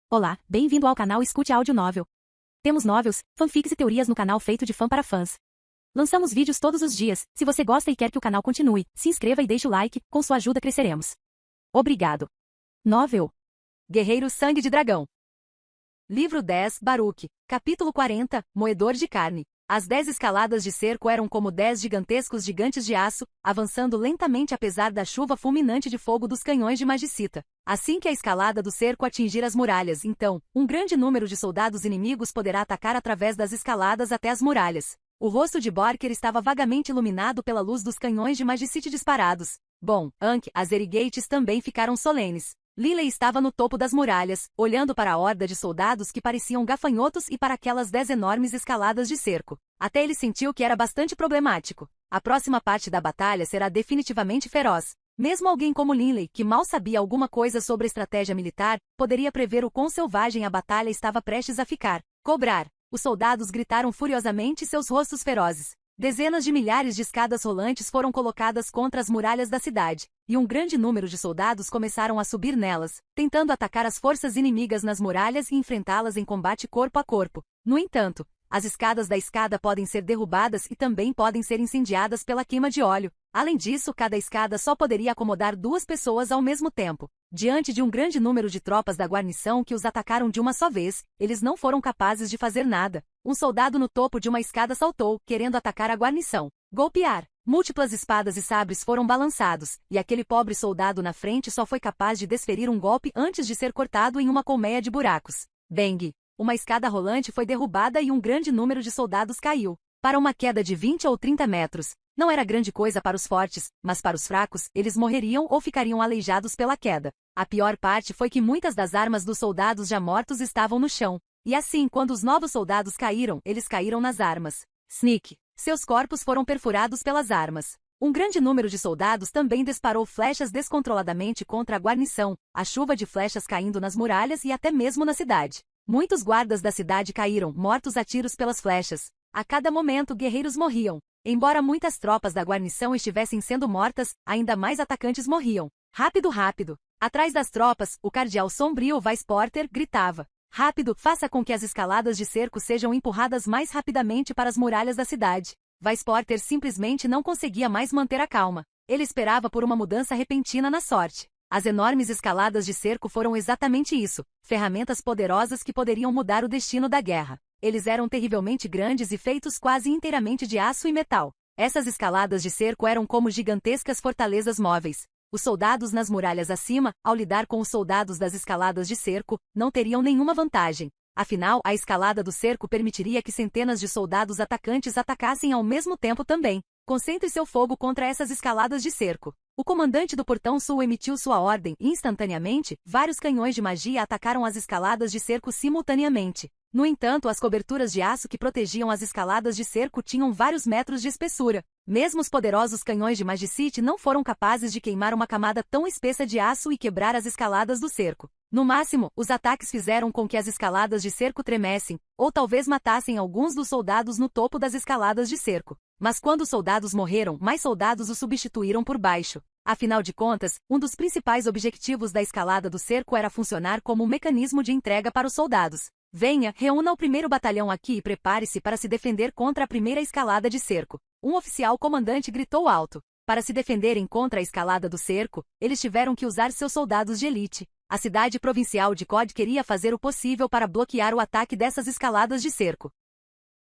Olá, bem-vindo ao canal Escute Áudio Novel. Temos novels, fanfics e teorias no canal feito de fã para fãs. Lançamos vídeos todos os dias. Se você gosta e quer que o canal continue, se inscreva e deixe o like, com sua ajuda cresceremos. Obrigado. Novel. Guerreiro Sangue de Dragão. Livro 10, Baruch. Capítulo 40, Moedor de Carne. As 10 escaladas de cerco eram como 10 gigantescos gigantes de aço, avançando lentamente apesar da chuva fulminante de fogo dos canhões de Magicita. Assim que a escalada do cerco atingir as muralhas, então, um grande número de soldados inimigos poderá atacar através das escaladas até as muralhas. O rosto de Borker estava vagamente iluminado pela luz dos canhões de Magicite disparados. Bom, Ankh, as Erigates também ficaram solenes. Lily estava no topo das muralhas, olhando para a horda de soldados que pareciam gafanhotos e para aquelas 10 enormes escaladas de cerco. Até ele sentiu que era bastante problemático. A próxima parte da batalha será definitivamente feroz. Mesmo alguém como Lily, que mal sabia alguma coisa sobre estratégia militar, poderia prever o quão selvagem a batalha estava prestes a ficar. Cobrar. Os soldados gritaram furiosamente seus rostos ferozes. Dezenas de milhares de escadas rolantes foram colocadas contra as muralhas da cidade, e um grande número de soldados começaram a subir nelas, tentando atacar as forças inimigas nas muralhas e enfrentá-las em combate corpo a corpo. No entanto, as escadas da escada podem ser derrubadas e também podem ser incendiadas pela queima de óleo. Além disso, cada escada só poderia acomodar 2 pessoas ao mesmo tempo. Diante de um grande número de tropas da guarnição que os atacaram de uma só vez, eles não foram capazes de fazer nada. Um soldado no topo de uma escada saltou, querendo atacar a guarnição. Golpear. Múltiplas espadas e sabres foram balançados, e aquele pobre soldado na frente só foi capaz de desferir um golpe antes de ser cortado em uma colmeia de buracos. Bang! Uma escada rolante foi derrubada e um grande número de soldados caiu. Para uma queda de 20 ou 30 metros, não era grande coisa para os fortes, mas para os fracos, eles morreriam ou ficariam aleijados pela queda. A pior parte foi que muitas das armas dos soldados já mortos estavam no chão. E assim, quando os novos soldados caíram, eles caíram nas armas. Sneak. Seus corpos foram perfurados pelas armas. Um grande número de soldados também disparou flechas descontroladamente contra a guarnição, a chuva de flechas caindo nas muralhas e até mesmo na cidade. Muitos guardas da cidade caíram, mortos a tiros pelas flechas. A cada momento, guerreiros morriam. Embora muitas tropas da guarnição estivessem sendo mortas, ainda mais atacantes morriam. Rápido, rápido! Atrás das tropas, o cardeal sombrio Vice Porter gritava. Rápido, faça com que as escaladas de cerco sejam empurradas mais rapidamente para as muralhas da cidade. Vice Porter simplesmente não conseguia mais manter a calma. Ele esperava por uma mudança repentina na sorte. As enormes escaladas de cerco foram exatamente isso, ferramentas poderosas que poderiam mudar o destino da guerra. Eles eram terrivelmente grandes e feitos quase inteiramente de aço e metal. Essas escaladas de cerco eram como gigantescas fortalezas móveis. Os soldados nas muralhas acima, ao lidar com os soldados das escaladas de cerco, não teriam nenhuma vantagem. Afinal, a escalada do cerco permitiria que centenas de soldados atacantes atacassem ao mesmo tempo também. Concentre seu fogo contra essas escaladas de cerco. O comandante do Portão Sul emitiu sua ordem e, instantaneamente, vários canhões de magia atacaram as escaladas de cerco simultaneamente. No entanto, as coberturas de aço que protegiam as escaladas de cerco tinham vários metros de espessura. Mesmo os poderosos canhões de Magicite não foram capazes de queimar uma camada tão espessa de aço e quebrar as escaladas do cerco. No máximo, os ataques fizeram com que as escaladas de cerco tremessem, ou talvez matassem alguns dos soldados no topo das escaladas de cerco. Mas quando os soldados morreram, mais soldados os substituíram por baixo. Afinal de contas, um dos principais objetivos da escalada do cerco era funcionar como um mecanismo de entrega para os soldados. Venha, reúna o primeiro batalhão aqui e prepare-se para se defender contra a primeira escalada de cerco. Um oficial comandante gritou alto. Para se defenderem contra a escalada do cerco, eles tiveram que usar seus soldados de elite. A cidade provincial de Cod queria fazer o possível para bloquear o ataque dessas escaladas de cerco.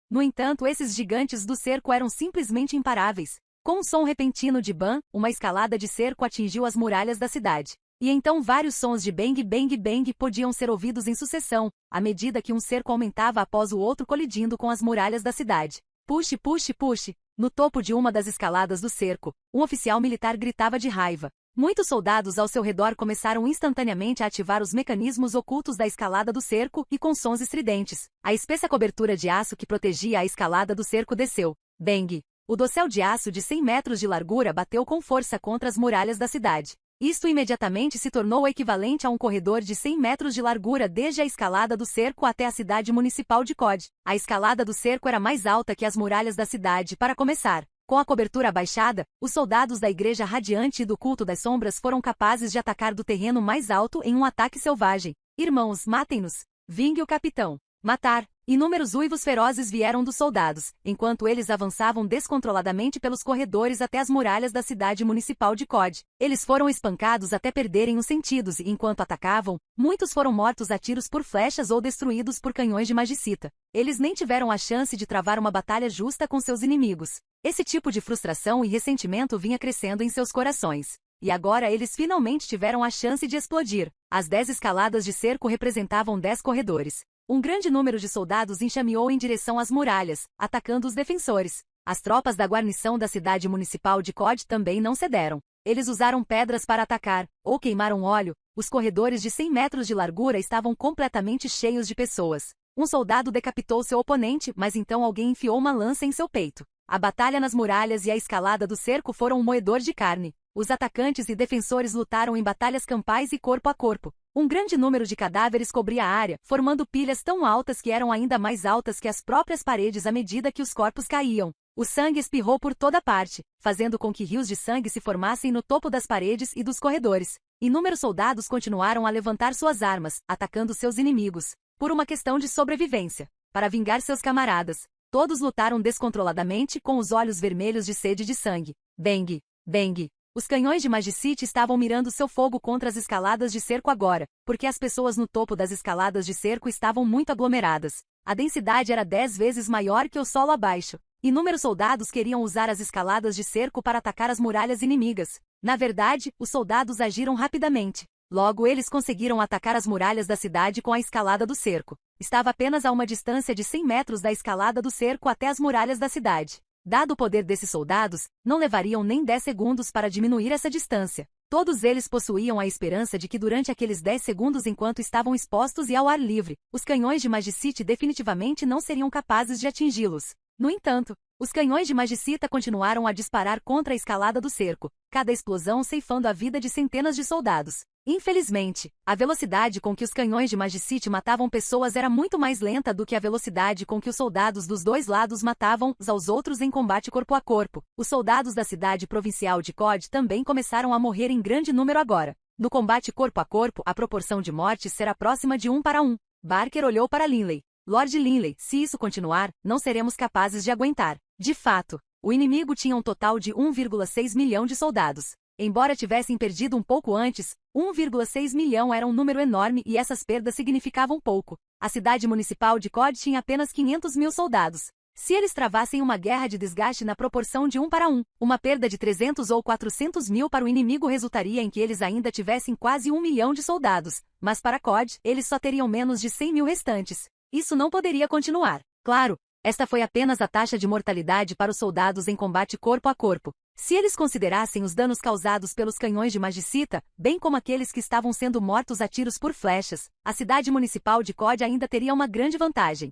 No entanto, esses gigantes do cerco eram simplesmente imparáveis. Com um som repentino de ban, uma escalada de cerco atingiu as muralhas da cidade. E então vários sons de bang bang bang podiam ser ouvidos em sucessão, à medida que um cerco aumentava após o outro colidindo com as muralhas da cidade. Puxe, puxe, puxe! No topo de uma das escaladas do cerco, um oficial militar gritava de raiva. Muitos soldados ao seu redor começaram instantaneamente a ativar os mecanismos ocultos da escalada do cerco e com sons estridentes. A espessa cobertura de aço que protegia a escalada do cerco desceu. Bang! O dossel de aço de 100 metros de largura bateu com força contra as muralhas da cidade. Isto imediatamente se tornou o equivalente a um corredor de 100 metros de largura desde a escalada do cerco até a cidade municipal de Cod. A escalada do cerco era mais alta que as muralhas da cidade para começar. Com a cobertura abaixada, os soldados da Igreja Radiante e do Culto das Sombras foram capazes de atacar do terreno mais alto em um ataque selvagem. Irmãos, matem-nos! Vingue o capitão! Matar! Inúmeros uivos ferozes vieram dos soldados, enquanto eles avançavam descontroladamente pelos corredores até as muralhas da cidade municipal de Cod. Eles foram espancados até perderem os sentidos e, enquanto atacavam, muitos foram mortos a tiros por flechas ou destruídos por canhões de magicita. Eles nem tiveram a chance de travar uma batalha justa com seus inimigos. Esse tipo de frustração e ressentimento vinha crescendo em seus corações. E agora eles finalmente tiveram a chance de explodir. As 10 escaladas de cerco representavam 10 corredores. Um grande número de soldados enxameou em direção às muralhas, atacando os defensores. As tropas da guarnição da cidade municipal de Cod também não cederam. Eles usaram pedras para atacar, ou queimaram óleo. Os corredores de 100 metros de largura estavam completamente cheios de pessoas. Um soldado decapitou seu oponente, mas então alguém enfiou uma lança em seu peito. A batalha nas muralhas e a escalada do cerco foram um moedor de carne. Os atacantes e defensores lutaram em batalhas campais e corpo a corpo. Um grande número de cadáveres cobria a área, formando pilhas tão altas que eram ainda mais altas que as próprias paredes à medida que os corpos caíam. O sangue espirrou por toda parte, fazendo com que rios de sangue se formassem no topo das paredes e dos corredores. Inúmeros soldados continuaram a levantar suas armas, atacando seus inimigos, por uma questão de sobrevivência, para vingar seus camaradas. Todos lutaram descontroladamente com os olhos vermelhos de sede de sangue. Bang! Bang! Os canhões de Magicite estavam mirando seu fogo contra as escaladas de cerco agora, porque as pessoas no topo das escaladas de cerco estavam muito aglomeradas. A densidade era 10 vezes maior que o solo abaixo. Inúmeros soldados queriam usar as escaladas de cerco para atacar as muralhas inimigas. Na verdade, os soldados agiram rapidamente. Logo eles conseguiram atacar as muralhas da cidade com a escalada do cerco. Estava apenas a uma distância de 100 metros da escalada do cerco até as muralhas da cidade. Dado o poder desses soldados, não levariam nem 10 segundos para diminuir essa distância. Todos eles possuíam a esperança de que durante aqueles 10 segundos enquanto estavam expostos e ao ar livre, os canhões de Magicite definitivamente não seriam capazes de atingi-los. No entanto, os canhões de Magicita continuaram a disparar contra a escalada do cerco, cada explosão ceifando a vida de centenas de soldados. Infelizmente, a velocidade com que os canhões de Magicite matavam pessoas era muito mais lenta do que a velocidade com que os soldados dos dois lados matavam uns aos outros em combate corpo a corpo. Os soldados da cidade provincial de Cod também começaram a morrer em grande número agora. No combate corpo a corpo, a proporção de mortes será próxima de 1 para 1. Barker olhou para Linley. Lord Linley, se isso continuar, não seremos capazes de aguentar. De fato, o inimigo tinha um total de 1,6 milhão de soldados. Embora tivessem perdido um pouco antes, 1,6 milhão era um número enorme e essas perdas significavam pouco. A cidade municipal de Cod tinha apenas 500 mil soldados. Se eles travassem uma guerra de desgaste na proporção de 1 para 1, uma perda de 300 ou 400 mil para o inimigo resultaria em que eles ainda tivessem quase 1 milhão de soldados, mas para Cod, eles só teriam menos de 100 mil restantes. Isso não poderia continuar. Claro, esta foi apenas a taxa de mortalidade para os soldados em combate corpo a corpo. Se eles considerassem os danos causados pelos canhões de Magicita, bem como aqueles que estavam sendo mortos a tiros por flechas, a cidade municipal de Cod ainda teria uma grande vantagem.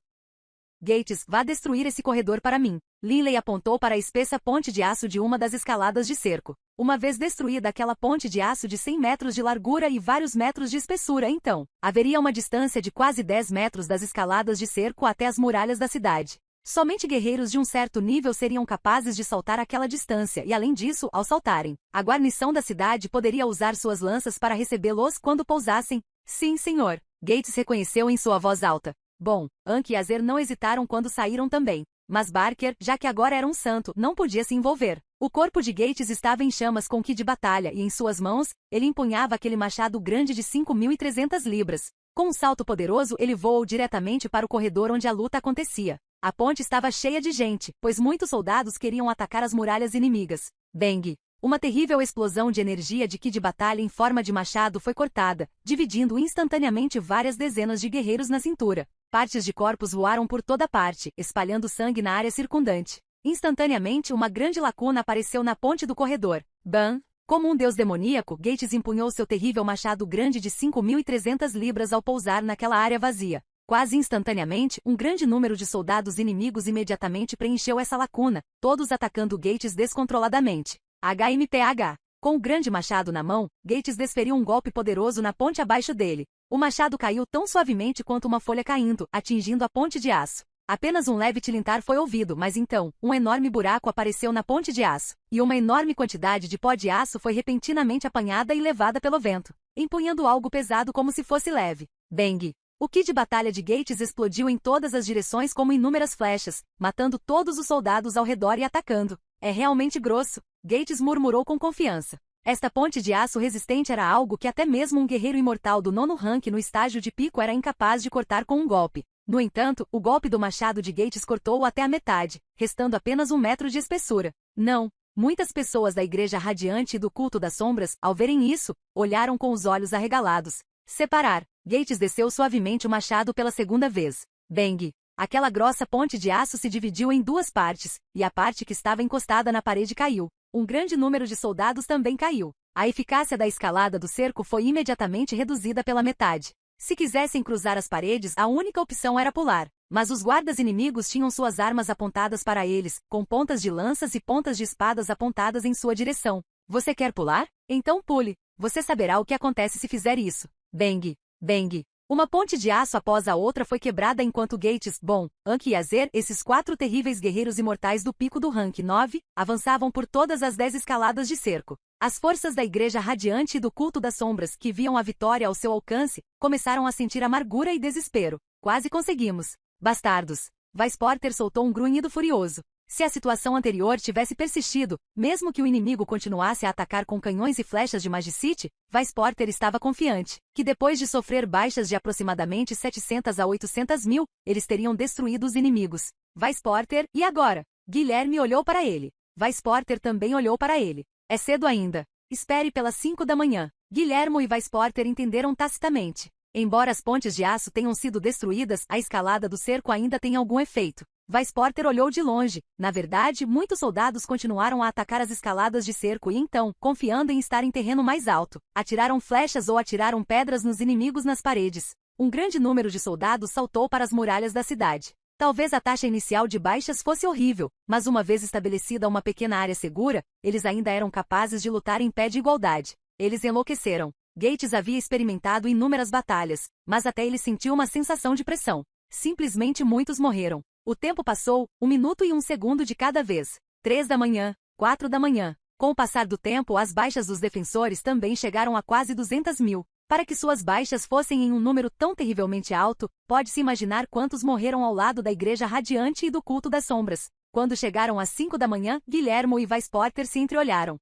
Gates, vá destruir esse corredor para mim. Linley apontou para a espessa ponte de aço de uma das escaladas de cerco. Uma vez destruída aquela ponte de aço de 100 metros de largura e vários metros de espessura, então, haveria uma distância de quase 10 metros das escaladas de cerco até as muralhas da cidade. Somente guerreiros de um certo nível seriam capazes de saltar aquela distância e, além disso, ao saltarem, a guarnição da cidade poderia usar suas lanças para recebê-los quando pousassem. Sim, senhor. Gates reconheceu em sua voz alta. Bom, Anki e Azer não hesitaram quando saíram também. Mas Barker, já que agora era um santo, não podia se envolver. O corpo de Gates estava em chamas com que de batalha e em suas mãos, ele empunhava aquele machado grande de 5.300 libras. Com um salto poderoso, ele voou diretamente para o corredor onde a luta acontecia. A ponte estava cheia de gente, pois muitos soldados queriam atacar as muralhas inimigas. Bang! Uma terrível explosão de energia de ki de batalha em forma de machado foi cortada, dividindo instantaneamente várias dezenas de guerreiros na cintura. Partes de corpos voaram por toda parte, espalhando sangue na área circundante. Instantaneamente, uma grande lacuna apareceu na ponte do corredor. Bam! Como um deus demoníaco, Gates empunhou seu terrível machado grande de 5.300 libras ao pousar naquela área vazia. Quase instantaneamente, um grande número de soldados inimigos imediatamente preencheu essa lacuna, todos atacando Gates descontroladamente. HMPH. Com o grande machado na mão, Gates desferiu um golpe poderoso na ponte abaixo dele. O machado caiu tão suavemente quanto uma folha caindo, atingindo a ponte de aço. Apenas um leve tilintar foi ouvido, mas então, um enorme buraco apareceu na ponte de aço, e uma enorme quantidade de pó de aço foi repentinamente apanhada e levada pelo vento, empunhando algo pesado como se fosse leve. Bang! O kit de batalha de Gates explodiu em todas as direções como inúmeras flechas, matando todos os soldados ao redor e atacando. É realmente grosso, Gates murmurou com confiança. Esta ponte de aço resistente era algo que até mesmo um guerreiro imortal do 9º rank no estágio de pico era incapaz de cortar com um golpe. No entanto, o golpe do machado de Gates cortou-o até a metade, restando apenas 1 metro de espessura. Não! Muitas pessoas da Igreja Radiante e do Culto das Sombras, ao verem isso, olharam com os olhos arregalados. Separar. Gates desceu suavemente o machado pela segunda vez. Bang! Aquela grossa ponte de aço se dividiu em 2 partes, e a parte que estava encostada na parede caiu. Um grande número de soldados também caiu. A eficácia da escalada do cerco foi imediatamente reduzida pela metade. Se quisessem cruzar as paredes, a única opção era pular. Mas os guardas inimigos tinham suas armas apontadas para eles, com pontas de lanças e pontas de espadas apontadas em sua direção. Você quer pular? Então pule. Você saberá o que acontece se fizer isso. Bang! Bang! Uma ponte de aço após a outra foi quebrada enquanto Gates, Anki e Azer, esses 4 terríveis guerreiros imortais do pico do rank 9, avançavam por todas as 10 escaladas de cerco. As forças da Igreja Radiante e do Culto das Sombras, que viam a vitória ao seu alcance, começaram a sentir amargura e desespero. Quase conseguimos. Bastardos! Weissporter soltou um grunhido furioso. Se a situação anterior tivesse persistido, mesmo que o inimigo continuasse a atacar com canhões e flechas de Magicite, Weissporter estava confiante que depois de sofrer baixas de aproximadamente 700 a 800 mil, eles teriam destruído os inimigos. Weissporter, e agora? Guilherme olhou para ele. Weissporter também olhou para ele. É cedo ainda. Espere pelas 5 da manhã. Guilhermo e Weissporter entenderam tacitamente. Embora as pontes de aço tenham sido destruídas, a escalada do cerco ainda tem algum efeito. Weissporter olhou de longe. Na verdade, muitos soldados continuaram a atacar as escaladas de cerco e então, confiando em estar em terreno mais alto, atiraram flechas ou atiraram pedras nos inimigos nas paredes. Um grande número de soldados saltou para as muralhas da cidade. Talvez a taxa inicial de baixas fosse horrível, mas uma vez estabelecida uma pequena área segura, eles ainda eram capazes de lutar em pé de igualdade. Eles enlouqueceram. Gates havia experimentado inúmeras batalhas, mas até ele sentiu uma sensação de pressão. Simplesmente muitos morreram. O tempo passou, 1 minuto e 1 segundo de cada vez. 3 da manhã, 4 da manhã. Com o passar do tempo, as baixas dos defensores também chegaram a quase 200 mil. Para que suas baixas fossem em um número tão terrivelmente alto, pode-se imaginar quantos morreram ao lado da Igreja Radiante e do Culto das Sombras. Quando chegaram às 5 da manhã, Guilhermo e Weissporter se entreolharam.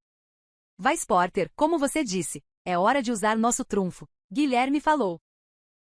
Weissporter, como você disse, é hora de usar nosso trunfo. Guilherme falou.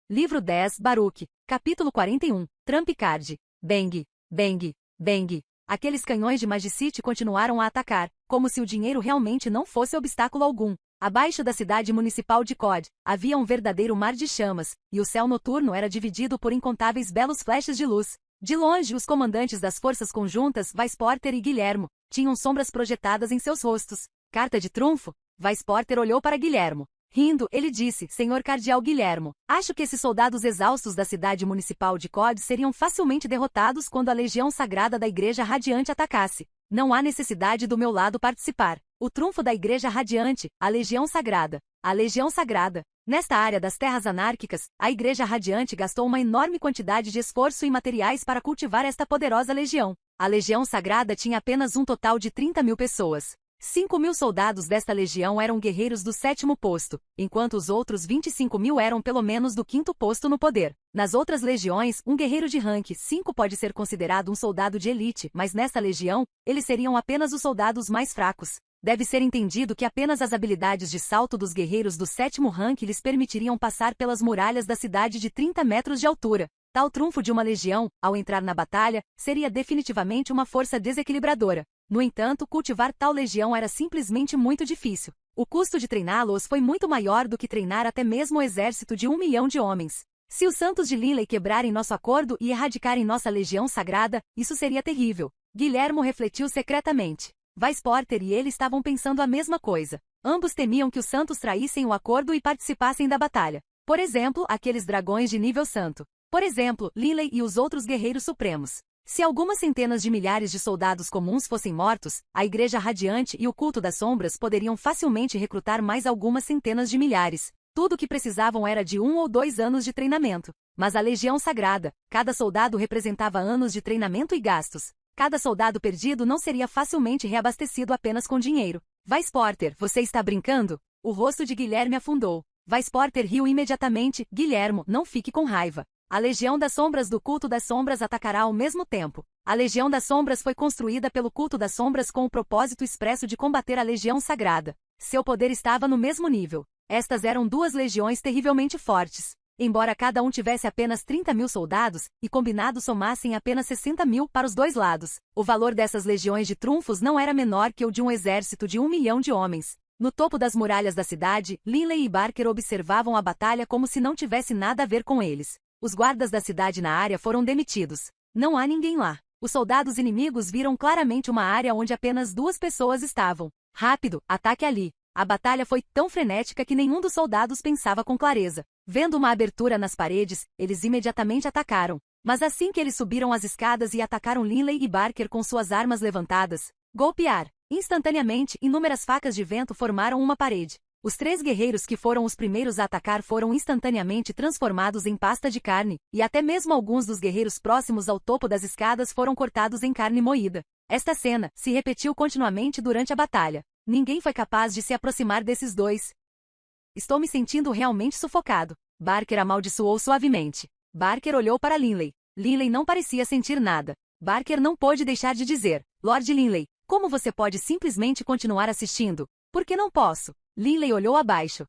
Livro 10, Baruch, capítulo 41, Trump Card. Bang! Bang! Bang! Aqueles canhões de Magicite continuaram a atacar, como se o dinheiro realmente não fosse obstáculo algum. Abaixo da cidade municipal de Cod, havia um verdadeiro mar de chamas, e o céu noturno era dividido por incontáveis belos flashes de luz. De longe, os comandantes das forças conjuntas, Weissporter e Guilhermo, tinham sombras projetadas em seus rostos. Carta de trunfo? Weissporter olhou para Guilhermo. Rindo, ele disse, Senhor Cardeal Guilhermo, acho que esses soldados exaustos da cidade municipal de Cod seriam facilmente derrotados quando a Legião Sagrada da Igreja Radiante atacasse. Não há necessidade do meu lado participar. O trunfo da Igreja Radiante, a Legião Sagrada. A Legião Sagrada. Nesta área das terras anárquicas, a Igreja Radiante gastou uma enorme quantidade de esforço e materiais para cultivar esta poderosa legião. A Legião Sagrada tinha apenas um total de 30 mil pessoas. 5 mil soldados desta legião eram guerreiros do 7º posto, enquanto os outros 25 mil eram pelo menos do 5º posto no poder. Nas outras legiões, um guerreiro de rank 5 pode ser considerado um soldado de elite, mas nesta legião, eles seriam apenas os soldados mais fracos. Deve ser entendido que apenas as habilidades de salto dos guerreiros do 7º rank lhes permitiriam passar pelas muralhas da cidade de 30 metros de altura. Tal trunfo de uma legião, ao entrar na batalha, seria definitivamente uma força desequilibradora. No entanto, cultivar tal legião era simplesmente muito difícil. O custo de treiná-los foi muito maior do que treinar até mesmo o exército de 1 milhão de homens. Se os santos de Linley quebrarem nosso acordo e erradicarem nossa legião sagrada, isso seria terrível. Guilhermo refletiu secretamente. Weissporter e ele estavam pensando a mesma coisa. Ambos temiam que os santos traíssem o acordo e participassem da batalha. Por exemplo, aqueles dragões de nível santo. Por exemplo, Linley e os outros guerreiros supremos. Se algumas centenas de milhares de soldados comuns fossem mortos, a Igreja Radiante e o Culto das Sombras poderiam facilmente recrutar mais algumas centenas de milhares. Tudo o que precisavam era de 1 ou 2 anos de treinamento. Mas a Legião Sagrada, cada soldado representava anos de treinamento e gastos. Cada soldado perdido não seria facilmente reabastecido apenas com dinheiro. Weissporter, você está brincando? O rosto de Guilherme afundou. Weissporter riu imediatamente. Guilhermo, não fique com raiva. A Legião das Sombras do Culto das Sombras atacará ao mesmo tempo. A Legião das Sombras foi construída pelo Culto das Sombras com o propósito expresso de combater a Legião Sagrada. Seu poder estava no mesmo nível. Estas eram duas legiões terrivelmente fortes. Embora cada um tivesse apenas 30.000 soldados, e combinados somassem apenas 60.000 para os dois lados, o valor dessas legiões de trunfos não era menor que o de um exército de 1 milhão de homens. No topo das muralhas da cidade, Linley e Barker observavam a batalha como se não tivesse nada a ver com eles. Os guardas da cidade na área foram demitidos. Não há ninguém lá. Os soldados inimigos viram claramente uma área onde apenas 2 pessoas estavam. Rápido, ataque ali. A batalha foi tão frenética que nenhum dos soldados pensava com clareza. Vendo uma abertura nas paredes, eles imediatamente atacaram. Mas assim que eles subiram as escadas e atacaram Linley e Barker com suas armas levantadas, golpear. Instantaneamente, inúmeras facas de vento formaram uma parede. Os 3 guerreiros que foram os primeiros a atacar foram instantaneamente transformados em pasta de carne, e até mesmo alguns dos guerreiros próximos ao topo das escadas foram cortados em carne moída. Esta cena se repetiu continuamente durante a batalha. Ninguém foi capaz de se aproximar desses 2. Estou me sentindo realmente sufocado. Barker amaldiçoou suavemente. Barker olhou para Linley. Linley não parecia sentir nada. Barker não pôde deixar de dizer: Lord Linley, como você pode simplesmente continuar assistindo? Por que não posso? Linley olhou abaixo.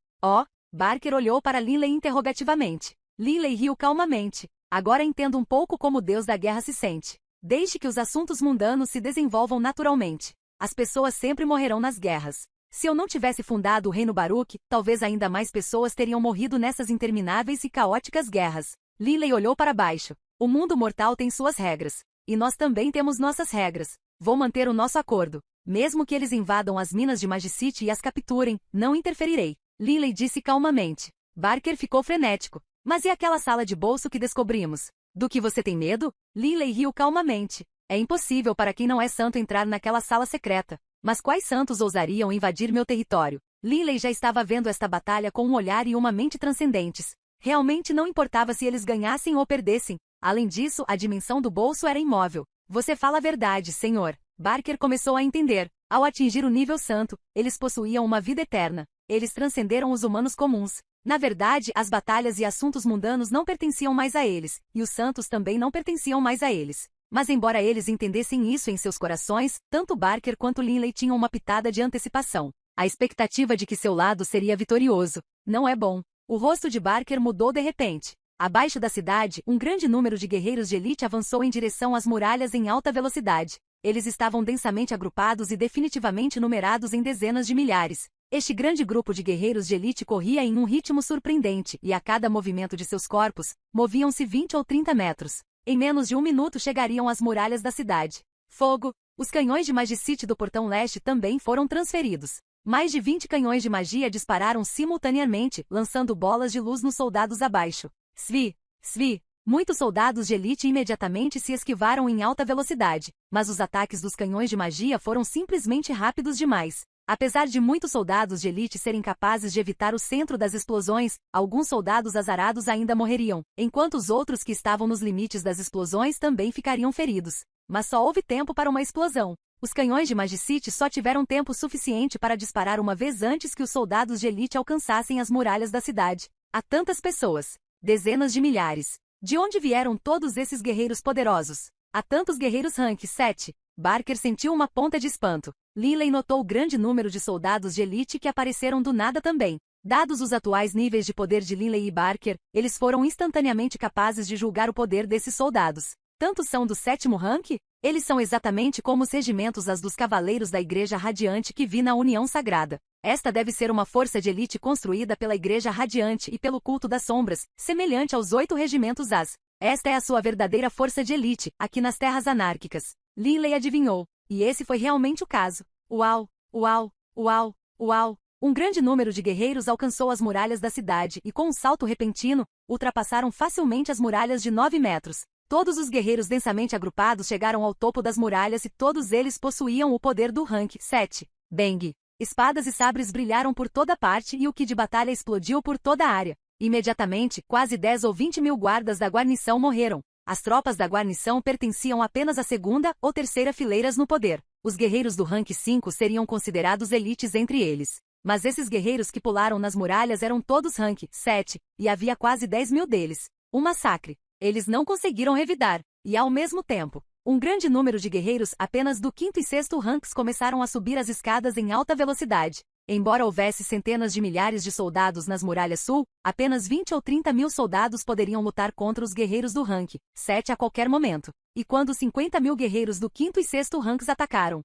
Barker olhou para Linley interrogativamente. Linley riu calmamente. Agora entendo um pouco como o Deus da guerra se sente. Deixe que os assuntos mundanos se desenvolvam naturalmente. As pessoas sempre morrerão nas guerras. Se eu não tivesse fundado o Reino Baruch, talvez ainda mais pessoas teriam morrido nessas intermináveis e caóticas guerras. Linley olhou para baixo. O mundo mortal tem suas regras. E nós também temos nossas regras. Vou manter o nosso acordo. Mesmo que eles invadam as minas de Magicite e as capturem, não interferirei. Linley disse calmamente. Barker ficou frenético. Mas e aquela sala de bolso que descobrimos? Do que você tem medo? Linley riu calmamente. É impossível para quem não é santo entrar naquela sala secreta. Mas quais santos ousariam invadir meu território? Linley já estava vendo esta batalha com um olhar e uma mente transcendentes. Realmente não importava se eles ganhassem ou perdessem. Além disso, a dimensão do bolso era imóvel. Você fala a verdade, senhor. Barker começou a entender. Ao atingir o nível santo, eles possuíam uma vida eterna. Eles transcenderam os humanos comuns. Na verdade, as batalhas e assuntos mundanos não pertenciam mais a eles, e os santos também não pertenciam mais a eles. Mas embora eles entendessem isso em seus corações, tanto Barker quanto Linley tinham uma pitada de antecipação. A expectativa de que seu lado seria vitorioso. Não é bom. O rosto de Barker mudou de repente. Abaixo da cidade, um grande número de guerreiros de elite avançou em direção às muralhas em alta velocidade. Eles estavam densamente agrupados e definitivamente numerados em dezenas de milhares. Este grande grupo de guerreiros de elite corria em um ritmo surpreendente, e a cada movimento de seus corpos, moviam-se 20 ou 30 metros. Em menos de 1 minuto chegariam às muralhas da cidade. Fogo! Os canhões de Magicite do Portão Leste também foram transferidos. Mais de 20 canhões de magia dispararam simultaneamente, lançando bolas de luz nos soldados abaixo. Svi! Svi! Muitos soldados de elite imediatamente se esquivaram em alta velocidade, mas os ataques dos canhões de magia foram simplesmente rápidos demais. Apesar de muitos soldados de elite serem capazes de evitar o centro das explosões, alguns soldados azarados ainda morreriam, enquanto os outros que estavam nos limites das explosões também ficariam feridos. Mas só houve tempo para uma explosão. Os canhões de Magicite só tiveram tempo suficiente para disparar uma vez antes que os soldados de elite alcançassem as muralhas da cidade. Há tantas pessoas. Dezenas de milhares. De onde vieram todos esses guerreiros poderosos? Há tantos guerreiros rank 7. Barker sentiu uma ponta de espanto. Linley notou o grande número de soldados de elite que apareceram do nada também. Dados os atuais níveis de poder de Linley e Barker, eles foram instantaneamente capazes de julgar o poder desses soldados. Tantos são do 7º rank? Eles são exatamente como os regimentos as dos cavaleiros da Igreja Radiante que vi na União Sagrada. Esta deve ser uma força de elite construída pela Igreja Radiante e pelo Culto das Sombras, semelhante aos 8 regimentos as. Esta é a sua verdadeira força de elite, aqui nas Terras Anárquicas. Linley adivinhou. E esse foi realmente o caso. Uau! Uau! Uau! Uau! Um grande número de guerreiros alcançou as muralhas da cidade e, com um salto repentino, ultrapassaram facilmente as muralhas de 9 metros. Todos os guerreiros densamente agrupados chegaram ao topo das muralhas e todos eles possuíam o poder do rank 7. Bang! Espadas e sabres brilharam por toda parte e o kit de batalha explodiu por toda a área. Imediatamente, quase 10 ou 20 mil guardas da guarnição morreram. As tropas da guarnição pertenciam apenas à 2ª ou 3ª fileiras no poder. Os guerreiros do rank 5 seriam considerados elites entre eles. Mas esses guerreiros que pularam nas muralhas eram todos rank 7, e havia quase 10.000 deles. Um massacre. Eles não conseguiram revidar, e ao mesmo tempo, um grande número de guerreiros apenas do 5º e 6º ranks começaram a subir as escadas em alta velocidade. Embora houvesse centenas de milhares de soldados nas muralhas sul, apenas 20 ou 30 mil soldados poderiam lutar contra os guerreiros do rank 7 a qualquer momento. E quando 50 mil guerreiros do 5º e 6º ranks atacaram,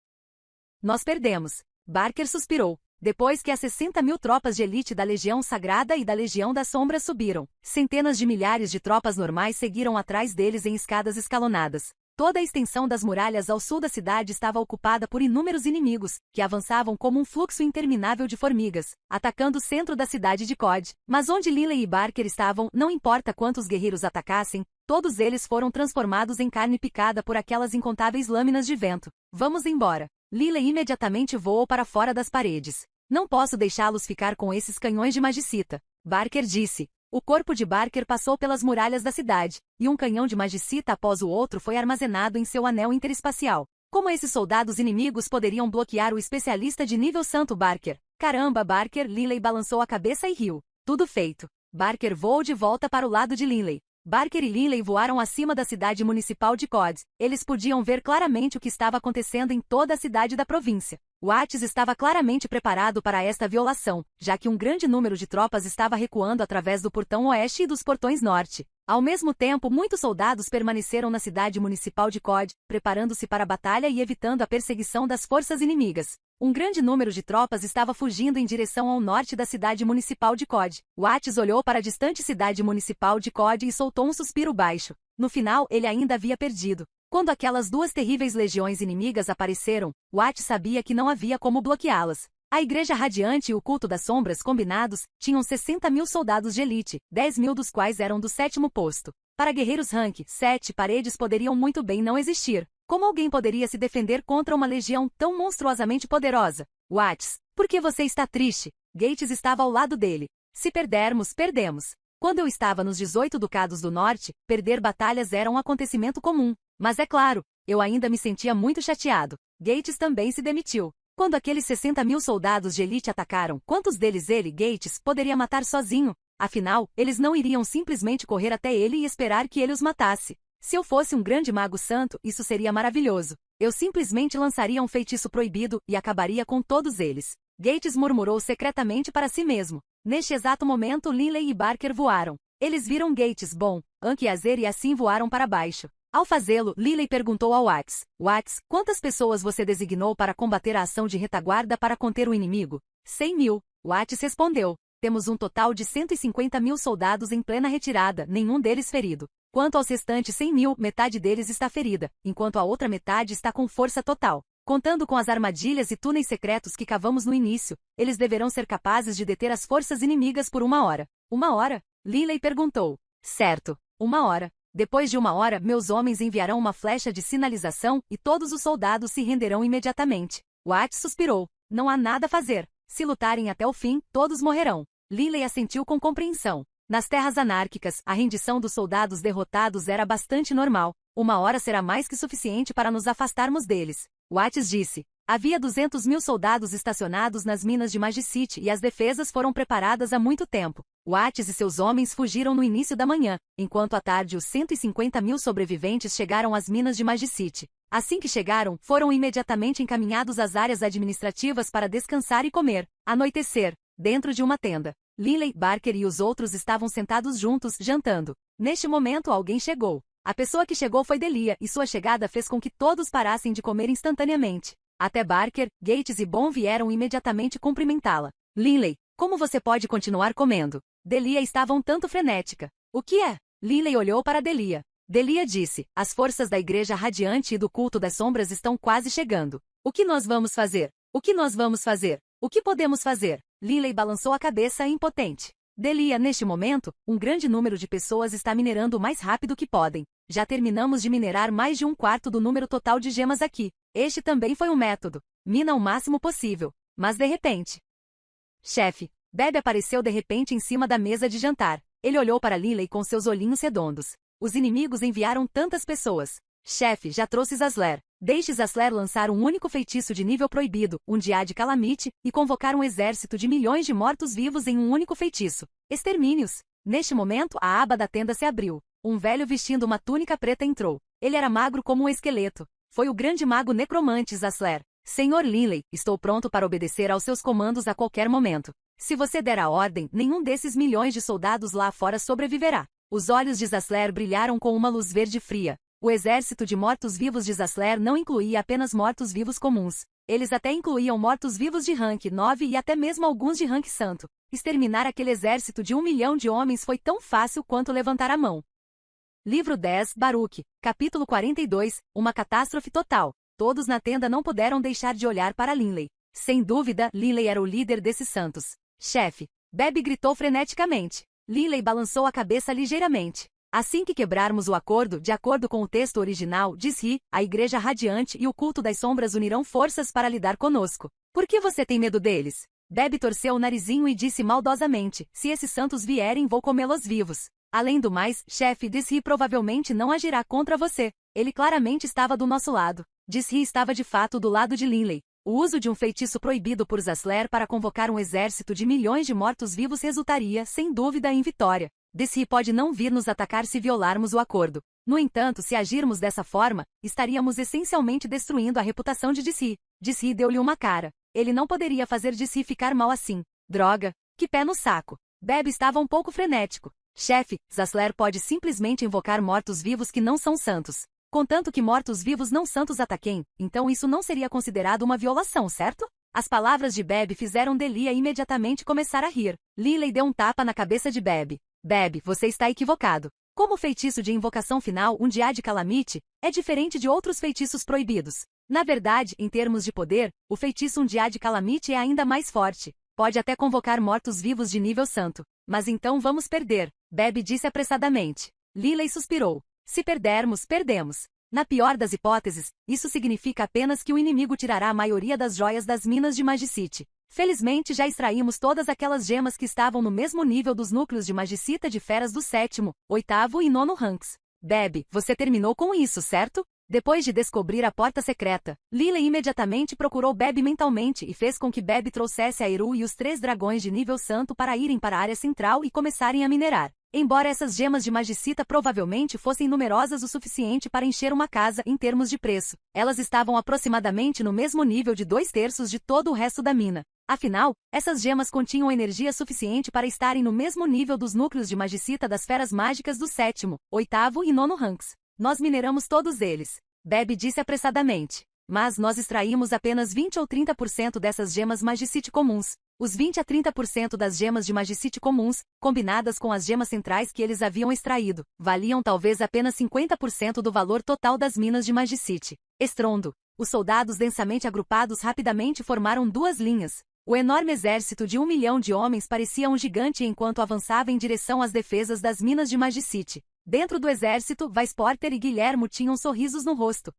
nós perdemos. Barker suspirou. Depois que as 60 mil tropas de elite da Legião Sagrada e da Legião das Sombras subiram, centenas de milhares de tropas normais seguiram atrás deles em escadas escalonadas. Toda a extensão das muralhas ao sul da cidade estava ocupada por inúmeros inimigos, que avançavam como um fluxo interminável de formigas, atacando o centro da cidade de Cod. Mas onde Lilley e Barker estavam, não importa quantos guerreiros atacassem, todos eles foram transformados em carne picada por aquelas incontáveis lâminas de vento. Vamos embora. Lilley imediatamente voou para fora das paredes. Não posso deixá-los ficar com esses canhões de magicita, Barker disse. O corpo de Barker passou pelas muralhas da cidade, e um canhão de magicita após o outro foi armazenado em seu anel interespacial. Como esses soldados inimigos poderiam bloquear o especialista de nível santo Barker? Caramba, Barker! Lilley balançou a cabeça e riu. Tudo feito. Barker voou de volta para o lado de Lilley. Barker e Lilley voaram acima da cidade municipal de Cod. Eles podiam ver claramente o que estava acontecendo em toda a cidade da província. Watts estava claramente preparado para esta violação, já que um grande número de tropas estava recuando através do portão oeste e dos portões norte. Ao mesmo tempo, muitos soldados permaneceram na cidade municipal de Cod, preparando-se para a batalha e evitando a perseguição das forças inimigas. Um grande número de tropas estava fugindo em direção ao norte da cidade municipal de Cod. Watts olhou para a distante cidade municipal de Cod e soltou um suspiro baixo. No final, ele ainda havia perdido. Quando aquelas duas terríveis legiões inimigas apareceram, Watts sabia que não havia como bloqueá-las. A Igreja Radiante e o Culto das Sombras combinados tinham 60 mil soldados de elite, 10 mil dos quais eram do 7º posto. Para guerreiros rank 7, paredes poderiam muito bem não existir. Como alguém poderia se defender contra uma legião tão monstruosamente poderosa? Watts, por que você está triste? Gates estava ao lado dele. Se perdermos, perdemos. Quando eu estava nos 18 ducados do norte, perder batalhas era um acontecimento comum. Mas é claro, eu ainda me sentia muito chateado. Gates também se demitiu. Quando aqueles 60 mil soldados de elite atacaram, quantos deles ele, Gates, poderia matar sozinho? Afinal, eles não iriam simplesmente correr até ele e esperar que ele os matasse. Se eu fosse um grande mago santo, isso seria maravilhoso. Eu simplesmente lançaria um feitiço proibido e acabaria com todos eles. Gates murmurou secretamente para si mesmo. Neste exato momento, Lilley e Barker voaram. Eles viram Gates, bom, Anki e Azer e assim voaram para baixo. Ao fazê-lo, Lilley perguntou a Watts. Watts, quantas pessoas você designou para combater a ação de retaguarda para conter o inimigo? 100 mil. Watts respondeu. Temos um total de 150 mil soldados em plena retirada, nenhum deles ferido. Quanto aos restantes 100 mil, metade deles está ferida, enquanto a outra metade está com força total. Contando com as armadilhas e túneis secretos que cavamos no início, eles deverão ser capazes de deter as forças inimigas por 1 hora. 1 hora? Lilley perguntou. Certo. 1 hora. Depois de 1 hora, meus homens enviarão uma flecha de sinalização e todos os soldados se renderão imediatamente. Watts suspirou. Não há nada a fazer. Se lutarem até o fim, todos morrerão. Lilley assentiu com compreensão. Nas terras anárquicas, a rendição dos soldados derrotados era bastante normal. 1 hora será mais que suficiente para nos afastarmos deles. Watts disse. Havia 200 mil soldados estacionados nas minas de Magicite e as defesas foram preparadas há muito tempo. Watts e seus homens fugiram no início da manhã, enquanto à tarde os 150 mil sobreviventes chegaram às minas de Magicite. Assim que chegaram, foram imediatamente encaminhados às áreas administrativas para descansar e comer. Anoitecer, dentro de uma tenda. Lilley, Barker e os outros estavam sentados juntos, jantando. Neste momento alguém chegou. A pessoa que chegou foi Delia, e sua chegada fez com que todos parassem de comer instantaneamente. Até Barker, Gates e Bon vieram imediatamente cumprimentá-la. Lilley, como você pode continuar comendo? Delia estava um tanto frenética. O que é? Lilley olhou para Delia. Delia disse, as forças da Igreja Radiante e do Culto das Sombras estão quase chegando. O que nós vamos fazer? O que nós vamos fazer? O que podemos fazer? Lilley balançou a cabeça impotente. Delia, neste momento, um grande número de pessoas está minerando o mais rápido que podem. Já terminamos de minerar mais de 1/4 do número total de gemas aqui. Este também foi um método. Mina o máximo possível. Mas de repente... Chefe, Bebe apareceu de repente em cima da mesa de jantar. Ele olhou para Lilley com seus olhinhos redondos. Os inimigos enviaram tantas pessoas. Chefe, já trouxe Zasler. Deixe Zasler lançar um único feitiço de nível proibido, um Dia de Calamite, e convocar um exército de milhões de mortos-vivos em um único feitiço. Extermínios. Neste momento, a aba da tenda se abriu. Um velho vestindo uma túnica preta entrou. Ele era magro como um esqueleto. Foi o grande mago necromante Zasler. Senhor Linley, estou pronto para obedecer aos seus comandos a qualquer momento. Se você der a ordem, nenhum desses milhões de soldados lá fora sobreviverá. Os olhos de Zasler brilharam com uma luz verde fria. O exército de mortos-vivos de Zasler não incluía apenas mortos-vivos comuns. Eles até incluíam mortos-vivos de rank 9 e até mesmo alguns de rank santo. Exterminar aquele exército de 1 milhão de homens foi tão fácil quanto levantar a mão. Livro 10, Baruch, capítulo 42, uma catástrofe total. Todos na tenda não puderam deixar de olhar para Linley. Sem dúvida, Linley era o líder desses santos. Chefe, Bebe gritou freneticamente. Linley balançou a cabeça ligeiramente. Assim que quebrarmos o acordo, de acordo com o texto original, diz Ri, a Igreja Radiante e o Culto das Sombras unirão forças para lidar conosco. Por que você tem medo deles? Bebe torceu o narizinho e disse maldosamente, se esses santos vierem vou comê-los vivos. Além do mais, chefe, diz Ri provavelmente não agirá contra você. Ele claramente estava do nosso lado. Diz Ri estava de fato do lado de Linley. O uso de um feitiço proibido por Zasler para convocar um exército de milhões de mortos-vivos resultaria, sem dúvida, em vitória. Disse pode não vir nos atacar se violarmos o acordo. No entanto, se agirmos dessa forma, estaríamos essencialmente destruindo a reputação de Disse. Disse deu-lhe uma cara. Ele não poderia fazer Disse ficar mal assim. Droga, que pé no saco. Bebe estava um pouco frenético. Chefe, Zasler pode simplesmente invocar mortos-vivos que não são santos. Contanto que mortos-vivos não santos ataquem, então isso não seria considerado uma violação, certo? As palavras de Bebe fizeram Delia imediatamente começar a rir. Linley deu um tapa na cabeça de Bebe. Bebe, você está equivocado. Como o feitiço de invocação final, um Dia de Calamite, é diferente de outros feitiços proibidos. Na verdade, em termos de poder, o feitiço um Dia de Calamite é ainda mais forte. Pode até convocar mortos-vivos de nível santo. Mas então vamos perder, Bebe disse apressadamente. Linley suspirou. Se perdermos, perdemos. Na pior das hipóteses, isso significa apenas que o inimigo tirará a maioria das joias das minas de Magicite. Felizmente já extraímos todas aquelas gemas que estavam no mesmo nível dos núcleos de Magicita de feras do 7º, 8º e 9º ranks. Bebe, você terminou com isso, certo? Depois de descobrir a porta secreta, Linley imediatamente procurou Bebe mentalmente e fez com que Bebe trouxesse a Eru e os 3 dragões de nível santo para irem para a área central e começarem a minerar. Embora essas gemas de Magicita provavelmente fossem numerosas o suficiente para encher uma casa em termos de preço, elas estavam aproximadamente no mesmo nível de 2/3 de todo o resto da mina. Afinal, essas gemas continham energia suficiente para estarem no mesmo nível dos núcleos de Magicita das feras mágicas do 7º, 8º e 9º ranks. Nós mineramos todos eles, Bebe disse apressadamente. Mas nós extraímos apenas 20 ou 30% dessas gemas Magicite comuns. Os 20 a 30% das gemas de Magicite comuns, combinadas com as gemas centrais que eles haviam extraído, valiam talvez apenas 50% do valor total das minas de Magicite. Estrondo. Os soldados densamente agrupados rapidamente formaram 2 linhas. O enorme exército de 1 milhão de homens parecia um gigante enquanto avançava em direção às defesas das minas de Magicite. Dentro do exército, Weissporter e Guilhermo tinham sorrisos no rosto.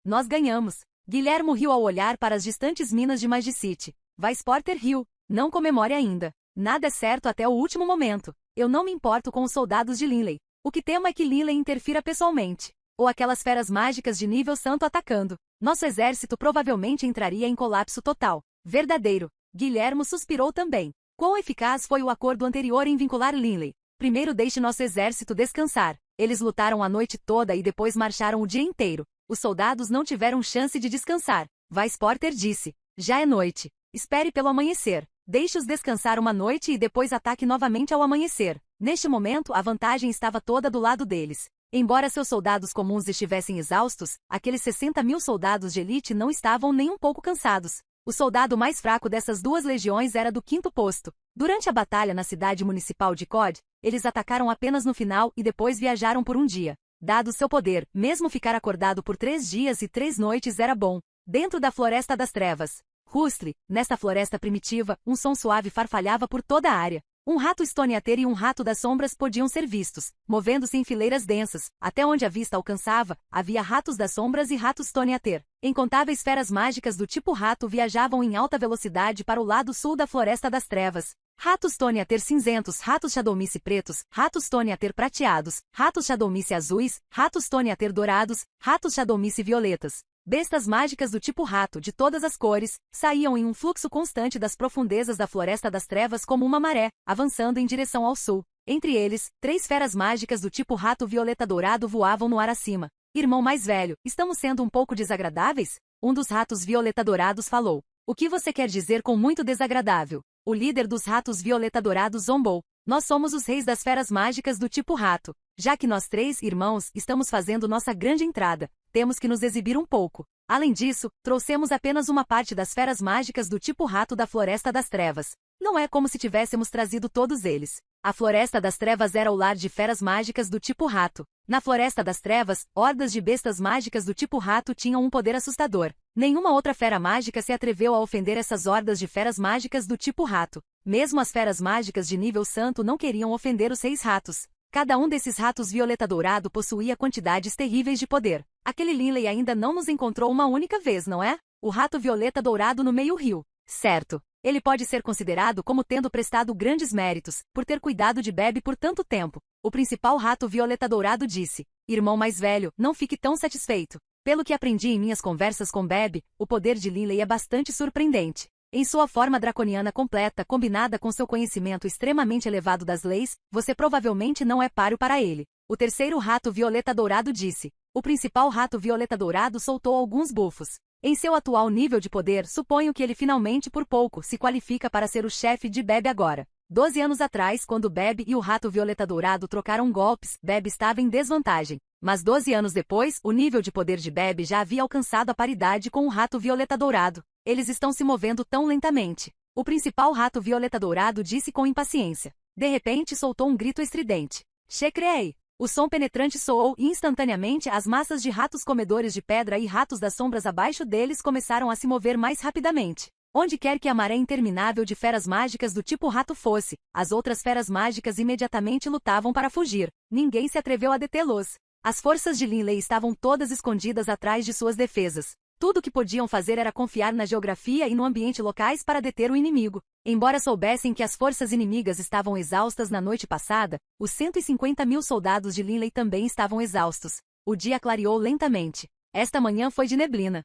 Nós ganhamos. Guilhermo riu ao olhar para as distantes minas de Magicite. Weissporter riu. Não comemore ainda. Nada é certo até o último momento. Eu não me importo com os soldados de Linley. O que temo é que Linley interfira pessoalmente. Ou aquelas feras mágicas de nível santo atacando. Nosso exército provavelmente entraria em colapso total. Verdadeiro. Guilhermo suspirou também. Quão eficaz foi o acordo anterior em vincular Linley? Primeiro deixe nosso exército descansar. Eles lutaram a noite toda e depois marcharam o dia inteiro. Os soldados não tiveram chance de descansar. Weissporter disse. Já é noite. Espere pelo amanhecer. Deixe-os descansar uma noite e depois ataque novamente ao amanhecer. Neste momento, a vantagem estava toda do lado deles. Embora seus soldados comuns estivessem exaustos, aqueles 60 mil soldados de elite não estavam nem um pouco cansados. O soldado mais fraco dessas 2 legiões era do 5º posto. Durante a batalha na cidade municipal de Cod, eles atacaram apenas no final e depois viajaram por um dia. Dado seu poder, mesmo ficar acordado por 3 dias e 3 noites era bom. Dentro da Floresta das Trevas. Rustre, nesta floresta primitiva, um som suave farfalhava por toda a área. Um rato estoniater e um rato das sombras podiam ser vistos, movendo-se em fileiras densas. Até onde a vista alcançava, havia ratos das sombras e ratos estoniater. Incontáveis feras mágicas do tipo rato viajavam em alta velocidade para o lado sul da Floresta das Trevas. Ratos estoniater cinzentos, ratos shadowmice pretos, ratos estoniater prateados, ratos shadowmice azuis, ratos estoniater dourados, ratos shadowmice violetas. Bestas mágicas do tipo rato, de todas as cores, saíam em um fluxo constante das profundezas da Floresta das Trevas como uma maré, avançando em direção ao sul. Entre eles, 3 feras mágicas do tipo rato violeta dourado voavam no ar acima. Irmão mais velho, estamos sendo um pouco desagradáveis? Um dos ratos violeta dourados falou. O que você quer dizer com muito desagradável? O líder dos ratos violeta dourados zombou. Nós somos os reis das feras mágicas do tipo rato. Já que nós 3 irmãos estamos fazendo nossa grande entrada, temos que nos exibir um pouco. Além disso, trouxemos apenas uma parte das feras mágicas do tipo rato da Floresta das Trevas. Não é como se tivéssemos trazido todos eles. A Floresta das Trevas era o lar de feras mágicas do tipo rato. Na Floresta das Trevas, hordas de bestas mágicas do tipo rato tinham um poder assustador. Nenhuma outra fera mágica se atreveu a ofender essas hordas de feras mágicas do tipo rato. Mesmo as feras mágicas de nível santo não queriam ofender os 6 ratos. Cada um desses ratos violeta dourado possuía quantidades terríveis de poder. Aquele Linley ainda não nos encontrou uma única vez, não é? O rato violeta dourado no meio-rio. Certo. Ele pode ser considerado como tendo prestado grandes méritos, por ter cuidado de Bebe por tanto tempo. O principal rato violeta dourado disse. Irmão mais velho, não fique tão satisfeito. Pelo que aprendi em minhas conversas com Bebe, o poder de Linley é bastante surpreendente. Em sua forma draconiana completa, combinada com seu conhecimento extremamente elevado das leis, você provavelmente não é páreo para ele. O terceiro rato violeta dourado disse. O principal rato violeta dourado soltou alguns bufos. Em seu atual nível de poder, suponho que ele finalmente por pouco se qualifica para ser o chefe de Bebe agora. 12 anos atrás, quando Bebe e o rato violeta dourado trocaram golpes, Bebe estava em desvantagem. Mas 12 anos depois, o nível de poder de Bebe já havia alcançado a paridade com o rato violeta dourado. Eles estão se movendo tão lentamente. O principal rato violeta dourado disse com impaciência. De repente soltou um grito estridente. Checrei! O som penetrante soou e instantaneamente as massas de ratos comedores de pedra e ratos das sombras abaixo deles começaram a se mover mais rapidamente. Onde quer que a maré interminável de feras mágicas do tipo rato fosse, as outras feras mágicas imediatamente lutavam para fugir. Ninguém se atreveu a detê-los. As forças de Linley estavam todas escondidas atrás de suas defesas. Tudo o que podiam fazer era confiar na geografia e no ambiente locais para deter o inimigo. Embora soubessem que as forças inimigas estavam exaustas na noite passada, os 150.000 soldados de Linley também estavam exaustos. O dia clareou lentamente. Esta manhã foi de neblina.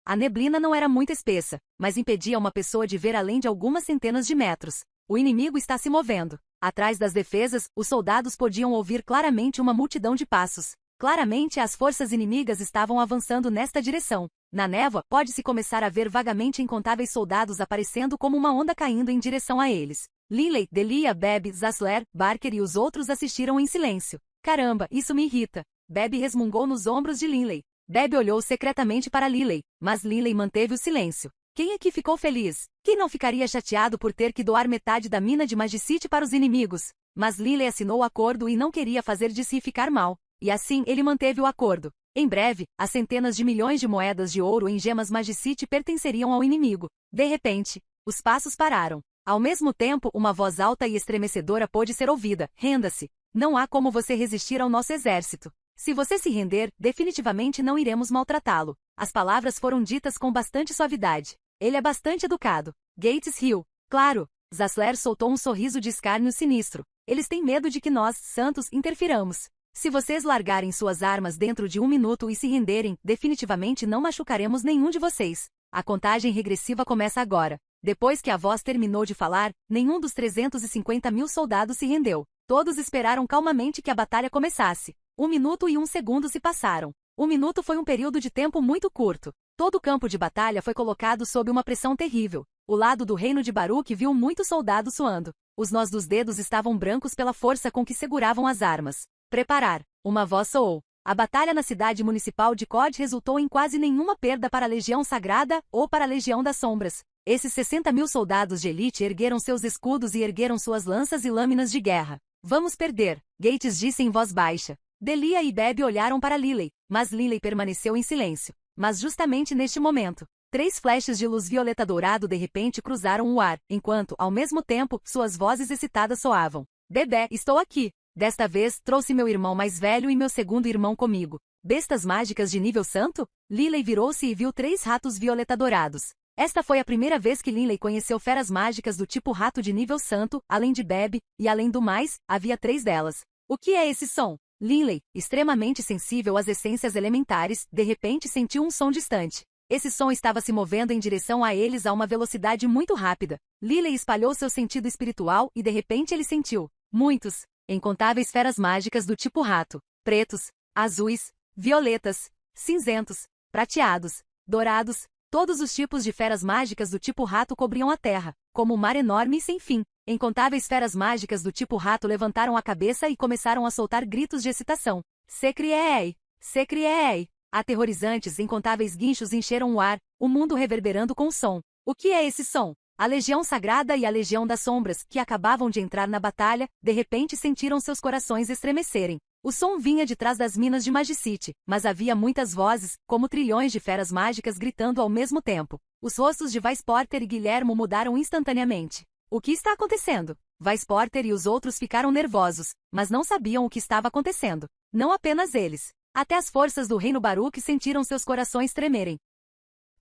A neblina não era muito espessa, mas impedia uma pessoa de ver além de algumas centenas de metros. O inimigo está se movendo. Atrás das defesas, os soldados podiam ouvir claramente uma multidão de passos. Claramente as forças inimigas estavam avançando nesta direção. Na névoa, pode-se começar a ver vagamente incontáveis soldados aparecendo como uma onda caindo em direção a eles. Linley, Delia, Bebe, Zasler, Barker e os outros assistiram em silêncio. Caramba, isso me irrita. Bebe resmungou nos ombros de Linley. Bebe olhou secretamente para Linley, mas Linley manteve o silêncio. Quem é que ficou feliz? Quem não ficaria chateado por ter que doar metade da mina de Magicite para os inimigos? Mas Linley assinou o acordo e não queria fazer de si ficar mal. E assim ele manteve o acordo. Em breve, as centenas de milhões de moedas de ouro em gemas Magicite pertenceriam ao inimigo. De repente, os passos pararam. Ao mesmo tempo, uma voz alta e estremecedora pôde ser ouvida. Renda-se. Não há como você resistir ao nosso exército. Se você se render, definitivamente não iremos maltratá-lo. As palavras foram ditas com bastante suavidade. Ele é bastante educado. Gates riu. Claro. Zasler soltou um sorriso de escárnio sinistro. Eles têm medo de que nós, santos, interfiramos. Se vocês largarem suas armas dentro de 1 minuto e se renderem, definitivamente não machucaremos nenhum de vocês. A contagem regressiva começa agora. Depois que a voz terminou de falar, nenhum dos 350.000 soldados se rendeu. Todos esperaram calmamente que a batalha começasse. 1 minuto e 1 segundo se passaram. 1 minuto foi um período de tempo muito curto. Todo o campo de batalha foi colocado sob uma pressão terrível. O lado do reino de Baruch viu muitos soldados suando. Os nós dos dedos estavam brancos pela força com que seguravam as armas. Preparar. Uma voz soou. A batalha na cidade municipal de Cod resultou em quase nenhuma perda para a Legião Sagrada ou para a Legião das Sombras. Esses 60.000 soldados de elite ergueram seus escudos e ergueram suas lanças e lâminas de guerra. Vamos perder, Gates disse em voz baixa. Delia e Bebe olharam para Linley, mas Linley permaneceu em silêncio. Mas justamente neste momento, 3 flechas de luz violeta dourado de repente cruzaram o ar, enquanto, ao mesmo tempo, suas vozes excitadas soavam. Bebê, estou aqui. Desta vez, trouxe meu irmão mais velho e meu segundo irmão comigo. Bestas mágicas de nível santo? Linley virou-se e viu 3 ratos violeta dourados. Esta foi a primeira vez que Linley conheceu feras mágicas do tipo rato de nível santo, além de Bebe, e além do mais, havia 3 delas. O que é esse som? Linley, extremamente sensível às essências elementares, de repente sentiu um som distante. Esse som estava se movendo em direção a eles a uma velocidade muito rápida. Linley espalhou seu sentido espiritual e de repente ele sentiu incontáveis feras mágicas do tipo rato, pretos, azuis, violetas, cinzentos, prateados, dourados, todos os tipos de feras mágicas do tipo rato cobriam a terra, como um mar enorme e sem fim. Incontáveis feras mágicas do tipo rato levantaram a cabeça e começaram a soltar gritos de excitação. Secriei! Secriei! Aterrorizantes, incontáveis guinchos encheram o ar, o mundo reverberando com o som. O que é esse som? A Legião Sagrada e a Legião das Sombras, que acabavam de entrar na batalha, de repente sentiram seus corações estremecerem. O som vinha de trás das minas de Magicite, mas havia muitas vozes, como trilhões de feras mágicas gritando ao mesmo tempo. Os rostos de Vice Porter e Guilhermo mudaram instantaneamente. O que está acontecendo? Vice Porter e os outros ficaram nervosos, mas não sabiam o que estava acontecendo. Não apenas eles. Até as forças do Reino Baruch sentiram seus corações tremerem.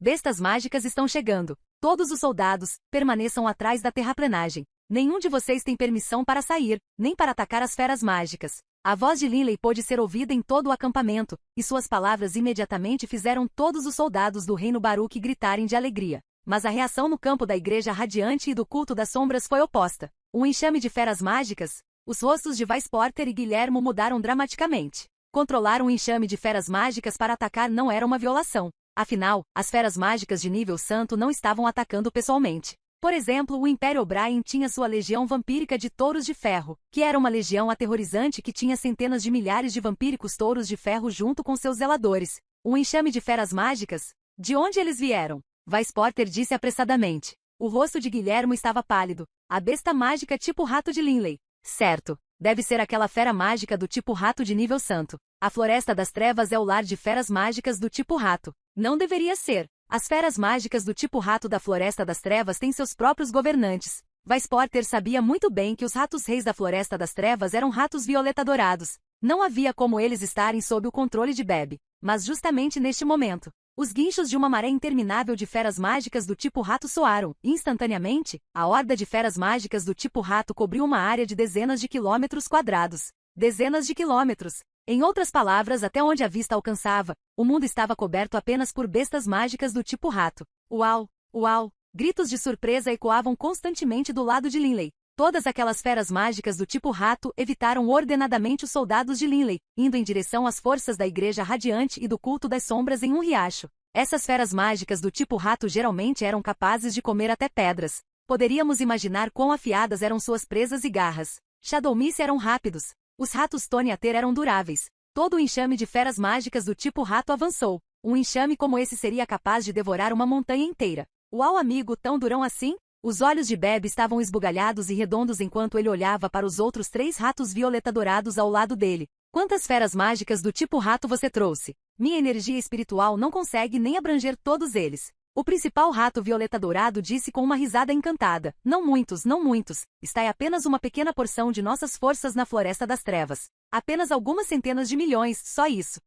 Bestas mágicas estão chegando. Todos os soldados, permaneçam atrás da terraplenagem. Nenhum de vocês tem permissão para sair, nem para atacar as feras mágicas. A voz de Linley pôde ser ouvida em todo o acampamento, e suas palavras imediatamente fizeram todos os soldados do Reino Baruch gritarem de alegria. Mas a reação no campo da Igreja Radiante e do Culto das Sombras foi oposta. Um enxame de feras mágicas. Os rostos de Vice Porter e Guilhermo mudaram dramaticamente. Controlar um enxame de feras mágicas para atacar não era uma violação. Afinal, as feras mágicas de nível santo não estavam atacando pessoalmente. Por exemplo, o Império O'Brien tinha sua legião vampírica de touros de ferro, que era uma legião aterrorizante que tinha centenas de milhares de vampíricos touros de ferro junto com seus zeladores. Um enxame de feras mágicas? De onde eles vieram? Vice Porter disse apressadamente. O rosto de Guilhermo estava pálido. A besta mágica tipo rato de Linley. Certo. Deve ser aquela fera mágica do tipo rato de nível santo. A Floresta das Trevas é o lar de feras mágicas do tipo rato. Não deveria ser. As feras mágicas do tipo rato da Floresta das Trevas têm seus próprios governantes. Vice Porter sabia muito bem que os ratos reis da Floresta das Trevas eram ratos violeta-dourados. Não havia como eles estarem sob o controle de Bebe. Mas justamente neste momento, os guinchos de uma maré interminável de feras mágicas do tipo rato soaram. Instantaneamente, a horda de feras mágicas do tipo rato cobriu uma área de dezenas de quilômetros quadrados. Dezenas de quilômetros. Em outras palavras, até onde a vista alcançava, o mundo estava coberto apenas por bestas mágicas do tipo rato. Uau! Uau! Gritos de surpresa ecoavam constantemente do lado de Linley. Todas aquelas feras mágicas do tipo rato evitaram ordenadamente os soldados de Linley, indo em direção às forças da Igreja Radiante e do Culto das Sombras em um riacho. Essas feras mágicas do tipo rato geralmente eram capazes de comer até pedras. Poderíamos imaginar quão afiadas eram suas presas e garras. Shadowmisse eram rápidos. Os ratos Toniater eram duráveis. Todo o enxame de feras mágicas do tipo rato avançou. Um enxame como esse seria capaz de devorar uma montanha inteira. Uau, amigo, tão durão assim? Os olhos de Bebe estavam esbugalhados e redondos enquanto ele olhava para os outros 3 ratos violeta-dourados ao lado dele. Quantas feras mágicas do tipo rato você trouxe? Minha energia espiritual não consegue nem abranger todos eles. O principal rato violeta-dourado disse com uma risada encantada. Não muitos, não muitos. Está apenas uma pequena porção de nossas forças na Floresta das Trevas. Apenas algumas centenas de milhões, só isso.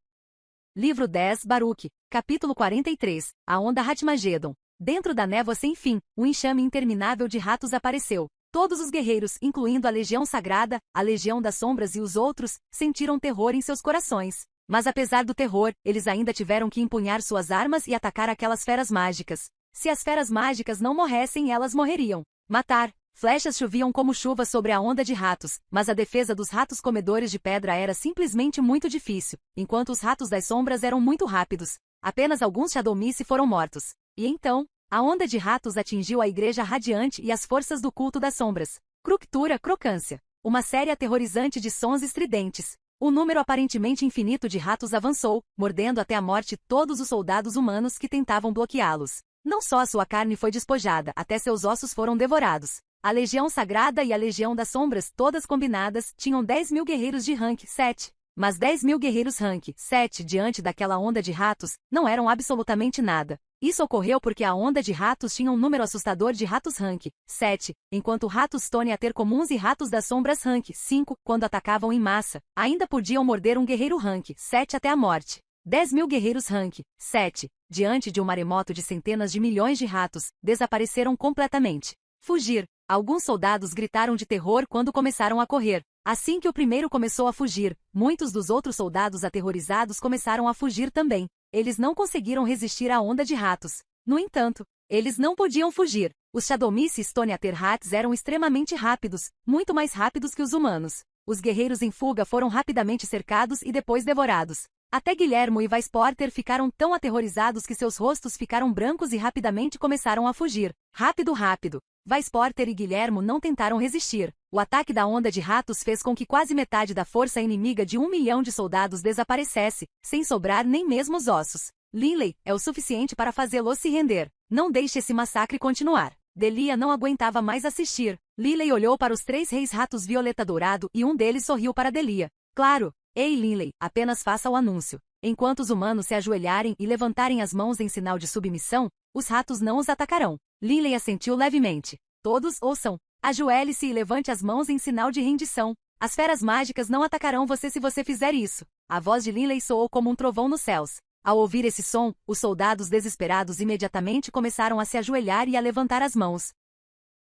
Livro 10, Baruch. Capítulo 43. A Onda Hatmagedon. Dentro da névoa sem fim, um enxame interminável de ratos apareceu. Todos os guerreiros, incluindo a Legião Sagrada, a Legião das Sombras e os outros, sentiram terror em seus corações. Mas apesar do terror, eles ainda tiveram que empunhar suas armas e atacar aquelas feras mágicas. Se as feras mágicas não morressem, elas morreriam. Matar. Flechas choviam como chuva sobre a onda de ratos, mas a defesa dos ratos comedores de pedra era simplesmente muito difícil, enquanto os ratos das sombras eram muito rápidos. Apenas alguns Shadowmisse foram mortos. E então, a onda de ratos atingiu a Igreja Radiante e as forças do Culto das Sombras. Cructura, crocância. Uma série aterrorizante de sons estridentes. Um número aparentemente infinito de ratos avançou, mordendo até a morte todos os soldados humanos que tentavam bloqueá-los. Não só a sua carne foi despojada, até seus ossos foram devorados. A Legião Sagrada e a Legião das Sombras, todas combinadas, tinham 10.000 guerreiros de rank 7. Mas 10.000 guerreiros rank 7 diante daquela onda de ratos, não eram absolutamente nada. Isso ocorreu porque a onda de ratos tinha um número assustador de ratos rank 7, enquanto ratos Toniater comuns e ratos das sombras rank 5, quando atacavam em massa, ainda podiam morder um guerreiro rank 7 até a morte. 10.000 guerreiros rank 7, diante de um maremoto de centenas de milhões de ratos, desapareceram completamente. Fugir. Alguns soldados gritaram de terror quando começaram a correr. Assim que o primeiro começou a fugir, muitos dos outros soldados aterrorizados começaram a fugir também. Eles não conseguiram resistir à onda de ratos. No entanto, eles não podiam fugir. Os Shadomice Stone Ater Rats eram extremamente rápidos, muito mais rápidos que os humanos. Os guerreiros em fuga foram rapidamente cercados e depois devorados. Até Guilhermo e Vice Porter ficaram tão aterrorizados que seus rostos ficaram brancos e rapidamente começaram a fugir. Rápido, rápido. Vice Porter e Guilhermo não tentaram resistir. O ataque da onda de ratos fez com que quase metade da força inimiga de 1 milhão de soldados desaparecesse, sem sobrar nem mesmo os ossos. Linley é o suficiente para fazê-lo se render. Não deixe esse massacre continuar. Delia não aguentava mais assistir. Linley olhou para os 3 reis ratos violeta dourado e um deles sorriu para Delia. Claro. Ei, Linley, apenas faça o anúncio. Enquanto os humanos se ajoelharem e levantarem as mãos em sinal de submissão, os ratos não os atacarão. Linley assentiu levemente. Todos ouçam. Ajoelhe-se e levante as mãos em sinal de rendição. As feras mágicas não atacarão você se você fizer isso. A voz de Linley soou como um trovão nos céus. Ao ouvir esse som, os soldados desesperados imediatamente começaram a se ajoelhar e a levantar as mãos.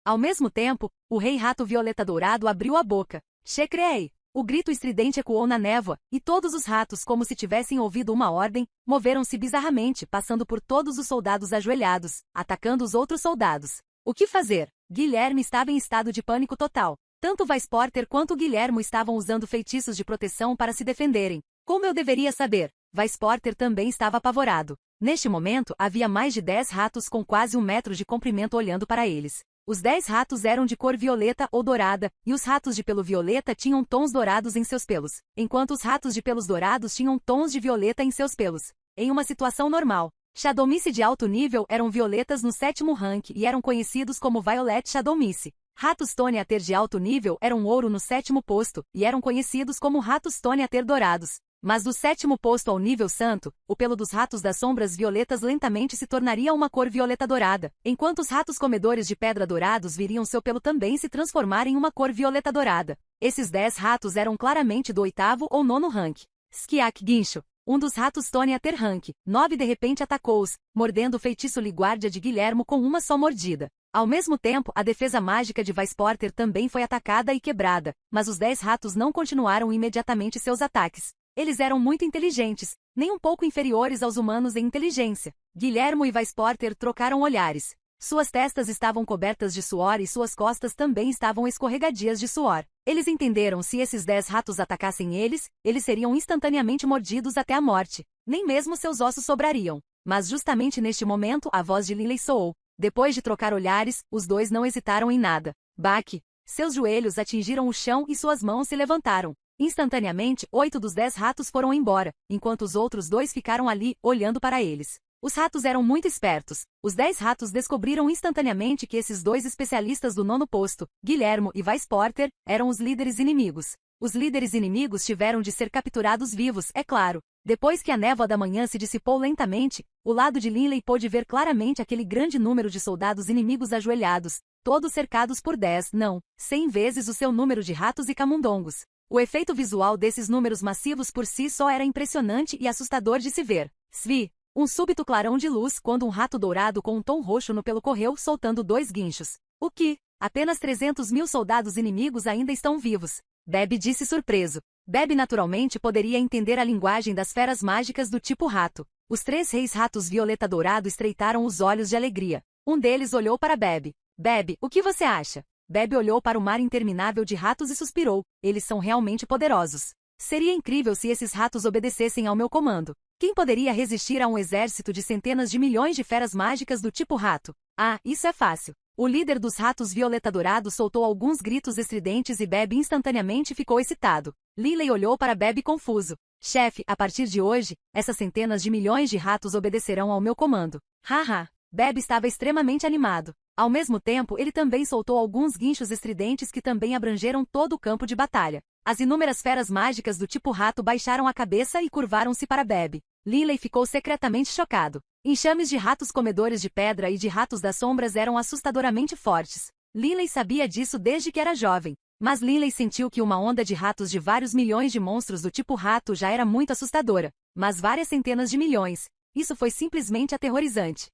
Ao mesmo tempo, o rei rato violeta dourado abriu a boca. Shecreei! O grito estridente ecoou na névoa, e todos os ratos, como se tivessem ouvido uma ordem, moveram-se bizarramente, passando por todos os soldados ajoelhados, atacando os outros soldados. O que fazer? Guilherme estava em estado de pânico total. Tanto Vice Porter quanto Guilhermo estavam usando feitiços de proteção para se defenderem. Como eu deveria saber? Vice Porter também estava apavorado. Neste momento, havia mais de 10 ratos com quase 1 metro de comprimento olhando para eles. Os 10 ratos eram de cor violeta ou dourada, e os ratos de pelo violeta tinham tons dourados em seus pelos, enquanto os ratos de pelos dourados tinham tons de violeta em seus pelos. Em uma situação normal, Shadomice de alto nível eram violetas no 7º rank e eram conhecidos como Violet Shadomice. Ratos Stone Ater de alto nível eram ouro no 7º posto, e eram conhecidos como ratos Stone Ater dourados. Mas do 7º posto ao nível santo, o pelo dos ratos das sombras violetas lentamente se tornaria uma cor violeta dourada, enquanto os ratos comedores de pedra dourados viriam seu pelo também se transformar em uma cor violeta dourada. Esses 10 ratos eram claramente do 8º ou 9º rank. Skiak Guincho, um dos ratos Stone Ater rank 9 de repente atacou-os, mordendo o feitiço Liguardia de Guilhermo com uma só mordida. Ao mesmo tempo, a defesa mágica de Vice Porter também foi atacada e quebrada, mas os 10 ratos não continuaram imediatamente seus ataques. Eles eram muito inteligentes, nem um pouco inferiores aos humanos em inteligência. Guilhermo e Vice Porter trocaram olhares. Suas testas estavam cobertas de suor e suas costas também estavam escorregadias de suor. Eles entenderam se esses 10 ratos atacassem eles, eles seriam instantaneamente mordidos até a morte. Nem mesmo seus ossos sobrariam. Mas justamente neste momento a voz de Linley soou. Depois de trocar olhares, os dois não hesitaram em nada. Baque! Seus joelhos atingiram o chão e suas mãos se levantaram. Instantaneamente, 8 dos 10 ratos foram embora, enquanto os outros 2 ficaram ali, olhando para eles. Os ratos eram muito espertos. Os 10 ratos descobriram instantaneamente que esses 2 especialistas do 9º posto, Guilhermo e Vice Porter, eram os líderes inimigos. Os líderes inimigos tiveram de ser capturados vivos, é claro. Depois que a névoa da manhã se dissipou lentamente, o lado de Linley pôde ver claramente aquele grande número de soldados inimigos ajoelhados, todos cercados por 10, não, 100 vezes o seu número de ratos e camundongos. O efeito visual desses números massivos por si só era impressionante e assustador de se ver. Svi! Um súbito clarão de luz quando um rato dourado com um tom roxo no pelo correu soltando 2 guinchos. O que? Apenas 300.000 soldados inimigos ainda estão vivos. Beb disse surpreso. Beb naturalmente poderia entender a linguagem das feras mágicas do tipo rato. Os 3 reis ratos violeta dourado estreitaram os olhos de alegria. Um deles olhou para Beb. Beb, o que você acha? Beb olhou para o mar interminável de ratos e suspirou. Eles são realmente poderosos. Seria incrível se esses ratos obedecessem ao meu comando. Quem poderia resistir a um exército de centenas de milhões de feras mágicas do tipo rato? Ah, isso é fácil. O líder dos ratos violeta dourado soltou alguns gritos estridentes e Beb instantaneamente ficou excitado. Linley olhou para Beb confuso. Chefe, a partir de hoje, essas centenas de milhões de ratos obedecerão ao meu comando. Haha. Beb estava extremamente animado. Ao mesmo tempo, ele também soltou alguns guinchos estridentes que também abrangeram todo o campo de batalha. As inúmeras feras mágicas do tipo rato baixaram a cabeça e curvaram-se para Beb. Linley ficou secretamente chocado. Enxames de ratos comedores de pedra e de ratos das sombras eram assustadoramente fortes. Linley sabia disso desde que era jovem. Mas Linley sentiu que uma onda de ratos de vários milhões de monstros do tipo rato já era muito assustadora. Mas várias centenas de milhões. Isso foi simplesmente aterrorizante.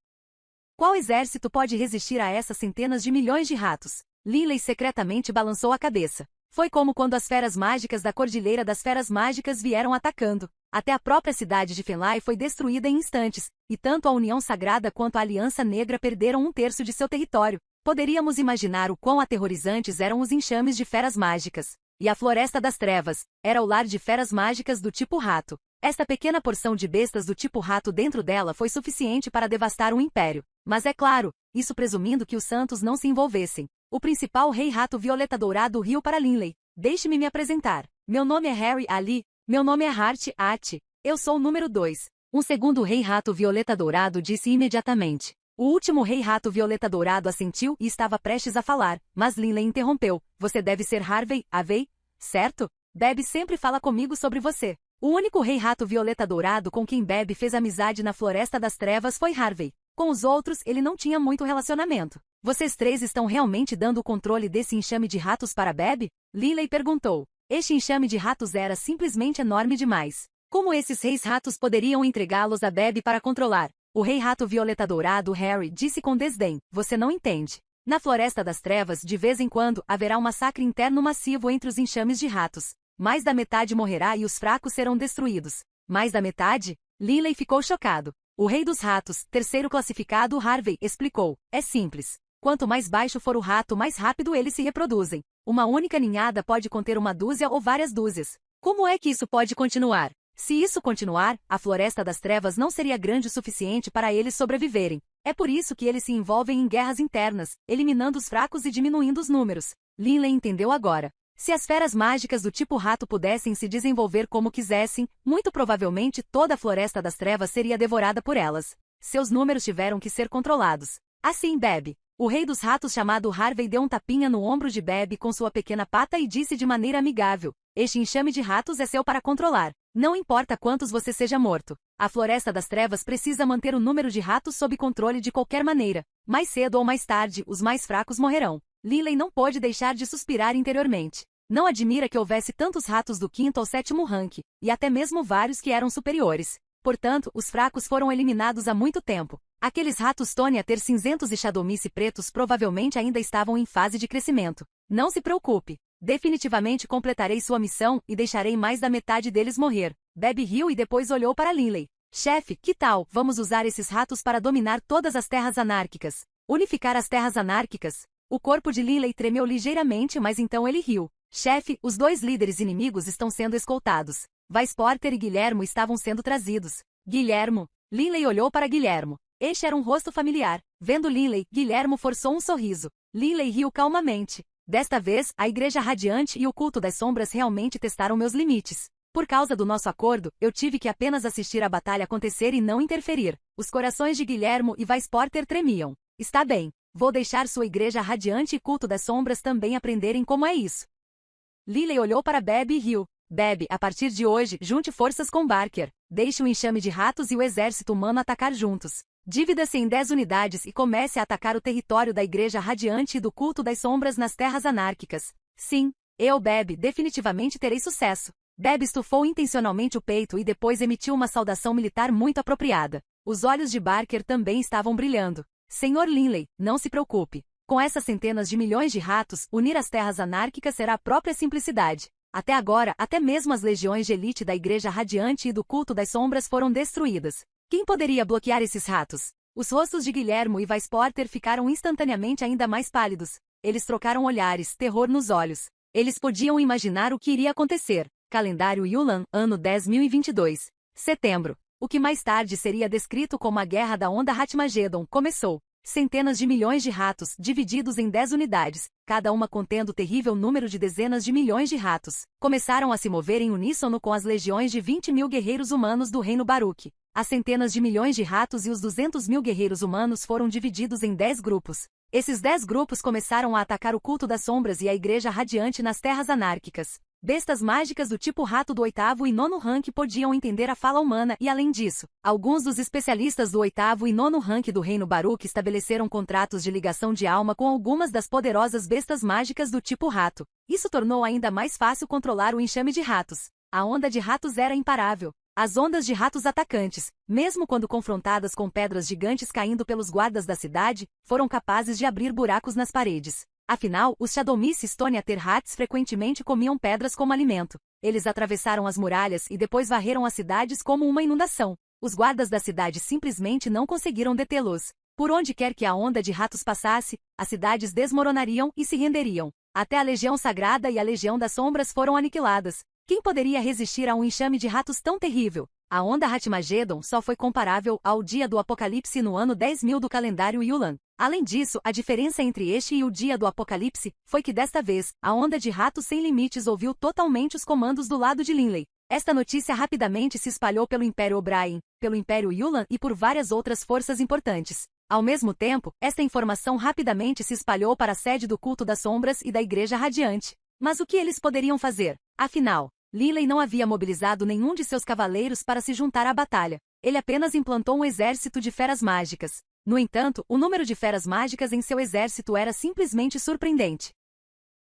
Qual exército pode resistir a essas centenas de milhões de ratos? Linley secretamente balançou a cabeça. Foi como quando as feras mágicas da Cordilheira das Feras Mágicas vieram atacando. Até a própria cidade de Fenlai foi destruída em instantes, e tanto a União Sagrada quanto a Aliança Negra perderam um terço de seu território. Poderíamos imaginar o quão aterrorizantes eram os enxames de feras mágicas. E a Floresta das Trevas era o lar de feras mágicas do tipo rato. Esta pequena porção de bestas do tipo rato dentro dela foi suficiente para devastar um império. Mas é claro, isso presumindo que os santos não se envolvessem. O principal rei rato Violeta Dourado riu para Linley. Deixe-me me apresentar. Meu nome é Harry Ali. Meu nome é Hart Ati. Eu sou o número 2. Um segundo rei rato Violeta Dourado disse imediatamente. O último rei rato Violeta Dourado assentiu e estava prestes a falar, mas Linley interrompeu. Você deve ser Harvey, Avey, certo? Bebe sempre fala comigo sobre você. O único rei rato Violeta Dourado com quem Bebe fez amizade na Floresta das Trevas foi Harvey. Com os outros, ele não tinha muito relacionamento. Vocês três estão realmente dando o controle desse enxame de ratos para Bebe? Linley perguntou. Este enxame de ratos era simplesmente enorme demais. Como esses reis ratos poderiam entregá-los a Bebe para controlar? O rei rato Violeta Dourado Harry disse com desdém. Você não entende. Na Floresta das Trevas, de vez em quando, haverá um massacre interno massivo entre os enxames de ratos. Mais da metade morrerá e os fracos serão destruídos. Mais da metade? Linley ficou chocado. O rei dos ratos, terceiro classificado Harvey, explicou. É simples. Quanto mais baixo for o rato, mais rápido eles se reproduzem. Uma única ninhada pode conter uma dúzia ou várias dúzias. Como é que isso pode continuar? Se isso continuar, a Floresta das Trevas não seria grande o suficiente para eles sobreviverem. É por isso que eles se envolvem em guerras internas, eliminando os fracos e diminuindo os números. Linley entendeu agora. Se as feras mágicas do tipo rato pudessem se desenvolver como quisessem, muito provavelmente toda a Floresta das Trevas seria devorada por elas. Seus números tiveram que ser controlados. Assim, Bebe. O rei dos ratos chamado Harvey deu um tapinha no ombro de Bebe com sua pequena pata e disse de maneira amigável. Este enxame de ratos é seu para controlar. Não importa quantos você seja morto. A Floresta das Trevas precisa manter o número de ratos sob controle de qualquer maneira. Mais cedo ou mais tarde, os mais fracos morrerão. Linley não pôde deixar de suspirar interiormente. Não admira que houvesse tantos ratos do 5º ao 7º rank, e até mesmo vários que eram superiores. Portanto, os fracos foram eliminados há muito tempo. Aqueles ratos Tonya ter cinzentos e Shadowmice pretos provavelmente ainda estavam em fase de crescimento. Não se preocupe. Definitivamente completarei sua missão e deixarei mais da metade deles morrer. Bebe riu e depois olhou para Linley. Chefe, que tal? Vamos usar esses ratos para dominar todas as terras anárquicas. Unificar as terras anárquicas? O corpo de Linley tremeu ligeiramente, mas então ele riu. Chefe, os dois líderes inimigos estão sendo escoltados. Vice Porter e Guilhermo estavam sendo trazidos. Guilhermo? Linley olhou para Guilhermo. Este era um rosto familiar. Vendo Linley, Guilhermo forçou um sorriso. Linley riu calmamente. Desta vez, a Igreja Radiante e o Culto das Sombras realmente testaram meus limites. Por causa do nosso acordo, eu tive que apenas assistir a batalha acontecer e não interferir. Os corações de Guilhermo e Vice Porter tremiam. Está bem. Vou deixar sua Igreja Radiante e Culto das Sombras também aprenderem como é isso. Linley olhou para Bebe e riu. Bebe, a partir de hoje, junte forças com Barker. Deixe o enxame de ratos e o exército humano atacar juntos. Divida-se em 10 unidades e comece a atacar o território da Igreja Radiante e do Culto das Sombras nas terras anárquicas. Sim, eu, Bebe, definitivamente terei sucesso. Bebe estufou intencionalmente o peito e depois emitiu uma saudação militar muito apropriada. Os olhos de Barker também estavam brilhando. Senhor Linley, não se preocupe. Com essas centenas de milhões de ratos, unir as terras anárquicas será a própria simplicidade. Até agora, até mesmo as legiões de elite da Igreja Radiante e do Culto das Sombras foram destruídas. Quem poderia bloquear esses ratos? Os rostos de Guilhermo e Vice Porter ficaram instantaneamente ainda mais pálidos. Eles trocaram olhares, terror nos olhos. Eles podiam imaginar o que iria acontecer. Calendário Yulan, ano 10.022. Setembro. O que mais tarde seria descrito como a Guerra da Onda Hatmagedon começou. Centenas de milhões de ratos, divididos em 10 unidades, cada uma contendo terrível número de dezenas de milhões de ratos, começaram a se mover em uníssono com as legiões de 20.000 guerreiros humanos do Reino Baruch. As centenas de milhões de ratos e os 200.000 guerreiros humanos foram divididos em 10 grupos. Esses 10 grupos começaram a atacar o Culto das Sombras e a Igreja Radiante nas terras anárquicas. Bestas mágicas do tipo rato do 8º e 9º rank podiam entender a fala humana e, além disso, alguns dos especialistas do 8º e 9º rank do Reino Baruch estabeleceram contratos de ligação de alma com algumas das poderosas bestas mágicas do tipo rato. Isso tornou ainda mais fácil controlar o enxame de ratos. A onda de ratos era imparável. As ondas de ratos atacantes, mesmo quando confrontadas com pedras gigantes caindo pelos guardas da cidade, foram capazes de abrir buracos nas paredes. Afinal, os Shadowmist Stone Hats frequentemente comiam pedras como alimento. Eles atravessaram as muralhas e depois varreram as cidades como uma inundação. Os guardas da cidade simplesmente não conseguiram detê-los. Por onde quer que a onda de ratos passasse, as cidades desmoronariam e se renderiam. Até a Legião Sagrada e a Legião das Sombras foram aniquiladas. Quem poderia resistir a um enxame de ratos tão terrível? A onda Hatmagedon só foi comparável ao dia do Apocalipse no ano 10.000 do calendário Yulan. Além disso, a diferença entre este e o dia do Apocalipse foi que desta vez, a onda de ratos sem limites ouviu totalmente os comandos do lado de Linley. Esta notícia rapidamente se espalhou pelo Império O'Brien, pelo Império Yulan e por várias outras forças importantes. Ao mesmo tempo, esta informação rapidamente se espalhou para a sede do Culto das Sombras e da Igreja Radiante. Mas o que eles poderiam fazer? Afinal, Linley não havia mobilizado nenhum de seus cavaleiros para se juntar à batalha. Ele apenas implantou um exército de feras mágicas. No entanto, o número de feras mágicas em seu exército era simplesmente surpreendente.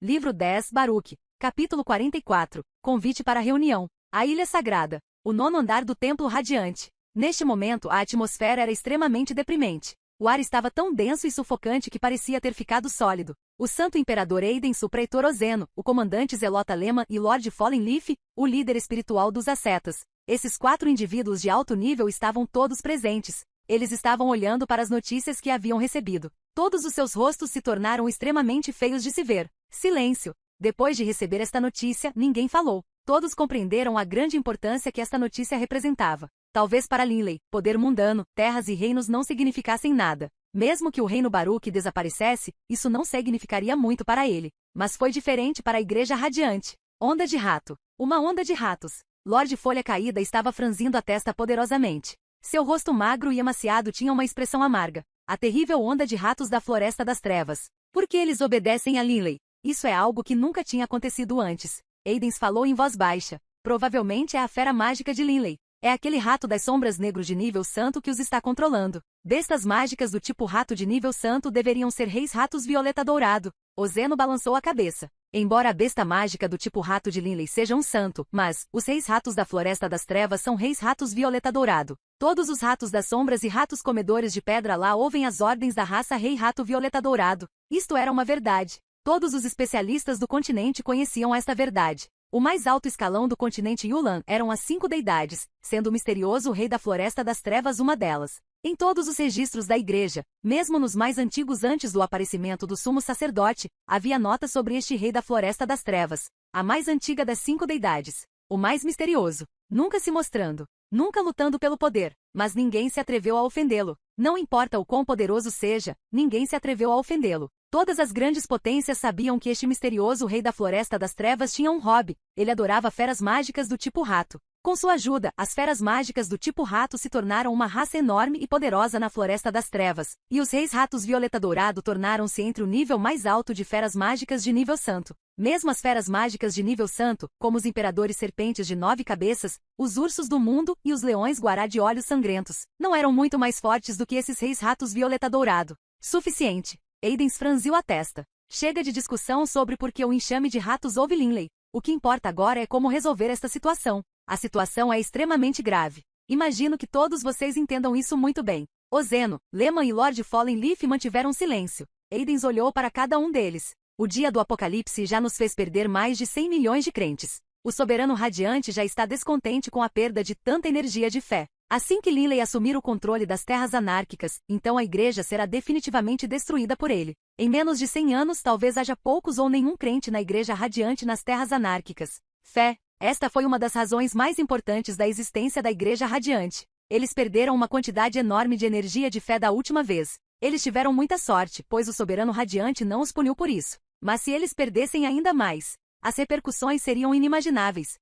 Livro 10, Baruch, capítulo 44, Convite para a reunião. A Ilha Sagrada. O nono andar do Templo Radiante. Neste momento, a atmosfera era extremamente deprimente. O ar estava tão denso e sufocante que parecia ter ficado sólido. O Santo Imperador Aidens, o Praetor Ozeno, o Comandante Zelota Lehman e Lord Fallenleaf, o líder espiritual dos ascetas. Esses 4 indivíduos de alto nível estavam todos presentes. Eles estavam olhando para as notícias que haviam recebido. Todos os seus rostos se tornaram extremamente feios de se ver. Silêncio. Depois de receber esta notícia, ninguém falou. Todos compreenderam a grande importância que esta notícia representava. Talvez para Linley, poder mundano, terras e reinos não significassem nada. Mesmo que o reino Baruch desaparecesse, isso não significaria muito para ele. Mas foi diferente para a Igreja Radiante. Onda de rato. Uma onda de ratos. Lord Folha Caída estava franzindo a testa poderosamente. Seu rosto magro e emaciado tinha uma expressão amarga. A terrível onda de ratos da Floresta das Trevas. Por que eles obedecem a Linley? Isso é algo que nunca tinha acontecido antes. Aidens falou em voz baixa. Provavelmente é a fera mágica de Linley. É aquele rato das sombras negro de nível santo que os está controlando. Bestas mágicas do tipo rato de nível santo deveriam ser reis ratos violeta dourado. Ozeno balançou a cabeça. Embora a besta mágica do tipo rato de Linley seja um santo, mas os reis ratos da Floresta das Trevas são reis ratos violeta dourado. Todos os ratos das sombras e ratos comedores de pedra lá ouvem as ordens da raça rei rato violeta dourado. Isto era uma verdade. Todos os especialistas do continente conheciam esta verdade. O mais alto escalão do continente Yulan eram as 5 deidades, sendo o misterioso rei da Floresta das Trevas uma delas. Em todos os registros da igreja, mesmo nos mais antigos antes do aparecimento do sumo sacerdote, havia notas sobre este rei da Floresta das Trevas, a mais antiga das 5 deidades, o mais misterioso, nunca se mostrando, nunca lutando pelo poder, mas ninguém se atreveu a ofendê-lo. Não importa o quão poderoso seja, ninguém se atreveu a ofendê-lo. Todas as grandes potências sabiam que este misterioso rei da Floresta das Trevas tinha um hobby. Ele adorava feras mágicas do tipo rato. Com sua ajuda, as feras mágicas do tipo rato se tornaram uma raça enorme e poderosa na Floresta das Trevas, e os reis ratos violeta dourado tornaram-se entre o nível mais alto de feras mágicas de nível santo. Mesmo as feras mágicas de nível santo, como os imperadores serpentes de 9 cabeças, os ursos do mundo e os leões guará de olhos sangrentos, não eram muito mais fortes do que esses reis ratos violeta dourado. Suficiente. Aidens franziu a testa. Chega de discussão sobre por que o enxame de ratos ouve Linley. O que importa agora é como resolver esta situação. A situação é extremamente grave. Imagino que todos vocês entendam isso muito bem. Ozeno, Lehman e Lord Fallenleaf mantiveram silêncio. Aidens olhou para cada um deles. O dia do Apocalipse já nos fez perder mais de 100 milhões de crentes. O soberano radiante já está descontente com a perda de tanta energia de fé. Assim que Linley assumir o controle das terras anárquicas, então a igreja será definitivamente destruída por ele. Em menos de 100 anos talvez haja poucos ou nenhum crente na igreja radiante nas terras anárquicas. Fé. Esta foi uma das razões mais importantes da existência da igreja radiante. Eles perderam uma quantidade enorme de energia de fé da última vez. Eles tiveram muita sorte, pois o soberano radiante não os puniu por isso. Mas se eles perdessem ainda mais, as repercussões seriam inimagináveis.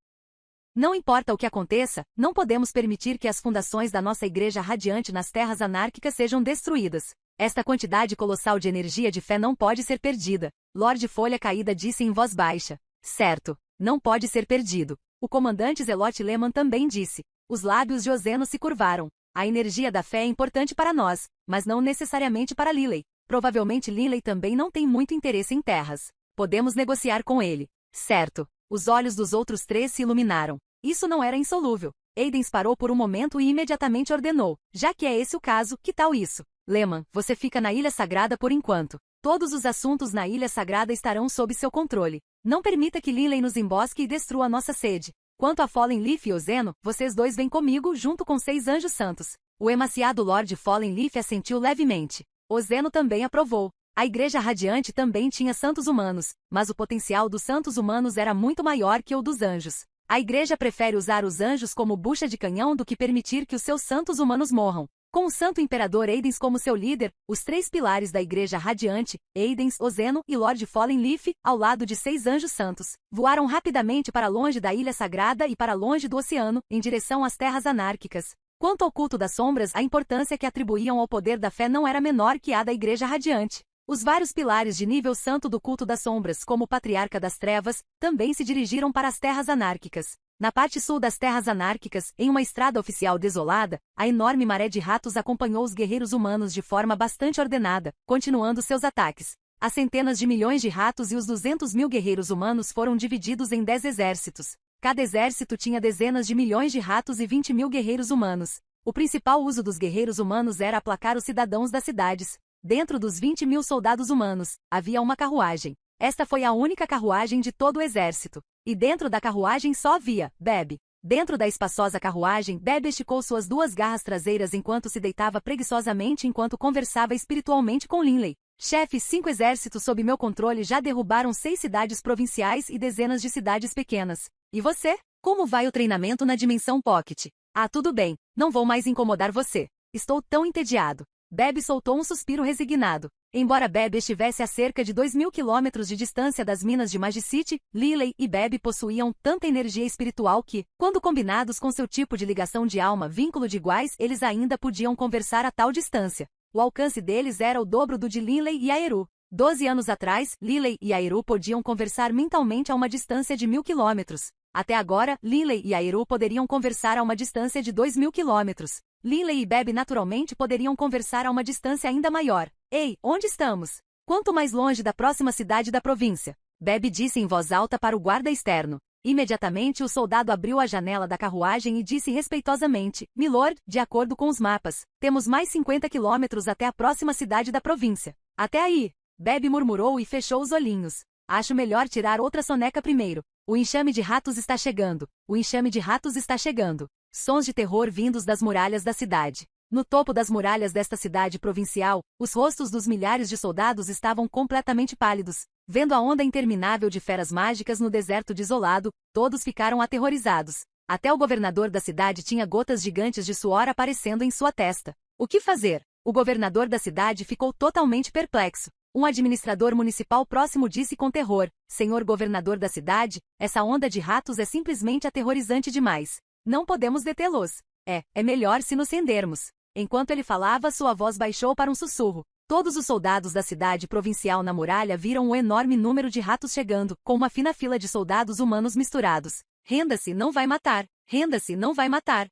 Não importa o que aconteça, não podemos permitir que as fundações da nossa igreja radiante nas terras anárquicas sejam destruídas. Esta quantidade colossal de energia de fé não pode ser perdida. Lord Folha Caída disse em voz baixa. Certo, não pode ser perdido. O comandante Zelot Lehman também disse. Os lábios de Ozeno se curvaram. A energia da fé é importante para nós, mas não necessariamente para Linley. Provavelmente Linley também não tem muito interesse em terras. Podemos negociar com ele. Certo. Os olhos dos outros 3 se iluminaram. Isso não era insolúvel. Aidens parou por um momento e imediatamente ordenou. Já que é esse o caso, que tal isso? Lehman, você fica na Ilha Sagrada por enquanto. Todos os assuntos na Ilha Sagrada estarão sob seu controle. Não permita que Linley nos embosque e destrua nossa sede. Quanto a Fallen Leaf e Ozeno, vocês dois vêm comigo junto com 6 anjos santos. O emaciado Lord Fallen Leaf assentiu levemente. Ozeno também aprovou. A Igreja Radiante também tinha santos humanos, mas o potencial dos santos humanos era muito maior que o dos anjos. A Igreja prefere usar os anjos como bucha de canhão do que permitir que os seus santos humanos morram. Com o Santo Imperador Aidens como seu líder, os 3 pilares da Igreja Radiante, Aidens, Ozeno e Lord Fallen Leaf, ao lado de 6 anjos santos, voaram rapidamente para longe da Ilha Sagrada e para longe do oceano, em direção às terras anárquicas. Quanto ao culto das sombras, a importância que atribuíam ao poder da fé não era menor que a da Igreja Radiante. Os vários pilares de nível santo do culto das sombras, como o Patriarca das Trevas, também se dirigiram para as terras anárquicas. Na parte sul das terras anárquicas, em uma estrada oficial desolada, a enorme maré de ratos acompanhou os guerreiros humanos de forma bastante ordenada, continuando seus ataques. As centenas de milhões de ratos e os 200 mil guerreiros humanos foram divididos em 10 exércitos. Cada exército tinha dezenas de milhões de ratos e 20 mil guerreiros humanos. O principal uso dos guerreiros humanos era aplacar os cidadãos das cidades. Dentro dos 20 mil soldados humanos, havia uma carruagem. Esta foi a única carruagem de todo o exército. E dentro da carruagem só havia Bebe. Dentro da espaçosa carruagem, Bebe esticou suas 2 garras traseiras enquanto se deitava preguiçosamente enquanto conversava espiritualmente com Linley. Chefe, 5 exércitos sob meu controle já derrubaram 6 cidades provinciais e dezenas de cidades pequenas. E você? Como vai o treinamento na Dimensão Pocket? Ah, tudo bem, não vou mais incomodar você. Estou tão entediado. Bebe soltou um suspiro resignado. Embora Bebe estivesse a cerca de 2.000 quilômetros de distância das minas de Magicite, Linley e Bebe possuíam tanta energia espiritual que, quando combinados com seu tipo de ligação de alma, vínculo de iguais, eles ainda podiam conversar a tal distância. O alcance deles era o dobro do de Linley e Aeru. 12 anos atrás, Linley e Aeru podiam conversar mentalmente a uma distância de 1.000 quilômetros. Até agora, Linley e Aeru poderiam conversar a uma distância de 2.000 quilômetros. Linley e Bebe naturalmente poderiam conversar a uma distância ainda maior. Ei, onde estamos? Quanto mais longe da próxima cidade da província? Bebe disse em voz alta para o guarda externo. Imediatamente o soldado abriu a janela da carruagem e disse respeitosamente, Milord, de acordo com os mapas, temos mais 50 quilômetros até a próxima cidade da província. Até aí. Bebe murmurou e fechou os olhinhos. Acho melhor tirar outra soneca primeiro. O enxame de ratos está chegando. O enxame de ratos está chegando. Sons de terror vindos das muralhas da cidade. No topo das muralhas desta cidade provincial, os rostos dos milhares de soldados estavam completamente pálidos. Vendo a onda interminável de feras mágicas no deserto desolado, todos ficaram aterrorizados. Até o governador da cidade tinha gotas gigantes de suor aparecendo em sua testa. O que fazer? O governador da cidade ficou totalmente perplexo. Um administrador municipal próximo disse com terror, Senhor governador da cidade, essa onda de ratos é simplesmente aterrorizante demais. Não podemos detê-los. É melhor se nos rendermos. Enquanto ele falava, sua voz baixou para um sussurro. Todos os soldados da cidade provincial na muralha viram um enorme número de ratos chegando, com uma fina fila de soldados humanos misturados. Renda-se, não vai matar. Renda-se, não vai matar.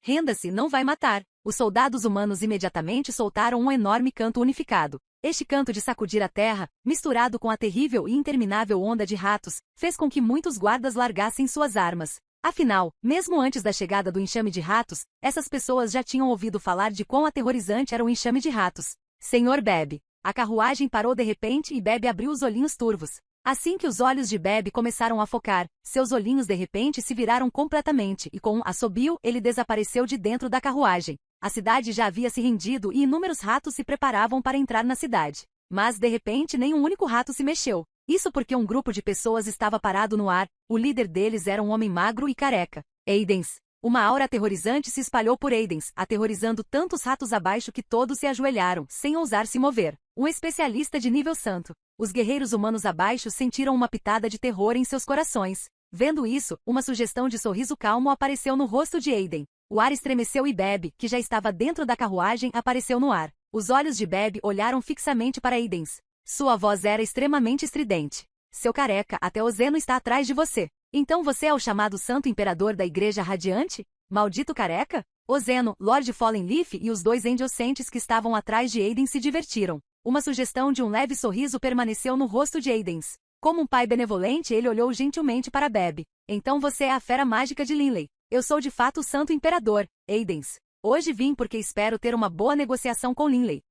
Renda-se, não vai matar. Os soldados humanos imediatamente soltaram um enorme canto unificado. Este canto de sacudir a terra, misturado com a terrível e interminável onda de ratos, fez com que muitos guardas largassem suas armas. Afinal, mesmo antes da chegada do enxame de ratos, essas pessoas já tinham ouvido falar de quão aterrorizante era o enxame de ratos. Senhor Bebe. A carruagem parou de repente e Bebe abriu os olhinhos turvos. Assim que os olhos de Bebe começaram a focar, seus olhinhos de repente se viraram completamente e com um assobio ele desapareceu de dentro da carruagem. A cidade já havia se rendido e inúmeros ratos se preparavam para entrar na cidade. Mas de repente nenhum único rato se mexeu. Isso porque um grupo de pessoas estava parado no ar, o líder deles era um homem magro e careca. Aidens. Uma aura aterrorizante se espalhou por Aidens, aterrorizando tantos ratos abaixo que todos se ajoelharam, sem ousar se mover. Um especialista de nível santo. Os guerreiros humanos abaixo sentiram uma pitada de terror em seus corações. Vendo isso, uma sugestão de sorriso calmo apareceu no rosto de Aiden. O ar estremeceu e Bebe, que já estava dentro da carruagem, apareceu no ar. Os olhos de Bebe olharam fixamente para Aidens. Sua voz era extremamente estridente. Seu careca, até Ozeno está atrás de você. Então você é o chamado Santo Imperador da Igreja Radiante? Maldito careca? Ozeno, Lord Fallen Leaf e os 2 Endiocentes que estavam atrás de Aiden se divertiram. Uma sugestão de um leve sorriso permaneceu no rosto de Aidens. Como um pai benevolente, ele olhou gentilmente para Bebe. Então você é a fera mágica de Linley. Eu sou de fato o Santo Imperador, Aidens. Hoje vim porque espero ter uma boa negociação com Linley.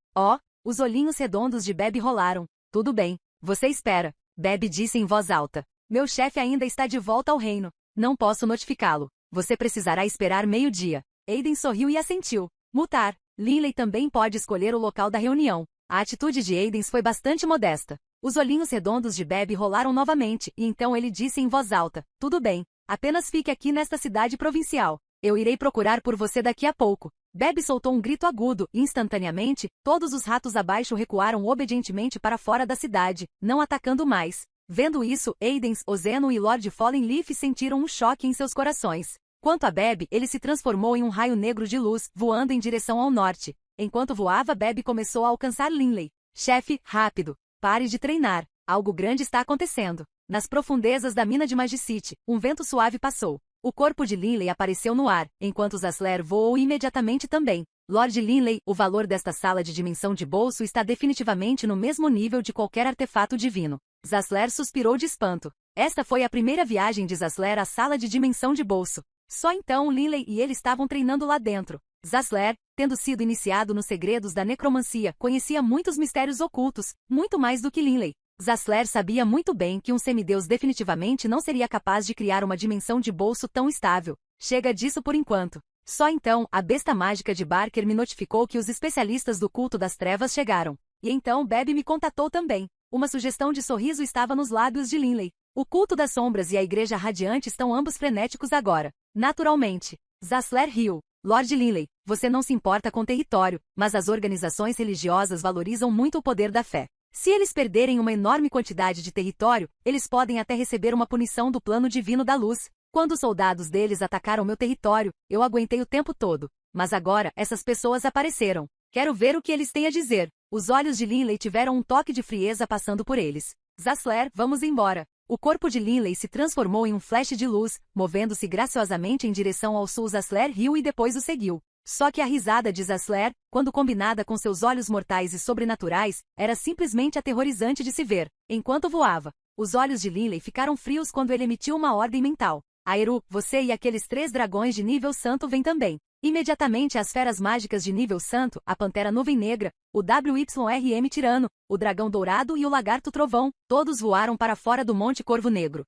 Os olhinhos redondos de Bebe rolaram. Tudo bem. Você espera. Bebe disse em voz alta. Meu chefe ainda está de volta ao reino. Não posso notificá-lo. Você precisará esperar meio-dia. Aiden sorriu e assentiu. Mutar. Linley também pode escolher o local da reunião. A atitude de Aiden foi bastante modesta. Os olhinhos redondos de Bebe rolaram novamente, e então ele disse em voz alta. Tudo bem. Apenas fique aqui nesta cidade provincial. Eu irei procurar por você daqui a pouco. Bebe soltou um grito agudo, e instantaneamente, todos os ratos abaixo recuaram obedientemente para fora da cidade, não atacando mais. Vendo isso, Aiden, Ozeno e Lord Fallenleaf sentiram um choque em seus corações. Quanto a Bebe, ele se transformou em um raio negro de luz, voando em direção ao norte. Enquanto voava, Bebe começou a alcançar Linley. Chefe, rápido. Pare de treinar. Algo grande está acontecendo. Nas profundezas da mina de Magicite, um vento suave passou. O corpo de Linley apareceu no ar, enquanto Zasler voou imediatamente também. Lord Linley, o valor desta sala de dimensão de bolso está definitivamente no mesmo nível de qualquer artefato divino. Zasler suspirou de espanto. Esta foi a primeira viagem de Zasler à sala de dimensão de bolso. Só então Linley e ele estavam treinando lá dentro. Zasler, tendo sido iniciado nos segredos da necromancia, conhecia muitos mistérios ocultos, muito mais do que Linley. Zasler sabia muito bem que um semideus definitivamente não seria capaz de criar uma dimensão de bolso tão estável. Chega disso por enquanto. Só então, a besta mágica de Barker me notificou que os especialistas do culto das trevas chegaram. E então Bebe me contatou também. Uma sugestão de sorriso estava nos lábios de Linley. O culto das sombras e a igreja radiante estão ambos frenéticos agora. Naturalmente. Zasler riu. Lord Linley, você não se importa com território, mas as organizações religiosas valorizam muito o poder da fé. Se eles perderem uma enorme quantidade de território, eles podem até receber uma punição do plano divino da luz. Quando os soldados deles atacaram meu território, eu aguentei o tempo todo. Mas agora, essas pessoas apareceram. Quero ver o que eles têm a dizer. Os olhos de Linley tiveram um toque de frieza passando por eles. Zasler, vamos embora. O corpo de Linley se transformou em um flash de luz, movendo-se graciosamente em direção ao sul. Zasler riu e depois o seguiu. Só que a risada de Zasler, quando combinada com seus olhos mortais e sobrenaturais, era simplesmente aterrorizante de se ver. Enquanto voava, os olhos de Linley ficaram frios quando ele emitiu uma ordem mental. Aeru, você e aqueles 3 dragões de nível santo vêm também. Imediatamente as feras mágicas de nível santo, a Pantera Nuvem Negra, o WYRM Tirano, o Dragão Dourado e o Lagarto Trovão, todos voaram para fora do Monte Corvo Negro.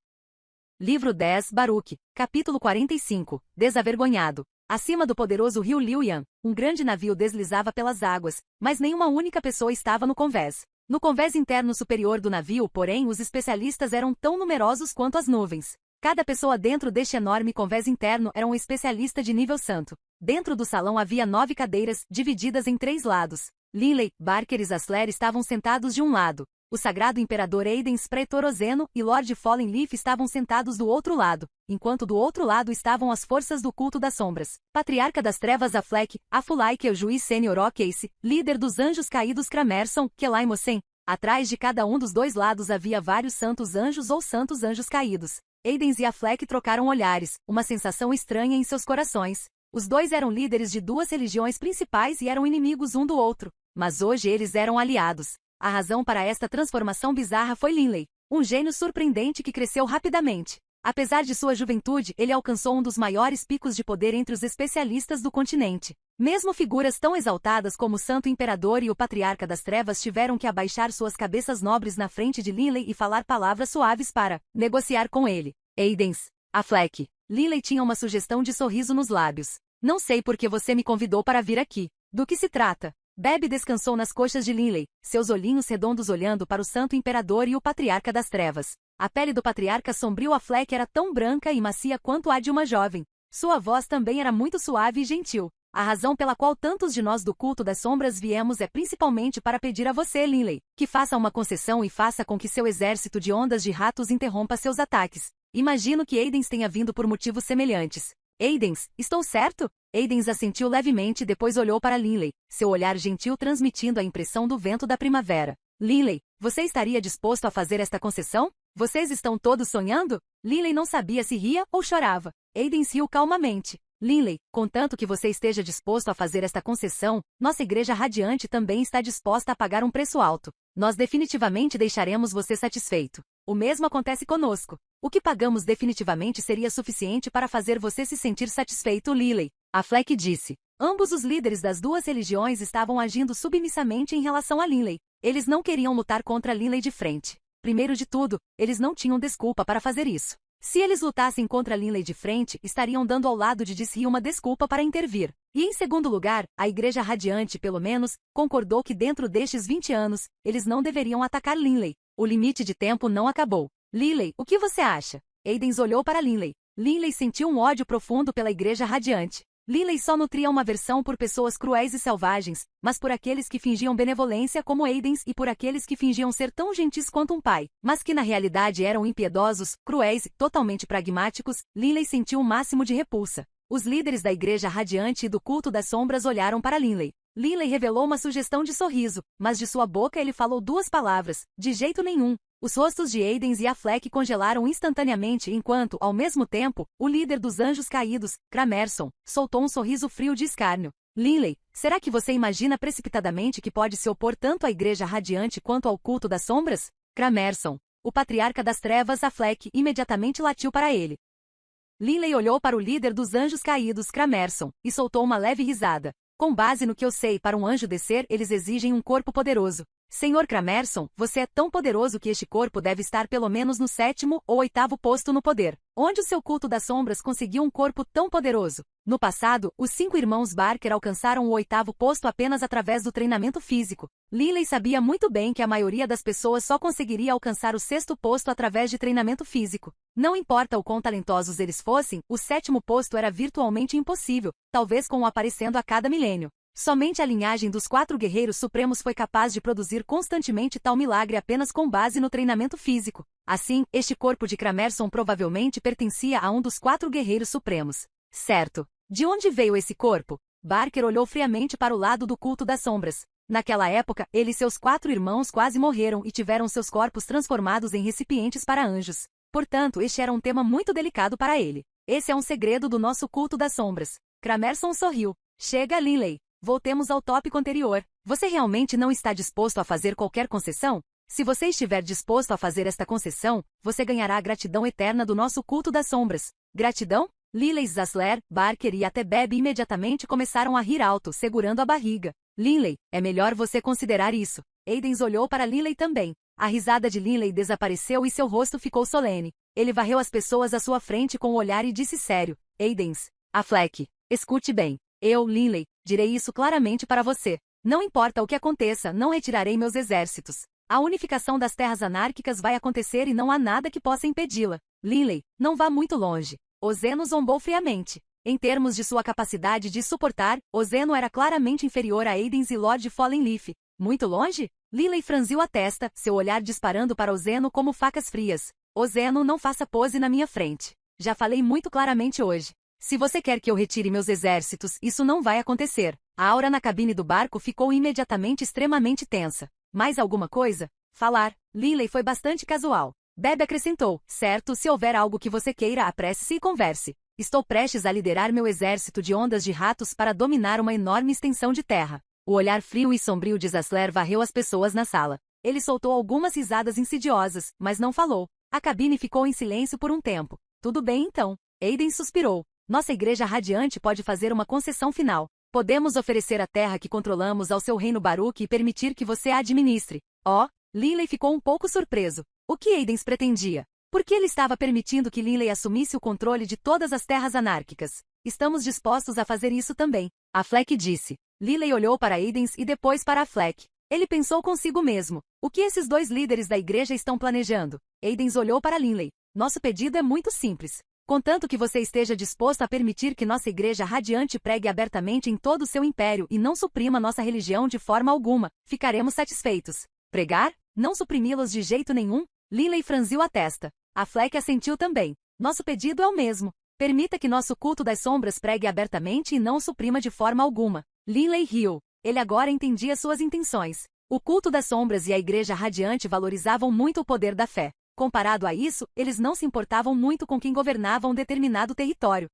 Livro 10, Baruch, capítulo 45, Desavergonhado. Acima do poderoso rio Liuyan, um grande navio deslizava pelas águas, mas nenhuma única pessoa estava no convés. No convés interno superior do navio, porém, os especialistas eram tão numerosos quanto as nuvens. Cada pessoa dentro deste enorme convés interno era um especialista de nível santo. Dentro do salão havia 9 cadeiras, divididas em 3 lados. Linley, Barker e Zasler estavam sentados de um lado. O sagrado imperador Aiden Praetor Ozeno e Lord Fallenleaf estavam sentados do outro lado, enquanto do outro lado estavam as forças do culto das sombras. Patriarca das trevas Aflek, Afulaike o juiz sênior Ocase, líder dos anjos caídos Cramerson, Kelai Mossen. Atrás de cada um dos 2 lados havia vários santos anjos ou santos anjos caídos. Aiden e Aflek trocaram olhares, uma sensação estranha em seus corações. Os 2 eram líderes de 2 religiões principais e eram inimigos um do outro, mas hoje eles eram aliados. A razão para esta transformação bizarra foi Linley, um gênio surpreendente que cresceu rapidamente. Apesar de sua juventude, ele alcançou um dos maiores picos de poder entre os especialistas do continente. Mesmo figuras tão exaltadas como o Santo Imperador e o Patriarca das Trevas tiveram que abaixar suas cabeças nobres na frente de Linley e falar palavras suaves para negociar com ele. Aiden, Aflek. Linley tinha uma sugestão de sorriso nos lábios. Não sei por que você me convidou para vir aqui. Do que se trata? Bebe descansou nas coxas de Linley, seus olhinhos redondos olhando para o Santo Imperador e o Patriarca das Trevas. A pele do Patriarca sombrio Aflek era tão branca e macia quanto a de uma jovem. Sua voz também era muito suave e gentil. A razão pela qual tantos de nós do culto das sombras viemos é principalmente para pedir a você, Linley, que faça uma concessão e faça com que seu exército de ondas de ratos interrompa seus ataques. Imagino que Aiden tenha vindo por motivos semelhantes. Aiden, estou certo? Aiden assentiu levemente e depois olhou para Linley, seu olhar gentil transmitindo a impressão do vento da primavera. Linley, você estaria disposto a fazer esta concessão? Vocês estão todos sonhando? Linley não sabia se ria ou chorava. Aiden riu calmamente. Linley, contanto que você esteja disposto a fazer esta concessão, nossa igreja radiante também está disposta a pagar um preço alto. Nós definitivamente deixaremos você satisfeito. O mesmo acontece conosco. O que pagamos definitivamente seria suficiente para fazer você se sentir satisfeito, Linley. Aflek disse. Ambos os líderes das duas religiões estavam agindo submissamente em relação a Linley. Eles não queriam lutar contra Linley de frente. Primeiro de tudo, eles não tinham desculpa para fazer isso. Se eles lutassem contra Linley de frente, estariam dando ao lado de Disri uma desculpa para intervir. E em segundo lugar, a Igreja Radiante, pelo menos, concordou que dentro destes 20 anos, eles não deveriam atacar Linley. O limite de tempo não acabou. Linley, o que você acha? Aidens olhou para Linley. Linley sentiu um ódio profundo pela Igreja Radiante. Linley só nutria uma aversão por pessoas cruéis e selvagens, mas por aqueles que fingiam benevolência como Aidens e por aqueles que fingiam ser tão gentis quanto um pai, mas que na realidade eram impiedosos, cruéis e totalmente pragmáticos. Linley sentiu o máximo de repulsa. Os líderes da Igreja Radiante e do Culto das Sombras olharam para Linley. Linley revelou uma sugestão de sorriso, mas de sua boca ele falou duas palavras: de jeito nenhum. Os rostos de Aidens e Affleck congelaram instantaneamente enquanto, ao mesmo tempo, o líder dos Anjos Caídos, Cramerson, soltou um sorriso frio de escárnio. Linley, será que você imagina precipitadamente que pode se opor tanto à Igreja Radiante quanto ao Culto das Sombras? Cramerson, o patriarca das trevas Affleck, imediatamente latiu para ele. Linley olhou para o líder dos Anjos Caídos, Cramerson, e soltou uma leve risada. Com base no que eu sei, para um anjo descer, eles exigem um corpo poderoso. Senhor Cramerson, você é tão poderoso que este corpo deve estar pelo menos no 7º ou 8º posto no poder. Onde o seu culto das sombras conseguiu um corpo tão poderoso? No passado, os 5 irmãos Barker alcançaram o 8º posto apenas através do treinamento físico. Linley sabia muito bem que a maioria das pessoas só conseguiria alcançar o 6º posto através de treinamento físico. Não importa o quão talentosos eles fossem, o 7º posto era virtualmente impossível, talvez com um aparecendo a cada milênio. Somente a linhagem dos 4 guerreiros supremos foi capaz de produzir constantemente tal milagre apenas com base no treinamento físico. Assim, este corpo de Cramerson provavelmente pertencia a um dos 4 guerreiros supremos. Certo. De onde veio esse corpo? Barker olhou friamente para o lado do culto das sombras. Naquela época, ele e seus 4 irmãos quase morreram e tiveram seus corpos transformados em recipientes para anjos. Portanto, este era um tema muito delicado para ele. Esse é um segredo do nosso culto das sombras. Cramerson sorriu. Chega, Linley. Voltemos ao tópico anterior. Você realmente não está disposto a fazer qualquer concessão? Se você estiver disposto a fazer esta concessão, você ganhará a gratidão eterna do nosso culto das sombras. Gratidão? Linley, Zasler, Barker e até Bebe imediatamente começaram a rir alto, segurando a barriga. Linley, é melhor você considerar isso. Aidens olhou para Linley também. A risada de Linley desapareceu e seu rosto ficou solene. Ele varreu as pessoas à sua frente com o olhar e disse sério: Aidens, Affleck, escute bem. Eu, Linley, direi isso claramente para você. Não importa o que aconteça, não retirarei meus exércitos. A unificação das terras anárquicas vai acontecer e não há nada que possa impedi-la. Linley, não vá muito longe. Ozeno zombou friamente. Em termos de sua capacidade de suportar, Ozeno era claramente inferior a Aidens e Lord Fallenleaf. Muito longe? Linley franziu a testa, seu olhar disparando para Ozeno como facas frias. Ozeno, não faça pose na minha frente. Já falei muito claramente hoje. Se você quer que eu retire meus exércitos, isso não vai acontecer. A aura na cabine do barco ficou imediatamente extremamente tensa. Mais alguma coisa? Falar. Linley foi bastante casual. Bebe acrescentou: certo, se houver algo que você queira, apresse-se e converse. Estou prestes a liderar meu exército de ondas de ratos para dominar uma enorme extensão de terra. O olhar frio e sombrio de Zasler varreu as pessoas na sala. Ele soltou algumas risadas insidiosas, mas não falou. A cabine ficou em silêncio por um tempo. Tudo bem então. Aiden suspirou. Nossa Igreja Radiante pode fazer uma concessão final. Podemos oferecer a terra que controlamos ao seu reino Baruch e permitir que você a administre. Linley ficou um pouco surpreso. O que Aidens pretendia? Por que ele estava permitindo que Linley assumisse o controle de todas as terras anárquicas? Estamos dispostos a fazer isso também. Affleck disse. Linley olhou para Aidens e depois para Affleck. Ele pensou consigo mesmo. O que esses dois líderes da igreja estão planejando? Aidens olhou para Linley. Nosso pedido é muito simples. Contanto que você esteja disposto a permitir que nossa Igreja Radiante pregue abertamente em todo o seu império e não suprima nossa religião de forma alguma, ficaremos satisfeitos. Pregar? Não suprimi-los de jeito nenhum? Linley franziu a testa. Affleck assentiu também. Nosso pedido é o mesmo. Permita que nosso culto das sombras pregue abertamente e não o suprima de forma alguma. Linley riu. Ele agora entendia suas intenções. O culto das sombras e a Igreja Radiante valorizavam muito o poder da fé. Comparado a isso, eles não se importavam muito com quem governava um determinado território.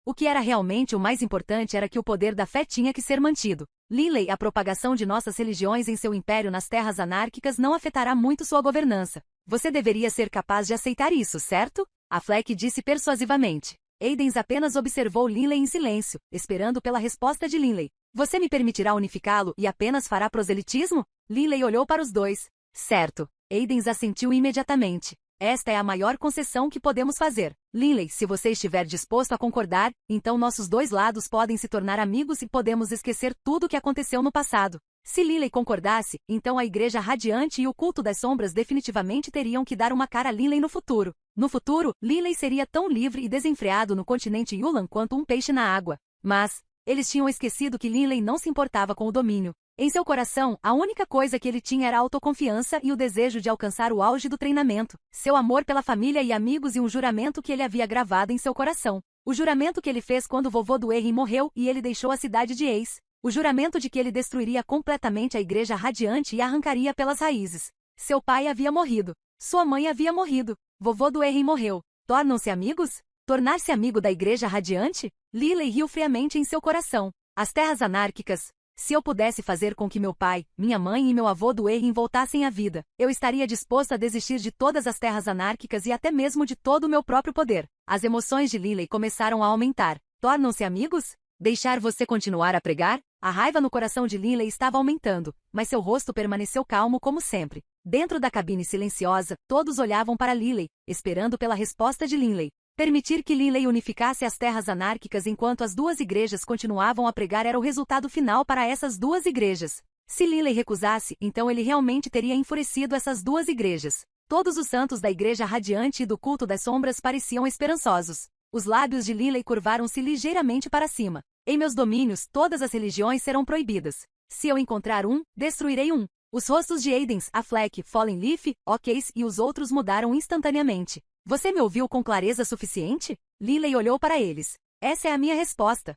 O que era realmente o mais importante era que o poder da fé tinha que ser mantido. Linley, a propagação de nossas religiões em seu império nas terras anárquicas não afetará muito sua governança. Você deveria ser capaz de aceitar isso, certo? Affleck disse persuasivamente. Aidens apenas observou Linley em silêncio, esperando pela resposta de Linley. Você me permitirá unificá-lo e apenas fará proselitismo? Linley olhou para os dois. Certo. Aidens assentiu imediatamente. Esta é a maior concessão que podemos fazer. Linley, se você estiver disposto a concordar, então nossos dois lados podem se tornar amigos e podemos esquecer tudo o que aconteceu no passado. Se Linley concordasse, então a Igreja Radiante e o Culto das Sombras definitivamente teriam que dar uma cara a Linley no futuro. No futuro, Linley seria tão livre e desenfreado no continente Yulan quanto um peixe na água. Mas eles tinham esquecido que Linley não se importava com o domínio. Em seu coração, a única coisa que ele tinha era a autoconfiança e o desejo de alcançar o auge do treinamento, seu amor pela família e amigos e um juramento que ele havia gravado em seu coração. O juramento que ele fez quando o vovô do Erin morreu e ele deixou a cidade de Ace. O juramento de que ele destruiria completamente a Igreja Radiante e arrancaria pelas raízes. Seu pai havia morrido. Sua mãe havia morrido. Vovô do Erin morreu. Tornam-se amigos? Tornar-se amigo da Igreja Radiante? Linley riu friamente em seu coração. As terras anárquicas. Se eu pudesse fazer com que meu pai, minha mãe e meu avô do Erin voltassem à vida, eu estaria disposto a desistir de todas as terras anárquicas e até mesmo de todo o meu próprio poder. As emoções de Linley começaram a aumentar. Tornam-se amigos? Deixar você continuar a pregar? A raiva no coração de Linley estava aumentando, mas seu rosto permaneceu calmo como sempre. Dentro da cabine silenciosa, todos olhavam para Linley, esperando pela resposta de Linley. Permitir que Linley unificasse as terras anárquicas enquanto as duas igrejas continuavam a pregar era o resultado final para essas duas igrejas. Se Linley recusasse, então ele realmente teria enfurecido essas duas igrejas. Todos os santos da Igreja Radiante e do Culto das Sombras pareciam esperançosos. Os lábios de Linley curvaram-se ligeiramente para cima. Em meus domínios, todas as religiões serão proibidas. Se eu encontrar um, destruirei um. Os rostos de Aidens, Affleck, Fallen Leaf, O'Case e os outros mudaram instantaneamente. Você me ouviu com clareza suficiente? Linley olhou para eles. Essa é a minha resposta.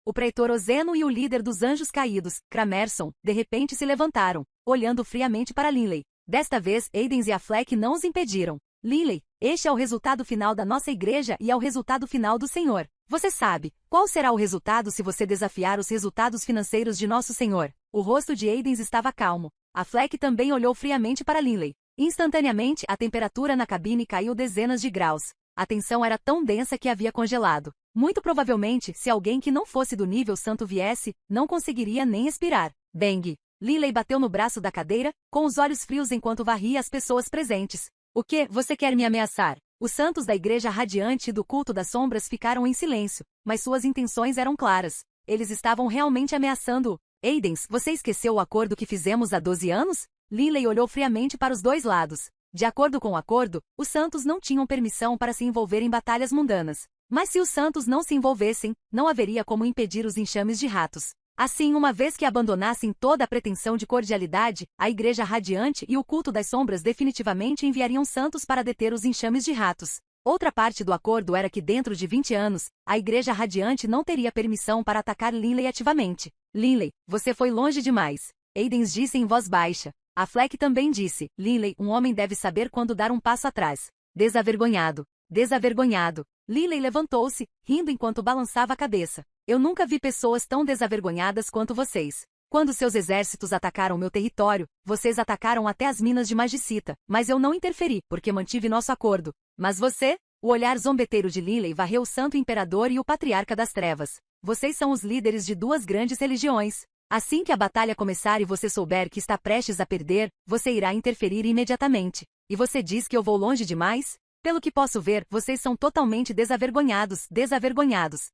O pretor Ozeno e o líder dos Anjos Caídos, Cramerson, de repente se levantaram, olhando friamente para Linley. Desta vez, Aidens e Affleck não os impediram. Linley, este é o resultado final da nossa igreja e é o resultado final do Senhor. Você sabe, qual será o resultado se você desafiar os resultados financeiros de nosso Senhor? O rosto de Aidens estava calmo. Affleck também olhou friamente para Linley. Instantaneamente, a temperatura na cabine caiu dezenas de graus. A tensão era tão densa que havia congelado. Muito provavelmente, se alguém que não fosse do nível santo viesse, não conseguiria nem expirar. Bang! Linley bateu no braço da cadeira, com os olhos frios enquanto varria as pessoas presentes. O que? Você quer me ameaçar? Os santos da Igreja Radiante e do Culto das Sombras ficaram em silêncio, mas suas intenções eram claras. Eles estavam realmente ameaçando-o. Aidens, você esqueceu o acordo que fizemos há 12 anos? Linley olhou friamente para os dois lados. De acordo com o acordo, os santos não tinham permissão para se envolver em batalhas mundanas. Mas se os santos não se envolvessem, não haveria como impedir os enxames de ratos. Assim, uma vez que abandonassem toda a pretensão de cordialidade, a Igreja Radiante e o Culto das Sombras definitivamente enviariam santos para deter os enxames de ratos. Outra parte do acordo era que dentro de 20 anos, a Igreja Radiante não teria permissão para atacar Linley ativamente. Linley, você foi longe demais. Aidens disse em voz baixa. Affleck também disse, Linley, um homem deve saber quando dar um passo atrás. Desavergonhado. Desavergonhado. Linley levantou-se, rindo enquanto balançava a cabeça. Eu nunca vi pessoas tão desavergonhadas quanto vocês. Quando seus exércitos atacaram meu território, vocês atacaram até as minas de Magicita, mas eu não interferi, porque mantive nosso acordo. Mas você? O olhar zombeteiro de Linley varreu o Santo Imperador e o Patriarca das Trevas. Vocês são os líderes de duas grandes religiões. Assim que a batalha começar e você souber que está prestes a perder, você irá interferir imediatamente. E você diz que eu vou longe demais? Pelo que posso ver, vocês são totalmente desavergonhados, desavergonhados.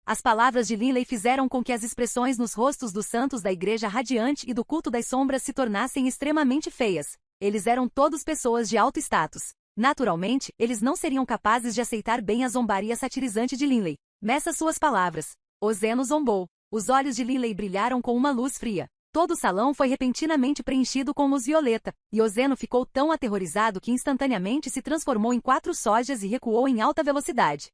As palavras de Linley fizeram com que as expressões nos rostos dos santos da Igreja Radiante e do Culto das Sombras se tornassem extremamente feias. Eles eram todos pessoas de alto status. Naturalmente, eles não seriam capazes de aceitar bem a zombaria satirizante de Linley. Meça suas palavras. Ozeno zombou. Os olhos de Linley brilharam com uma luz fria. Todo o salão foi repentinamente preenchido com luz violeta, e Ozeno ficou tão aterrorizado que instantaneamente se transformou em 4 sojas e recuou em alta velocidade.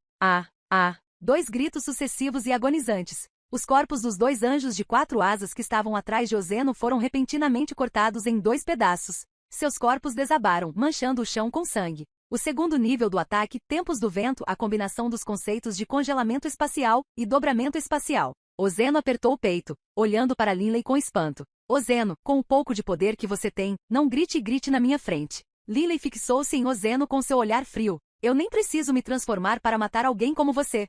Dois gritos sucessivos e agonizantes. Os corpos dos 2 anjos de 4 asas que estavam atrás de Ozeno foram repentinamente cortados em 2 pedaços. Seus corpos desabaram, manchando o chão com sangue. O segundo nível do ataque, Tempos do Vento, a combinação dos conceitos de congelamento espacial e dobramento espacial. Ozeno apertou o peito, olhando para Linley com espanto. Ozeno, com o pouco de poder que você tem, não grite e grite na minha frente. Linley fixou-se em Ozeno com seu olhar frio. Eu nem preciso me transformar para matar alguém como você.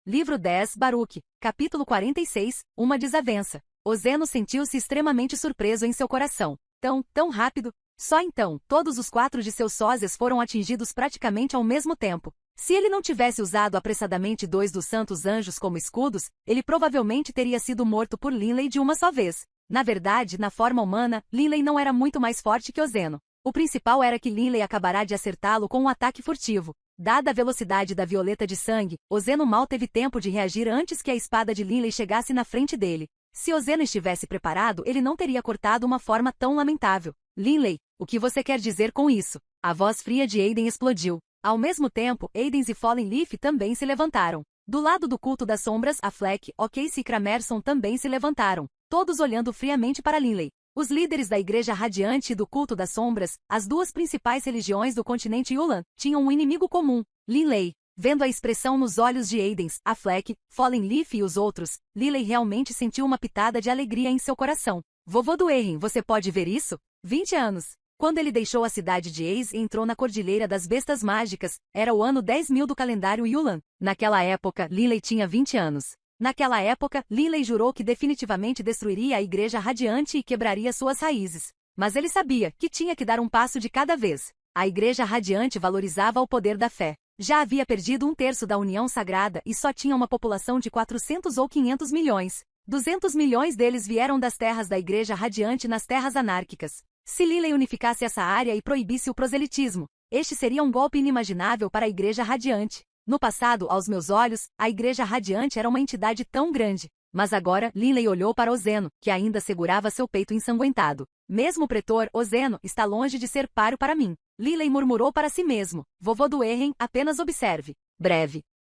Livro 10, Baruch, capítulo 46, Uma desavença. Ozeno sentiu-se extremamente surpreso em seu coração. Tão rápido? Só então, todos os 4 de seus sósias foram atingidos praticamente ao mesmo tempo. Se ele não tivesse usado apressadamente 2 dos santos anjos como escudos, ele provavelmente teria sido morto por Linley de uma só vez. Na verdade, na forma humana, Linley não era muito mais forte que Ozeno. O principal era que Linley acabará de acertá-lo com um ataque furtivo. Dada a velocidade da violeta de sangue, Ozeno mal teve tempo de reagir antes que a espada de Linley chegasse na frente dele. Se Ozeno estivesse preparado, ele não teria cortado uma forma tão lamentável. Linley, o que você quer dizer com isso? A voz fria de Aiden explodiu. Ao mesmo tempo, Aidens e Fallen Leaf também se levantaram. Do lado do culto das sombras, Affleck, O'Casey e Cramerson também se levantaram, todos olhando friamente para Linley. Os líderes da Igreja Radiante e do culto das sombras, as 2 principais religiões do continente Yulan, tinham um inimigo comum, Linley. Vendo a expressão nos olhos de Aidens, Affleck, Fallen Leaf e os outros, Linley realmente sentiu uma pitada de alegria em seu coração. Vovô do Erin, você pode ver isso? 20 anos. Quando ele deixou a cidade de Ace e entrou na Cordilheira das Bestas Mágicas, era o ano 10.000 do calendário Yulan. Naquela época, Linley tinha 20 anos. Naquela época, Linley jurou que definitivamente destruiria a Igreja Radiante e quebraria suas raízes. Mas ele sabia que tinha que dar um passo de cada vez. A Igreja Radiante valorizava o poder da fé. Já havia perdido 1/3 da União Sagrada e só tinha uma população de 400 ou 500 milhões. 200 milhões deles vieram das terras da Igreja Radiante nas terras anárquicas. Se Linley unificasse essa área e proibisse o proselitismo, este seria um golpe inimaginável para a Igreja Radiante. No passado, aos meus olhos, a Igreja Radiante era uma entidade tão grande. Mas agora, Linley olhou para Ozeno, que ainda segurava seu peito ensanguentado. Mesmo o pretor, Ozeno, está longe de ser páreo para mim. Linley murmurou para si mesmo. Vovô do Erin, apenas observe.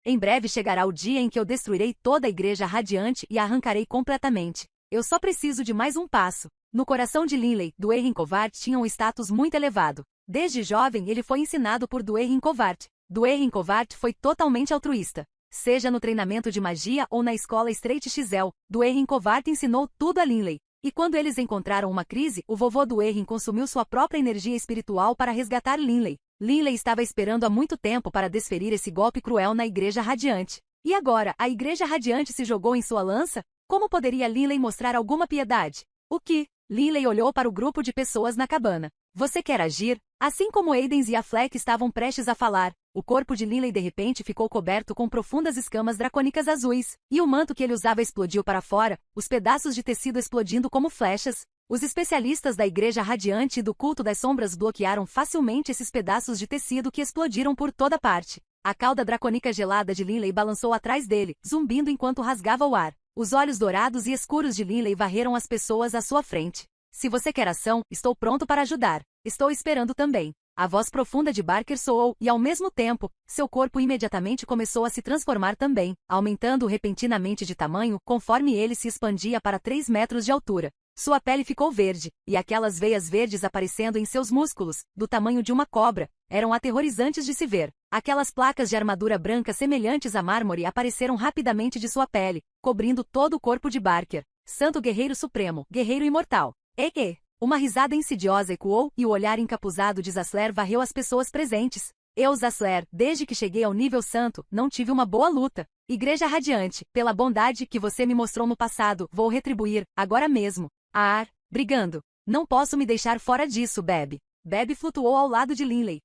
Em breve chegará o dia em que eu destruirei toda a Igreja Radiante e a arrancarei completamente. Eu só preciso de mais um passo. No coração de Linley, Duerrin Covart tinha um status muito elevado. Desde jovem ele foi ensinado por Duerrin Covart. Duerrin Covart foi totalmente altruísta. Seja no treinamento de magia ou na escola Straight XL, Duerrin Covart ensinou tudo a Linley. E quando eles encontraram uma crise, o vovô Duerrin consumiu sua própria energia espiritual para resgatar Linley. Linley estava esperando há muito tempo para desferir esse golpe cruel na Igreja Radiante. E agora, a Igreja Radiante se jogou em sua lança? Como poderia Linley mostrar alguma piedade? O que? Linley olhou para o grupo de pessoas na cabana. Você quer agir? Assim como Aidens e Affleck estavam prestes a falar, o corpo de Linley de repente ficou coberto com profundas escamas dracônicas azuis, e o manto que ele usava explodiu para fora, os pedaços de tecido explodindo como flechas. Os especialistas da Igreja Radiante e do culto das sombras bloquearam facilmente esses pedaços de tecido que explodiram por toda parte. A cauda dracônica gelada de Linley balançou atrás dele, zumbindo enquanto rasgava o ar. Os olhos dourados e escuros de Linley varreram as pessoas à sua frente. Se você quer ação, estou pronto para ajudar. Estou esperando também. A voz profunda de Barker soou, e ao mesmo tempo, seu corpo imediatamente começou a se transformar também, aumentando repentinamente de tamanho conforme ele se expandia para 3 metros de altura. Sua pele ficou verde, e aquelas veias verdes aparecendo em seus músculos, do tamanho de uma cobra, eram aterrorizantes de se ver. Aquelas placas de armadura branca semelhantes a mármore apareceram rapidamente de sua pele, cobrindo todo o corpo de Barker. Santo Guerreiro Supremo, Guerreiro Imortal. Uma risada insidiosa ecoou e o olhar encapuzado de Zasler varreu as pessoas presentes. Eu, Zasler, desde que cheguei ao nível santo, não tive uma boa luta. Igreja Radiante, pela bondade que você me mostrou no passado, vou retribuir, agora mesmo. Brigando. Não posso me deixar fora disso, Beb. Beb flutuou ao lado de Linley.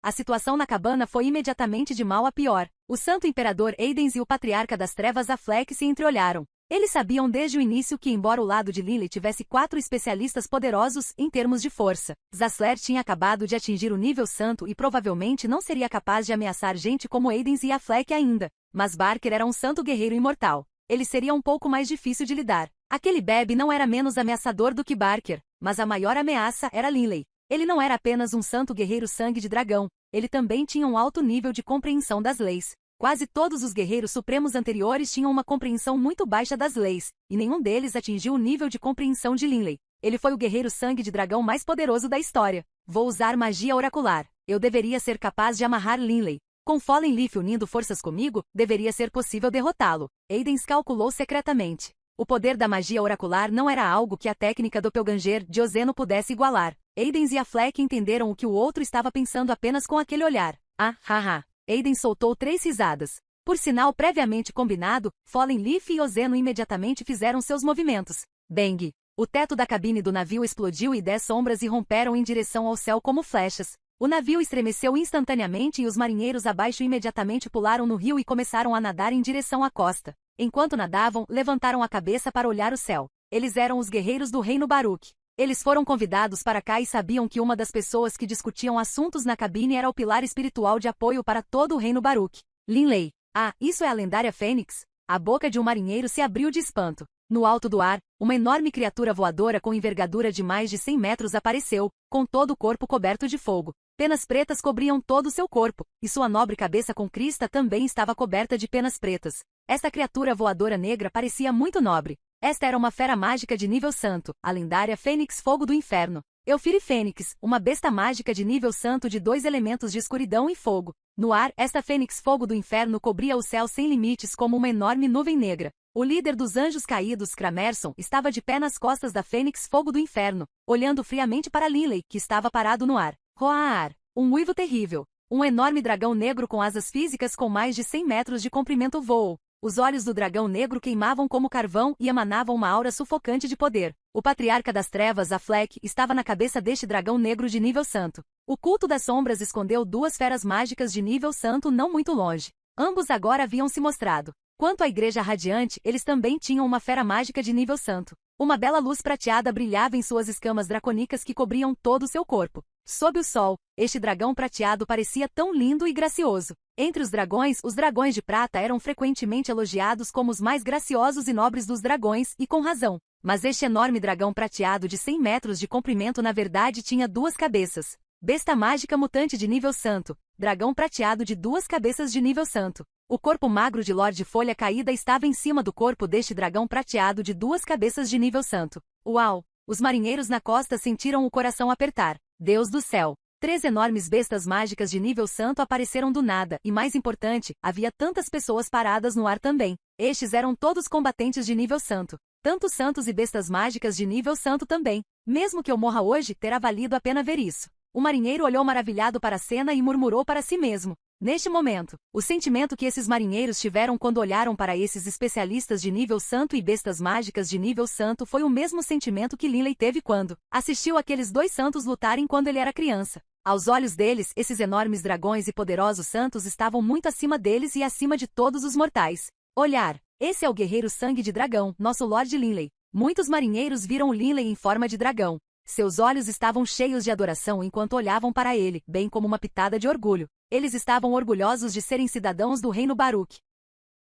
A situação na cabana foi imediatamente de mal a pior. O Santo Imperador Aidens e o Patriarca das Trevas Affleck se entreolharam. Eles sabiam desde o início que, embora o lado de Linley tivesse 4 especialistas poderosos em termos de força, Zasler tinha acabado de atingir o nível santo e provavelmente não seria capaz de ameaçar gente como Aidens e Affleck ainda. Mas Barker era um santo guerreiro imortal. Ele seria um pouco mais difícil de lidar. Aquele Beb não era menos ameaçador do que Barker, mas a maior ameaça era Linley. Ele não era apenas um santo guerreiro sangue de dragão, ele também tinha um alto nível de compreensão das leis. Quase todos os guerreiros supremos anteriores tinham uma compreensão muito baixa das leis, e nenhum deles atingiu o nível de compreensão de Linley. Ele foi o guerreiro sangue de dragão mais poderoso da história. Vou usar magia oracular. Eu deveria ser capaz de amarrar Linley. Com Fallen Leaf unindo forças comigo, deveria ser possível derrotá-lo. Aidens calculou secretamente. O poder da magia oracular não era algo que a técnica Doppelganger de Ozeno pudesse igualar. Aidens e Affleck entenderam o que o outro estava pensando apenas com aquele olhar. Ah, haha. Aiden soltou 3 risadas. Por sinal previamente combinado, Fallen Leaf e Ozeno imediatamente fizeram seus movimentos. Bang! O teto da cabine do navio explodiu e 10 sombras irromperam em direção ao céu como flechas. O navio estremeceu instantaneamente e os marinheiros abaixo imediatamente pularam no rio e começaram a nadar em direção à costa. Enquanto nadavam, levantaram a cabeça para olhar o céu. Eles eram os guerreiros do reino Baruch. Eles foram convidados para cá e sabiam que uma das pessoas que discutiam assuntos na cabine era o pilar espiritual de apoio para todo o reino Baruch. Linley. Ah, isso é a lendária Fênix? A boca de um marinheiro se abriu de espanto. No alto do ar, uma enorme criatura voadora com envergadura de mais de 100 metros apareceu, com todo o corpo coberto de fogo. Penas pretas cobriam todo o seu corpo, e sua nobre cabeça com crista também estava coberta de penas pretas. Esta criatura voadora negra parecia muito nobre. Esta era uma fera mágica de nível santo, a lendária Fênix Fogo do Inferno. Eufiri Fênix, uma besta mágica de nível santo de 2 elementos de escuridão e fogo. No ar, esta Fênix Fogo do Inferno cobria o céu sem limites como uma enorme nuvem negra. O líder dos anjos caídos, Cramerson, estava de pé nas costas da Fênix Fogo do Inferno, olhando friamente para Linley, que estava parado no ar. Roar! Um uivo terrível. Um enorme dragão negro com asas físicas com mais de 100 metros de comprimento voou. Os olhos do dragão negro queimavam como carvão e emanavam uma aura sufocante de poder. O patriarca das trevas, Affleck, estava na cabeça deste dragão negro de nível santo. O culto das sombras escondeu 2 feras mágicas de nível santo não muito longe. Ambos agora haviam se mostrado. Quanto à Igreja Radiante, eles também tinham uma fera mágica de nível santo. Uma bela luz prateada brilhava em suas escamas draconicas que cobriam todo o seu corpo. Sob o sol, este dragão prateado parecia tão lindo e gracioso. Entre os dragões de prata eram frequentemente elogiados como os mais graciosos e nobres dos dragões, e com razão. Mas este enorme dragão prateado de 100 metros de comprimento na verdade tinha 2 cabeças. Besta mágica mutante de nível santo. Dragão prateado de 2 cabeças de nível santo. O corpo magro de Lorde Folha Caída estava em cima do corpo deste dragão prateado de 2 cabeças de nível santo. Uau! Os marinheiros na costa sentiram o coração apertar. Deus do céu! 3 enormes bestas mágicas de nível santo apareceram do nada, e mais importante, havia tantas pessoas paradas no ar também. Estes eram todos combatentes de nível santo. Tantos santos e bestas mágicas de nível santo também. Mesmo que eu morra hoje, terá valido a pena ver isso. O marinheiro olhou maravilhado para a cena e murmurou para si mesmo. Neste momento, o sentimento que esses marinheiros tiveram quando olharam para esses especialistas de nível santo e bestas mágicas de nível santo foi o mesmo sentimento que Linley teve quando assistiu aqueles 2 santos lutarem quando ele era criança. Aos olhos deles, esses enormes dragões e poderosos santos estavam muito acima deles e acima de todos os mortais. Olhar. Esse é o guerreiro sangue de dragão, nosso Lord Linley. Muitos marinheiros viram Linley em forma de dragão. Seus olhos estavam cheios de adoração enquanto olhavam para ele, bem como uma pitada de orgulho. Eles estavam orgulhosos de serem cidadãos do reino Baruch.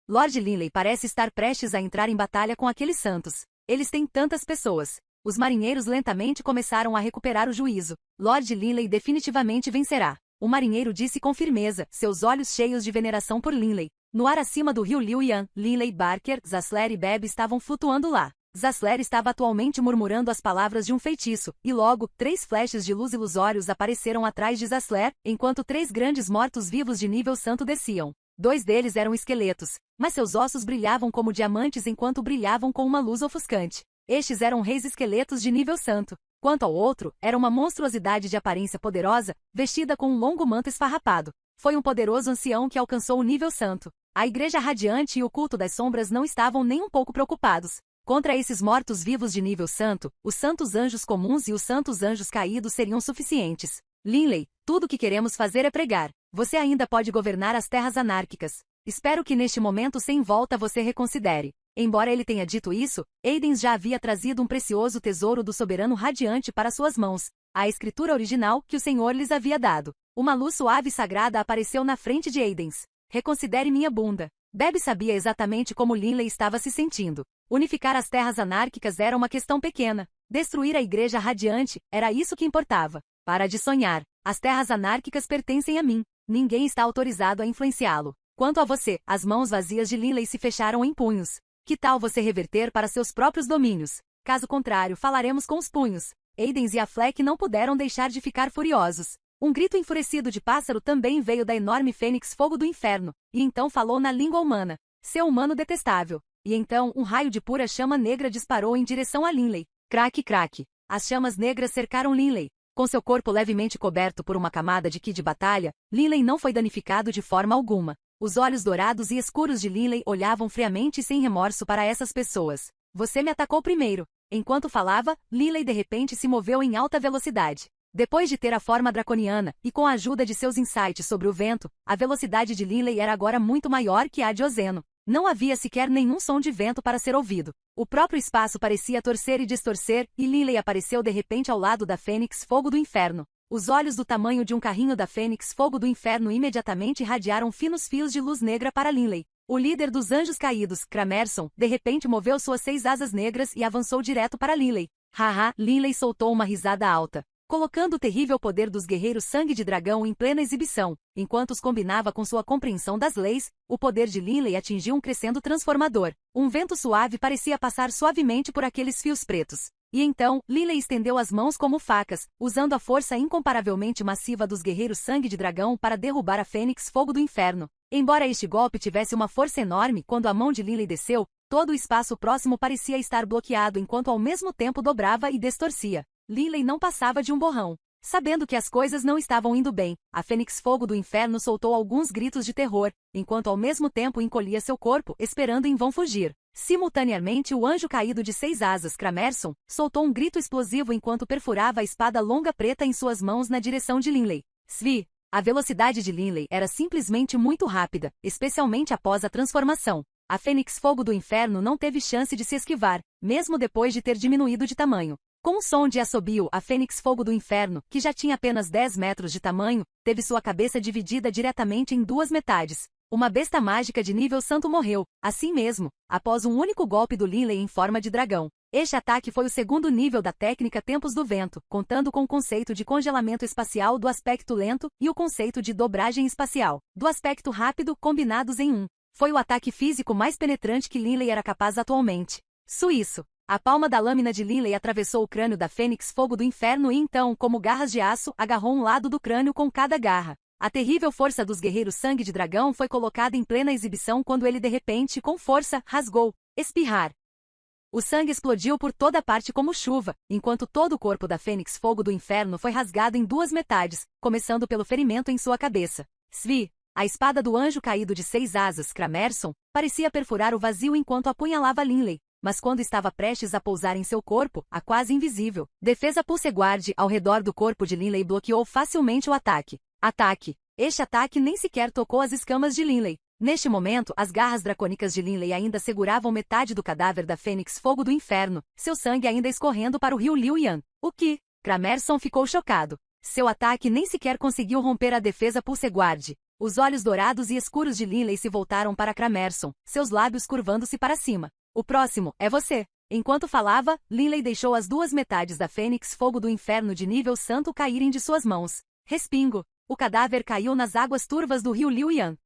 Lord Linley parece estar prestes a entrar em batalha com aqueles santos. Eles têm tantas pessoas. Os marinheiros lentamente começaram a recuperar o juízo. Lord Linley definitivamente vencerá. O marinheiro disse com firmeza, seus olhos cheios de veneração por Linley. No ar acima do rio Liuyan, Linley, Barker, Zasler e Beb estavam flutuando lá. Zasler estava atualmente murmurando as palavras de um feitiço, e logo, 3 flechas de luz ilusórios apareceram atrás de Zasler, enquanto 3 grandes mortos-vivos de nível santo desciam. 2 deles eram esqueletos, mas seus ossos brilhavam como diamantes enquanto brilhavam com uma luz ofuscante. Estes eram reis esqueletos de nível santo. Quanto ao outro, era uma monstruosidade de aparência poderosa, vestida com um longo manto esfarrapado. Foi um poderoso ancião que alcançou o nível santo. A Igreja Radiante e o culto das sombras não estavam nem um pouco preocupados. Contra esses mortos-vivos de nível santo, os santos anjos comuns e os santos anjos caídos seriam suficientes. Linley, tudo o que queremos fazer é pregar. Você ainda pode governar as terras anárquicas. Espero que neste momento sem volta você reconsidere. Embora ele tenha dito isso, Aiden já havia trazido um precioso tesouro do soberano radiante para suas mãos, a escritura original que o Senhor lhes havia dado. Uma luz suave e sagrada apareceu na frente de Aiden. Reconsidere minha bunda. Beb sabia exatamente como Linley estava se sentindo. Unificar as terras anárquicas era uma questão pequena. Destruir a Igreja Radiante, era isso que importava. Para de sonhar. As terras anárquicas pertencem a mim. Ninguém está autorizado a influenciá-lo. Quanto a você, as mãos vazias de Linley se fecharam em punhos. Que tal você reverter para seus próprios domínios? Caso contrário, falaremos com os punhos. Aiden e Affleck não puderam deixar de ficar furiosos. Um grito enfurecido de pássaro também veio da enorme Fênix Fogo do Inferno, e então falou na língua humana. Seu humano detestável. E então, um raio de pura chama negra disparou em direção a Linley. Craque, craque. As chamas negras cercaram Linley. Com seu corpo levemente coberto por uma camada de ki de batalha, Linley não foi danificado de forma alguma. Os olhos dourados e escuros de Linley olhavam friamente e sem remorso para essas pessoas. Você me atacou primeiro. Enquanto falava, Linley de repente se moveu em alta velocidade. Depois de ter a forma draconiana, e com a ajuda de seus insights sobre o vento, a velocidade de Linley era agora muito maior que a de Ozeno. Não havia sequer nenhum som de vento para ser ouvido. O próprio espaço parecia torcer e distorcer, e Linley apareceu de repente ao lado da Fênix Fogo do Inferno. Os olhos do tamanho de um carrinho da Fênix Fogo do Inferno imediatamente irradiaram finos fios de luz negra para Linley. O líder dos Anjos Caídos, Cramerson, de repente moveu suas 6 asas negras e avançou direto para Linley. Haha, Linley soltou uma risada alta, colocando o terrível poder dos guerreiros sangue de dragão em plena exibição. Enquanto os combinava com sua compreensão das leis, o poder de Linley atingiu um crescendo transformador. Um vento suave parecia passar suavemente por aqueles fios pretos. E então, Linley estendeu as mãos como facas, usando a força incomparavelmente massiva dos guerreiros sangue de dragão para derrubar a Fênix Fogo do Inferno. Embora este golpe tivesse uma força enorme, quando a mão de Linley desceu, todo o espaço próximo parecia estar bloqueado enquanto ao mesmo tempo dobrava e distorcia. Linley não passava de um borrão. Sabendo que as coisas não estavam indo bem, a Fênix Fogo do Inferno soltou alguns gritos de terror, enquanto ao mesmo tempo encolhia seu corpo, esperando em vão fugir. Simultaneamente, o anjo caído de 6 asas, Cramerson, soltou um grito explosivo enquanto perfurava a espada longa preta em suas mãos na direção de Linley. Svi! A velocidade de Linley era simplesmente muito rápida, especialmente após a transformação. A Fênix Fogo do Inferno não teve chance de se esquivar, mesmo depois de ter diminuído de tamanho. Com um som de assobio, a Fênix Fogo do Inferno, que já tinha apenas 10 metros de tamanho, teve sua cabeça dividida diretamente em 2 metades. Uma besta mágica de nível santo morreu, assim mesmo, após um único golpe do Linley em forma de dragão. Este ataque foi o segundo nível da técnica Tempos do Vento, contando com o conceito de congelamento espacial do aspecto lento e o conceito de dobragem espacial do aspecto rápido combinados em um. Foi o ataque físico mais penetrante que Linley era capaz atualmente. Suíço. A palma da lâmina de Linley atravessou o crânio da Fênix Fogo do Inferno e então, como garras de aço, agarrou um lado do crânio com cada garra. A terrível força dos guerreiros sangue de dragão foi colocada em plena exibição quando ele de repente, com força, rasgou. Espirrar. O sangue explodiu por toda parte como chuva, enquanto todo o corpo da Fênix Fogo do Inferno foi rasgado em 2 metades, começando pelo ferimento em sua cabeça. Svi! A espada do anjo caído de 6 asas, Cramerson, parecia perfurar o vazio enquanto apunhalava Linley. Mas quando estava prestes a pousar em seu corpo, a quase invisível defesa Pulseguard ao redor do corpo de Linley bloqueou facilmente o ataque. Ataque! Este ataque nem sequer tocou as escamas de Linley. Neste momento, as garras dracônicas de Linley ainda seguravam metade do cadáver da Fênix Fogo do Inferno, seu sangue ainda escorrendo para o rio Liuyan. O que? Cramerson ficou chocado. Seu ataque nem sequer conseguiu romper a defesa Pulseguard. Os olhos dourados e escuros de Linley se voltaram para Cramerson, seus lábios curvando-se para cima. O próximo é você. Enquanto falava, Linley deixou as 2 metades da Fênix Fogo do Inferno de nível santo caírem de suas mãos. Respingo. O cadáver caiu nas águas turvas do rio Liuyan.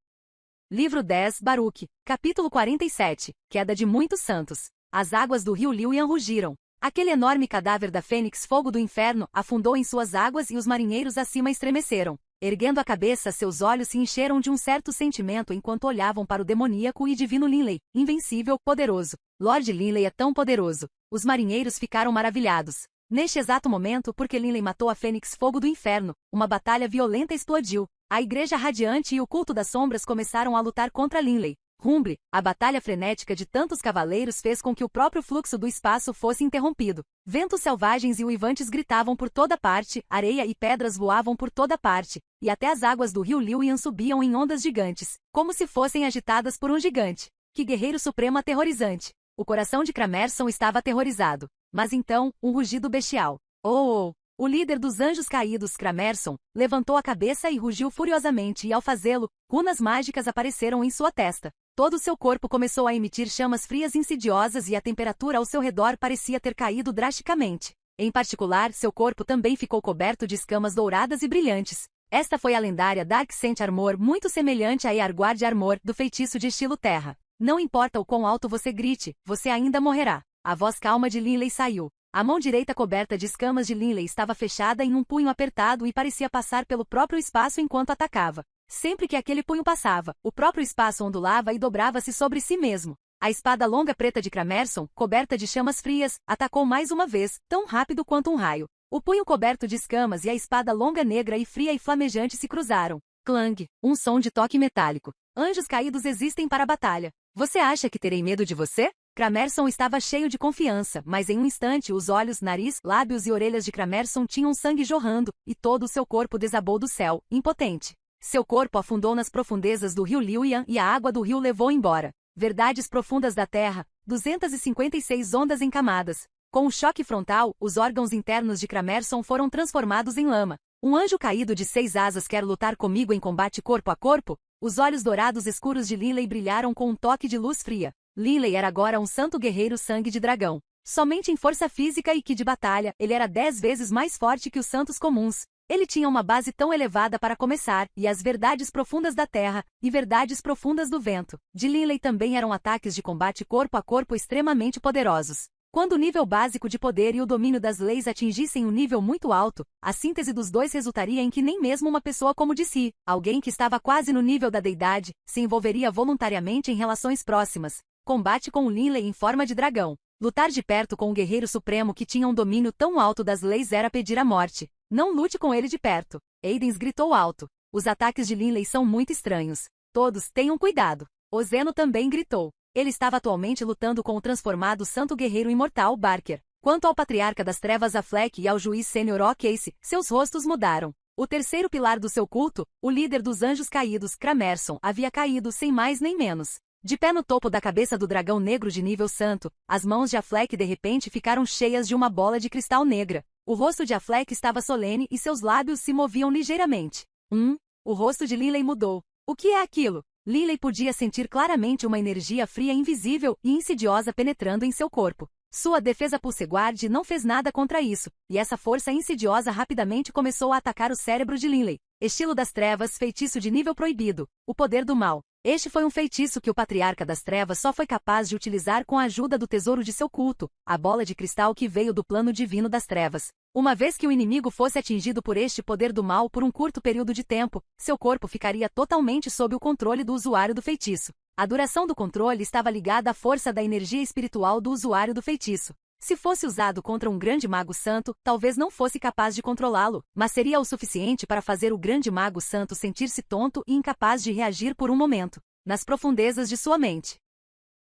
Livro 10, Baruch, capítulo 47, Queda de muitos santos. As águas do rio Liuyan rugiram. Aquele enorme cadáver da Fênix Fogo do Inferno afundou em suas águas e os marinheiros acima estremeceram. Erguendo a cabeça, seus olhos se encheram de um certo sentimento enquanto olhavam para o demoníaco e divino Linley, invencível, poderoso. Lord Linley é tão poderoso. Os marinheiros ficaram maravilhados. Neste exato momento, porque Linley matou a Fênix Fogo do Inferno, uma batalha violenta explodiu. A Igreja Radiante e o Culto das Sombras começaram a lutar contra Linley. Rumble, a batalha frenética de tantos cavaleiros fez com que o próprio fluxo do espaço fosse interrompido. Ventos selvagens e uivantes gritavam por toda parte, areia e pedras voavam por toda parte, e até as águas do rio Liuyan subiam em ondas gigantes, como se fossem agitadas por um gigante. Que guerreiro supremo aterrorizante! O coração de Cramerson estava aterrorizado. Mas então, um rugido bestial. Oh! O líder dos Anjos Caídos, Cramerson, levantou a cabeça e rugiu furiosamente e ao fazê-lo, runas mágicas apareceram em sua testa. Todo o seu corpo começou a emitir chamas frias insidiosas e a temperatura ao seu redor parecia ter caído drasticamente. Em particular, seu corpo também ficou coberto de escamas douradas e brilhantes. Esta foi a lendária Dark Scent Armor, muito semelhante à Earguard Armor, do feitiço de estilo terra. Não importa o quão alto você grite, você ainda morrerá. A voz calma de Linley saiu. A mão direita coberta de escamas de Linley estava fechada em um punho apertado e parecia passar pelo próprio espaço enquanto atacava. Sempre que aquele punho passava, o próprio espaço ondulava e dobrava-se sobre si mesmo. A espada longa preta de Cramerson, coberta de chamas frias, atacou mais uma vez, tão rápido quanto um raio. O punho coberto de escamas e a espada longa negra e fria e flamejante se cruzaram. Clang, um som de toque metálico. Anjos caídos existem para a batalha. Você acha que terei medo de você? Cramerson estava cheio de confiança, mas em um instante os olhos, nariz, lábios e orelhas de Cramerson tinham sangue jorrando, e todo o seu corpo desabou do céu, impotente. Seu corpo afundou nas profundezas do rio Liuyan e a água do rio levou embora. Verdades profundas da Terra, 256 ondas em camadas. Com o choque frontal, os órgãos internos de Cramerson foram transformados em lama. Um anjo caído de 6 asas quer lutar comigo em combate corpo a corpo? Os olhos dourados escuros de Linley brilharam com um toque de luz fria. Linley era agora um santo guerreiro sangue de dragão. Somente em força física e que de batalha, ele era 10 vezes mais forte que os santos comuns. Ele tinha uma base tão elevada para começar, e as verdades profundas da terra, e verdades profundas do vento, de Linley também eram ataques de combate corpo a corpo extremamente poderosos. Quando o nível básico de poder e o domínio das leis atingissem um nível muito alto, a síntese dos dois resultaria em que nem mesmo uma pessoa como de si, alguém que estava quase no nível da deidade, se envolveria voluntariamente em relações próximas. Combate com o Linley em forma de dragão. Lutar de perto com um guerreiro supremo que tinha um domínio tão alto das leis era pedir a morte. Não lute com ele de perto. Aidens gritou alto. Os ataques de Linley são muito estranhos. Todos tenham cuidado. Ozeno também gritou. Ele estava atualmente lutando com o transformado santo guerreiro imortal Barker. Quanto ao patriarca das trevas Affleck e ao juiz sênior O'Casey, seus rostos mudaram. O terceiro pilar do seu culto, o líder dos anjos caídos, Cramerson, havia caído sem mais nem menos. De pé no topo da cabeça do dragão negro de nível santo, as mãos de Affleck de repente ficaram cheias de uma bola de cristal negra. O rosto de Affleck estava solene e seus lábios se moviam ligeiramente. O rosto de Linley mudou. O que é aquilo? Linley podia sentir claramente uma energia fria invisível e insidiosa penetrando em seu corpo. Sua defesa Pulseguard não fez nada contra isso, e essa força insidiosa rapidamente começou a atacar o cérebro de Linley. Estilo das trevas, feitiço de nível proibido, o poder do mal. Este foi um feitiço que o Patriarca das Trevas só foi capaz de utilizar com a ajuda do tesouro de seu culto, a bola de cristal que veio do plano divino das trevas. Uma vez que o inimigo fosse atingido por este poder do mal por um curto período de tempo, seu corpo ficaria totalmente sob o controle do usuário do feitiço. A duração do controle estava ligada à força da energia espiritual do usuário do feitiço. Se fosse usado contra um grande mago santo, talvez não fosse capaz de controlá-lo, mas seria o suficiente para fazer o grande mago santo sentir-se tonto e incapaz de reagir por um momento, nas profundezas de sua mente.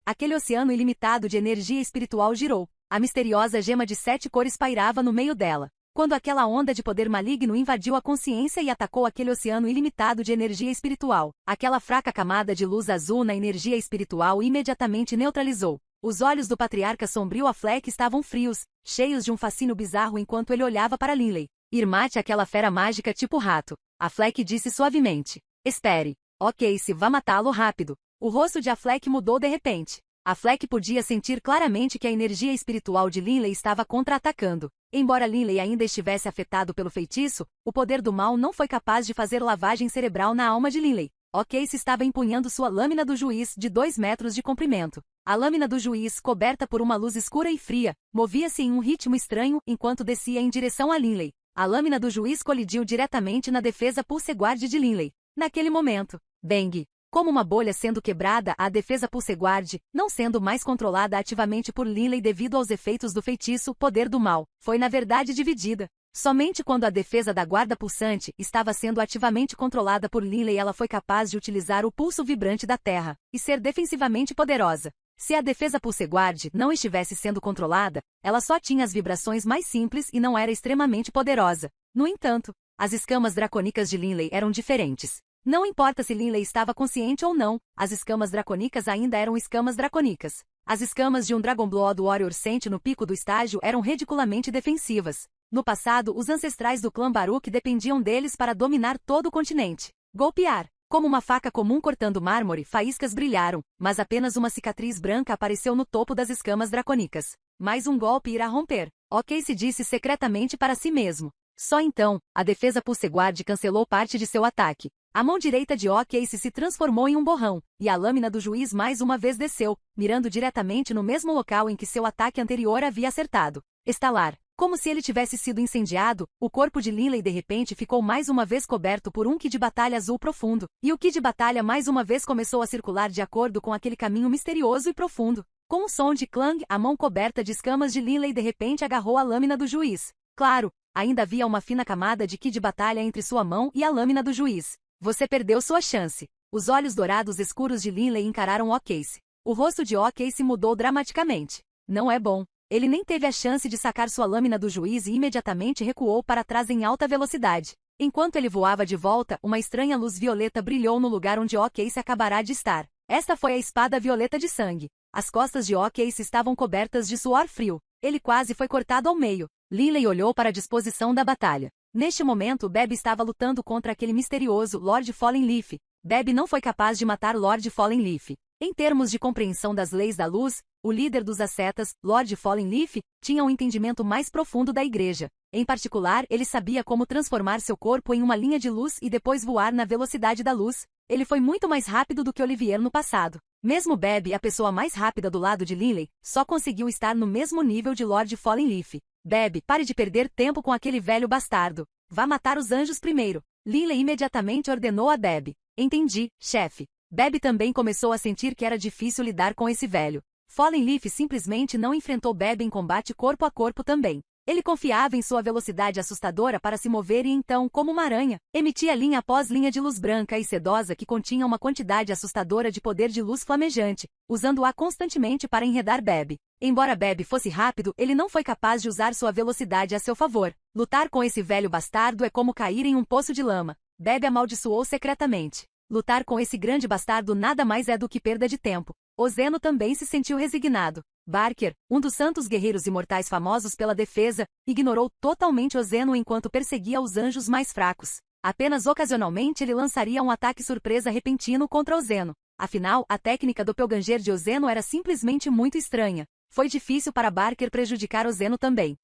Aquele oceano ilimitado de energia espiritual girou. A misteriosa gema de 7 cores pairava no meio dela. Quando aquela onda de poder maligno invadiu a consciência e atacou aquele oceano ilimitado de energia espiritual, aquela fraca camada de luz azul na energia espiritual imediatamente neutralizou. Os olhos do patriarca sombrio Affleck estavam frios, cheios de um fascínio bizarro enquanto ele olhava para Linley. Irmate aquela fera mágica tipo rato. Affleck disse suavemente. Espere. Ok, se vá matá-lo rápido. O rosto de Affleck mudou de repente. Affleck podia sentir claramente que a energia espiritual de Linley estava contra-atacando. Embora Linley ainda estivesse afetado pelo feitiço, o poder do mal não foi capaz de fazer lavagem cerebral na alma de Linley. O'Casey estava empunhando sua lâmina do juiz de 2 metros de comprimento. A lâmina do juiz, coberta por uma luz escura e fria, movia-se em um ritmo estranho enquanto descia em direção a Linley. A lâmina do juiz colidiu diretamente na defesa Pulseguard de Linley. Naquele momento, bang! Como uma bolha sendo quebrada, a defesa Pulseguard, não sendo mais controlada ativamente por Linley devido aos efeitos do feitiço Poder do Mal, foi na verdade dividida. Somente quando a defesa da guarda pulsante estava sendo ativamente controlada por Linley ela foi capaz de utilizar o pulso vibrante da Terra e ser defensivamente poderosa. Se a defesa Pulseguard não estivesse sendo controlada, ela só tinha as vibrações mais simples e não era extremamente poderosa. No entanto, as escamas dracônicas de Linley eram diferentes. Não importa se Linley estava consciente ou não, as escamas dracônicas ainda eram escamas dracônicas. As escamas de um Dragon Blood Warrior sente no pico do estágio eram ridiculamente defensivas. No passado, os ancestrais do clã Baruch dependiam deles para dominar todo o continente. Golpear. Como uma faca comum cortando mármore, faíscas brilharam, mas apenas uma cicatriz branca apareceu no topo das escamas dracônicas. Mais um golpe irá romper. O'Casey disse secretamente para si mesmo. Só então, a defesa Pulseguard cancelou parte de seu ataque. A mão direita de O'Casey se transformou em um borrão, e a lâmina do juiz mais uma vez desceu, mirando diretamente no mesmo local em que seu ataque anterior havia acertado. Estalar. Como se ele tivesse sido incendiado, o corpo de Linley de repente ficou mais uma vez coberto por um ki de batalha azul profundo, e o ki de batalha mais uma vez começou a circular de acordo com aquele caminho misterioso e profundo. Com um som de clang, a mão coberta de escamas de Linley de repente agarrou a lâmina do juiz. Claro, ainda havia uma fina camada de ki de batalha entre sua mão e a lâmina do juiz. Você perdeu sua chance. Os olhos dourados escuros de Linley encararam O'Casey. O rosto de O'Casey mudou dramaticamente. Não é bom. Ele nem teve a chance de sacar sua lâmina do juiz e imediatamente recuou para trás em alta velocidade. Enquanto ele voava de volta, uma estranha luz violeta brilhou no lugar onde O'Casey acabará de estar. Esta foi a espada violeta de sangue. As costas de O'Casey estavam cobertas de suor frio. Ele quase foi cortado ao meio. Linley olhou para a disposição da batalha. Neste momento, Beb estava lutando contra aquele misterioso Lord Fallenleaf. Beb não foi capaz de matar Lord Fallenleaf. Em termos de compreensão das leis da luz, o líder dos ascetas, Lord Fallenleaf, tinha um entendimento mais profundo da igreja. Em particular, ele sabia como transformar seu corpo em uma linha de luz e depois voar na velocidade da luz. Ele foi muito mais rápido do que Olivier no passado. Mesmo Beb, a pessoa mais rápida do lado de Linley, só conseguiu estar no mesmo nível de Lord Fallenleaf. Beb, pare de perder tempo com aquele velho bastardo. Vá matar os anjos primeiro. Linley imediatamente ordenou a Beb. Entendi, chefe. Beb também começou a sentir que era difícil lidar com esse velho. Fallenleaf simplesmente não enfrentou Beb em combate corpo a corpo também. Ele confiava em sua velocidade assustadora para se mover e então, como uma aranha, emitia linha após linha de luz branca e sedosa que continha uma quantidade assustadora de poder de luz flamejante, usando-a constantemente para enredar Beb. Embora Beb fosse rápido, ele não foi capaz de usar sua velocidade a seu favor. Lutar com esse velho bastardo é como cair em um poço de lama. Beb amaldiçoou secretamente. Lutar com esse grande bastardo nada mais é do que perda de tempo. Ozeno também se sentiu resignado. Barker, um dos santos guerreiros imortais famosos pela defesa, ignorou totalmente Ozeno enquanto perseguia os anjos mais fracos. Apenas ocasionalmente ele lançaria um ataque surpresa repentino contra Ozeno. Afinal, a técnica do Doppelganger de Ozeno era simplesmente muito estranha. Foi difícil para Barker prejudicar Ozeno também.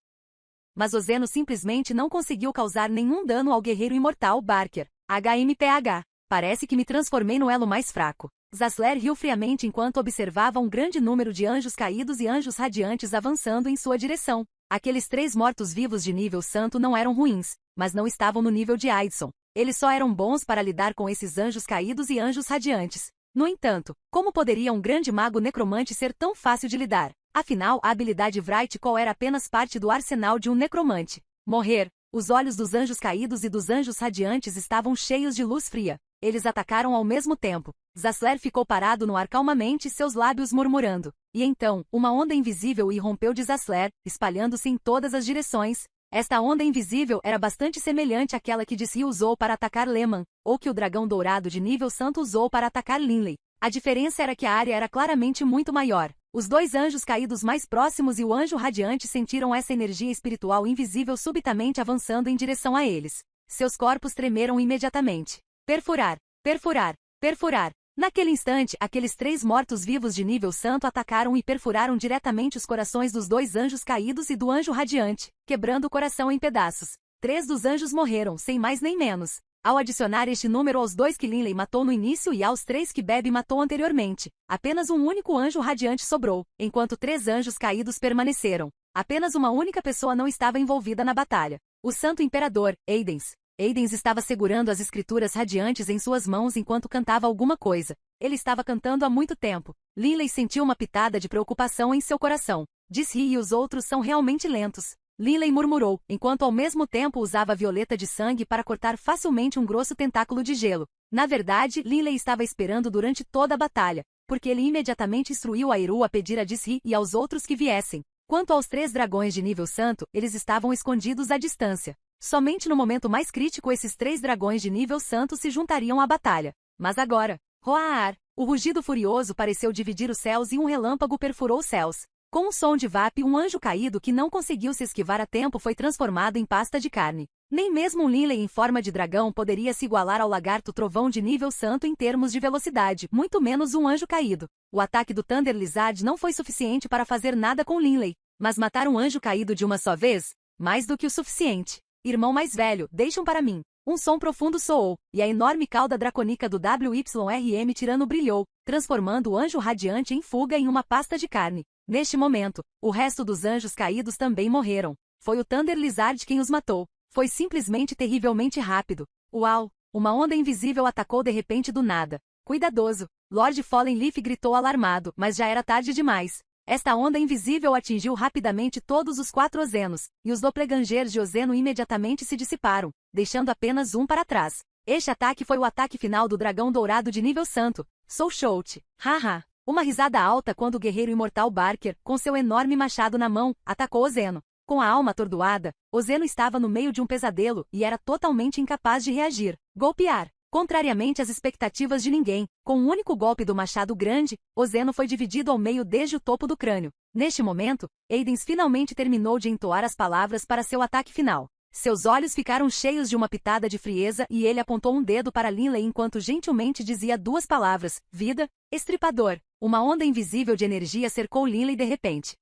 Mas Ozeno simplesmente não conseguiu causar nenhum dano ao guerreiro imortal Barker. HMPH. Parece que me transformei no elo mais fraco. Zasler riu friamente enquanto observava um grande número de anjos caídos e anjos radiantes avançando em sua direção. Aqueles 3 mortos-vivos de nível santo não eram ruins, mas não estavam no nível de Aidson. Eles só eram bons para lidar com esses anjos caídos e anjos radiantes. No entanto, como poderia um grande mago necromante ser tão fácil de lidar? Afinal, a habilidade Vrightcall era apenas parte do arsenal de um necromante. Morrer. Os olhos dos anjos caídos e dos anjos radiantes estavam cheios de luz fria. Eles atacaram ao mesmo tempo. Zasler ficou parado no ar calmamente, seus lábios murmurando. E então, uma onda invisível irrompeu de Zasler, espalhando-se em todas as direções. Esta onda invisível era bastante semelhante àquela que Disri usou para atacar Lehman, ou que o dragão dourado de nível santo usou para atacar Linley. A diferença era que a área era claramente muito maior. Os 2 anjos caídos mais próximos e o anjo radiante sentiram essa energia espiritual invisível subitamente avançando em direção a eles. Seus corpos tremeram imediatamente. Perfurar, perfurar, perfurar. Naquele instante, aqueles 3 mortos-vivos de nível santo atacaram e perfuraram diretamente os corações dos 2 anjos caídos e do anjo radiante, quebrando o coração em pedaços. 3 dos anjos morreram, sem mais nem menos. Ao adicionar este número aos 2 que Linley matou no início e aos 3 que Beb matou anteriormente, apenas um único anjo radiante sobrou, enquanto 3 anjos caídos permaneceram. Apenas uma única pessoa não estava envolvida na batalha. O Santo Imperador, Aidens. Aidens estava segurando as escrituras radiantes em suas mãos enquanto cantava alguma coisa. Ele estava cantando há muito tempo. Linley sentiu uma pitada de preocupação em seu coração. Disri e os outros são realmente lentos. Linley murmurou, enquanto ao mesmo tempo usava a violeta de sangue para cortar facilmente um grosso tentáculo de gelo. Na verdade, Linley estava esperando durante toda a batalha, porque ele imediatamente instruiu a Eru a pedir a Disri e aos outros que viessem. Quanto aos 3 dragões de nível santo, eles estavam escondidos à distância. Somente no momento mais crítico esses 3 dragões de nível santo se juntariam à batalha. Mas agora, Roaar! O rugido furioso pareceu dividir os céus e um relâmpago perfurou os céus. Com um som de vape, um anjo caído que não conseguiu se esquivar a tempo foi transformado em pasta de carne. Nem mesmo um Linley em forma de dragão poderia se igualar ao lagarto trovão de nível santo em termos de velocidade, muito menos um anjo caído. O ataque do Thunder Lizard não foi suficiente para fazer nada com Linley, mas matar um anjo caído de uma só vez? Mais do que o suficiente. Irmão mais velho, deixam para mim. Um som profundo soou, e a enorme cauda dracônica do WYRM tirano brilhou, transformando o anjo radiante em fuga em uma pasta de carne. Neste momento, o resto dos anjos caídos também morreram. Foi o Thunder Lizard quem os matou. Foi simplesmente terrivelmente rápido. Uau! Uma onda invisível atacou de repente do nada. Cuidadoso! Lord Fallenleaf gritou alarmado, mas já era tarde demais. Esta onda invisível atingiu rapidamente todos os 4 Ozenos, e os doppelgangers de Ozeno imediatamente se dissiparam, deixando apenas um para trás. Este ataque foi o ataque final do dragão dourado de nível santo, Soul Shout. Haha. Uma risada alta quando o guerreiro imortal Barker, com seu enorme machado na mão, atacou Ozeno. Com a alma atordoada, Ozeno estava no meio de um pesadelo e era totalmente incapaz de reagir, golpear. Contrariamente às expectativas de ninguém, com um único golpe do machado grande, Ozeno foi dividido ao meio desde o topo do crânio. Neste momento, Aidens finalmente terminou de entoar as palavras para seu ataque final. Seus olhos ficaram cheios de uma pitada de frieza e ele apontou um dedo para Linley enquanto gentilmente dizia 2 palavras, vida, estripador. Uma onda invisível de energia cercou Linley de repente.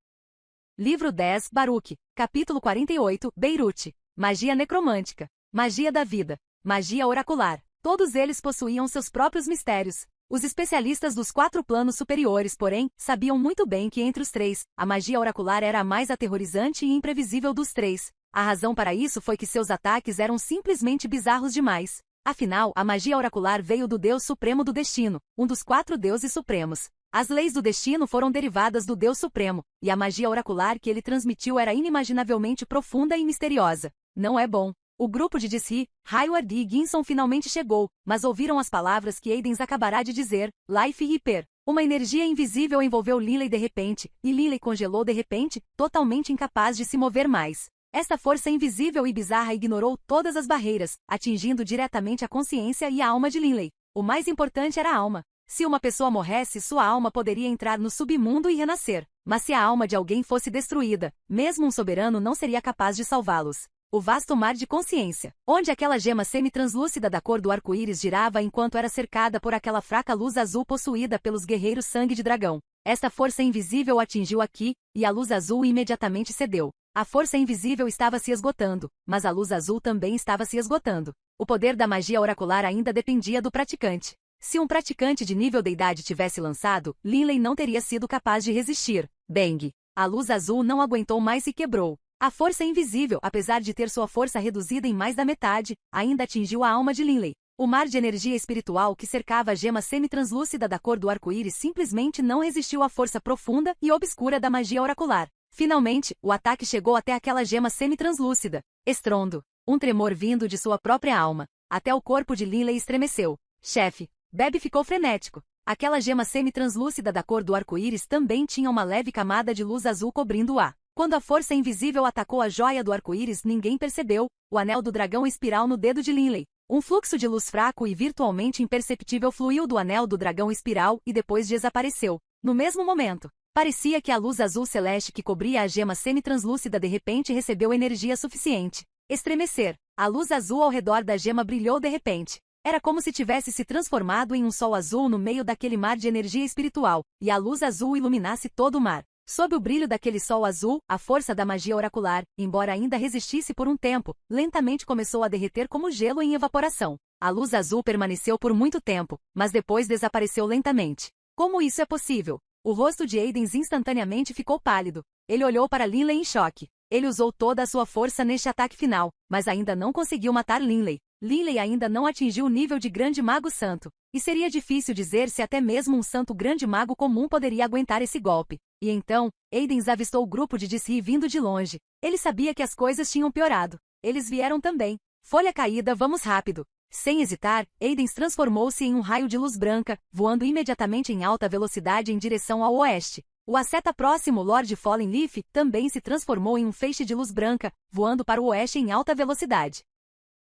Livro 10, Baruch, capítulo 48, Beirute. Magia necromântica. Magia da vida. Magia oracular. Todos eles possuíam seus próprios mistérios. Os especialistas dos 4 planos superiores, porém, sabiam muito bem que entre os 3, a magia oracular era a mais aterrorizante e imprevisível dos 3. A razão para isso foi que seus ataques eram simplesmente bizarros demais. Afinal, a magia oracular veio do Deus Supremo do Destino, um dos 4 deuses supremos. As leis do destino foram derivadas do Deus Supremo, e a magia oracular que ele transmitiu era inimaginavelmente profunda e misteriosa. Não é bom. O grupo de Disri, Hayward e Ginson finalmente chegou, mas ouviram as palavras que Aidens acabará de dizer, Life Reaper. Uma energia invisível envolveu Linley de repente, e Linley congelou de repente, totalmente incapaz de se mover mais. Esta força invisível e bizarra ignorou todas as barreiras, atingindo diretamente a consciência e a alma de Linley. O mais importante era a alma. Se uma pessoa morresse, sua alma poderia entrar no submundo e renascer. Mas se a alma de alguém fosse destruída, mesmo um soberano não seria capaz de salvá-los. O vasto mar de consciência, onde aquela gema semi-translúcida da cor do arco-íris girava enquanto era cercada por aquela fraca luz azul possuída pelos guerreiros sangue de dragão. Esta força invisível atingiu aqui, e a luz azul imediatamente cedeu. A força invisível estava se esgotando, mas a luz azul também estava se esgotando. O poder da magia oracular ainda dependia do praticante. Se um praticante de nível deidade tivesse lançado, Linley não teria sido capaz de resistir. Bang! A luz azul não aguentou mais e quebrou. A força invisível, apesar de ter sua força reduzida em mais da metade, ainda atingiu a alma de Linley. O mar de energia espiritual que cercava a gema semi-translúcida da cor do arco-íris simplesmente não resistiu à força profunda e obscura da magia oracular. Finalmente, o ataque chegou até aquela gema semi-translúcida. Estrondo. Um tremor vindo de sua própria alma. Até o corpo de Linley estremeceu. Chefe. Bebe ficou frenético. Aquela gema semi-translúcida da cor do arco-íris também tinha uma leve camada de luz azul cobrindo-a. Quando a força invisível atacou a joia do arco-íris, ninguém percebeu o anel do dragão espiral no dedo de Linley. Um fluxo de luz fraco e virtualmente imperceptível fluiu do anel do dragão espiral e depois desapareceu. No mesmo momento, parecia que a luz azul celeste que cobria a gema semi-translúcida de repente recebeu energia suficiente. Estremecer. A luz azul ao redor da gema brilhou de repente. Era como se tivesse se transformado em um sol azul no meio daquele mar de energia espiritual, e a luz azul iluminasse todo o mar. Sob o brilho daquele sol azul, a força da magia oracular, embora ainda resistisse por um tempo, lentamente começou a derreter como gelo em evaporação. A luz azul permaneceu por muito tempo, mas depois desapareceu lentamente. Como isso é possível? O rosto de Aidens instantaneamente ficou pálido. Ele olhou para Linley em choque. Ele usou toda a sua força neste ataque final, mas ainda não conseguiu matar Linley. Linley ainda não atingiu o nível de grande mago santo, e seria difícil dizer se até mesmo um santo grande mago comum poderia aguentar esse golpe. E então, Aidens avistou o grupo de Disri vindo de longe. Ele sabia que as coisas tinham piorado. Eles vieram também. Folha caída, vamos rápido. Sem hesitar, Aidens transformou-se em um raio de luz branca, voando imediatamente em alta velocidade em direção ao oeste. O asceta próximo Lord Fallen Leaf também se transformou em um feixe de luz branca, voando para o oeste em alta velocidade.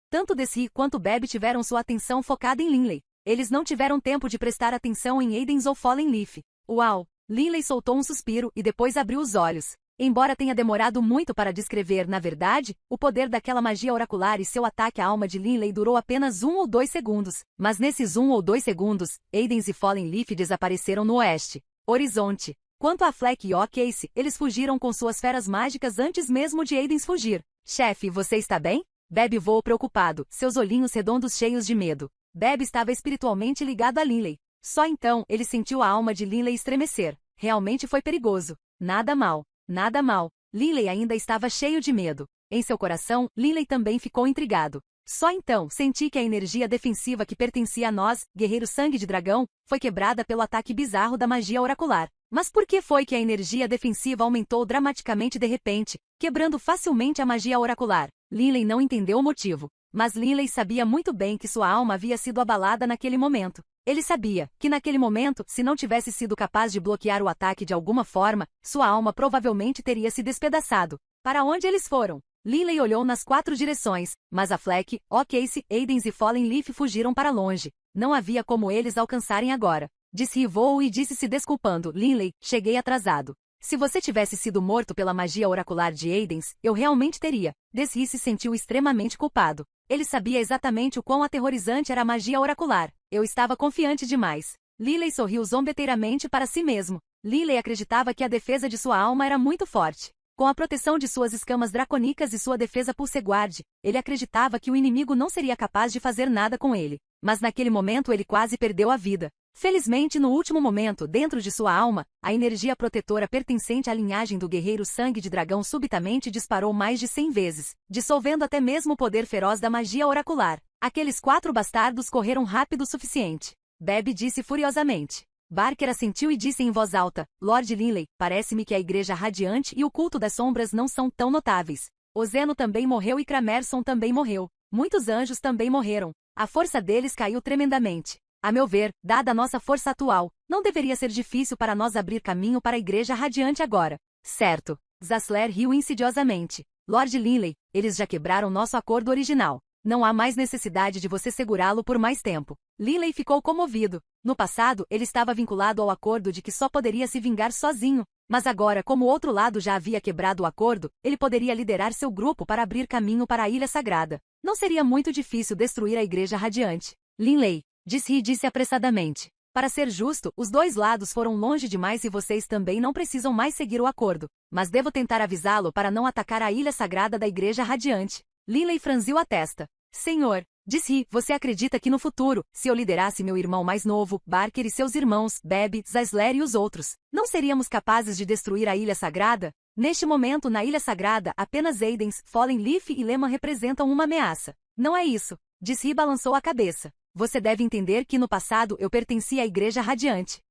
Tanto Disri quanto Bebe tiveram sua atenção focada em Linley. Eles não tiveram tempo de prestar atenção em Aidens ou Fallen Leaf. Uau! Linley soltou um suspiro e depois abriu os olhos. Embora tenha demorado muito para descrever, na verdade, o poder daquela magia oracular e seu ataque à alma de Linley durou apenas 1 ou 2 segundos. Mas nesses 1 ou 2 segundos, Aidens e Fallen Leaf desapareceram no oeste. Horizonte. Quanto a Fleck e O'Case, eles fugiram com suas feras mágicas antes mesmo de Aidens fugir. Chefe, você está bem? Bebe voou preocupado, seus olhinhos redondos cheios de medo. Bebe estava espiritualmente ligado a Linley. Só então ele sentiu a alma de Linley estremecer. Realmente foi perigoso. Nada mal. Nada mal. Linley ainda estava cheio de medo. Em seu coração, Linley também ficou intrigado. Só então senti que a energia defensiva que pertencia a nós, guerreiro sangue de dragão, foi quebrada pelo ataque bizarro da magia oracular. Mas por que foi que a energia defensiva aumentou dramaticamente de repente, quebrando facilmente a magia oracular? Linley não entendeu o motivo. Mas Linley sabia muito bem que sua alma havia sido abalada naquele momento. Ele sabia que naquele momento, se não tivesse sido capaz de bloquear o ataque de alguma forma, sua alma provavelmente teria se despedaçado. Para onde eles foram? Linley olhou nas 4 direções, mas a Fleck, Casey, Aidens e Fallen Leaf fugiram para longe. Não havia como eles alcançarem agora. Disse Rivou e disse se desculpando: Linley, cheguei atrasado. Se você tivesse sido morto pela magia oracular de Aidens, eu realmente teria. Desri se sentiu extremamente culpado. Ele sabia exatamente o quão aterrorizante era a magia oracular. Eu estava confiante demais. Linley sorriu zombeteiramente para si mesmo. Linley acreditava que a defesa de sua alma era muito forte. Com a proteção de suas escamas draconicas e sua defesa Pulseguard, ele acreditava que o inimigo não seria capaz de fazer nada com ele. Mas naquele momento ele quase perdeu a vida. Felizmente, no último momento, dentro de sua alma, a energia protetora pertencente à linhagem do guerreiro Sangue de Dragão subitamente disparou mais de 100 vezes, dissolvendo até mesmo o poder feroz da magia oracular. Aqueles 4 bastardos correram rápido o suficiente. Bebe disse furiosamente. Barker assentiu e disse em voz alta: Lord Linley, parece-me que a Igreja Radiante e o Culto das Sombras não são tão notáveis. Ozeno também morreu e Cramerson também morreu. Muitos anjos também morreram. A força deles caiu tremendamente. A meu ver, dada a nossa força atual, não deveria ser difícil para nós abrir caminho para a Igreja Radiante agora. Certo. Zasler riu insidiosamente. Lord Linley, eles já quebraram nosso acordo original. Não há mais necessidade de você segurá-lo por mais tempo. Linley ficou comovido. No passado, ele estava vinculado ao acordo de que só poderia se vingar sozinho. Mas agora, como o outro lado já havia quebrado o acordo, ele poderia liderar seu grupo para abrir caminho para a Ilha Sagrada. Não seria muito difícil destruir a Igreja Radiante. Linley, disse apressadamente. Para ser justo, os 2 lados foram longe demais e vocês também não precisam mais seguir o acordo. Mas devo tentar avisá-lo para não atacar a Ilha Sagrada da Igreja Radiante. Linley franziu a testa. Senhor, disse, você acredita que no futuro, se eu liderasse meu irmão mais novo, Barker e seus irmãos, Bebe, Zasler e os outros, não seríamos capazes de destruir a Ilha Sagrada? Neste momento, na Ilha Sagrada, apenas Aidens, Fallen Leaf e Lehman representam uma ameaça. Não é isso. Disse e balançou a cabeça. Você deve entender que no passado eu pertencia à Igreja Radiante.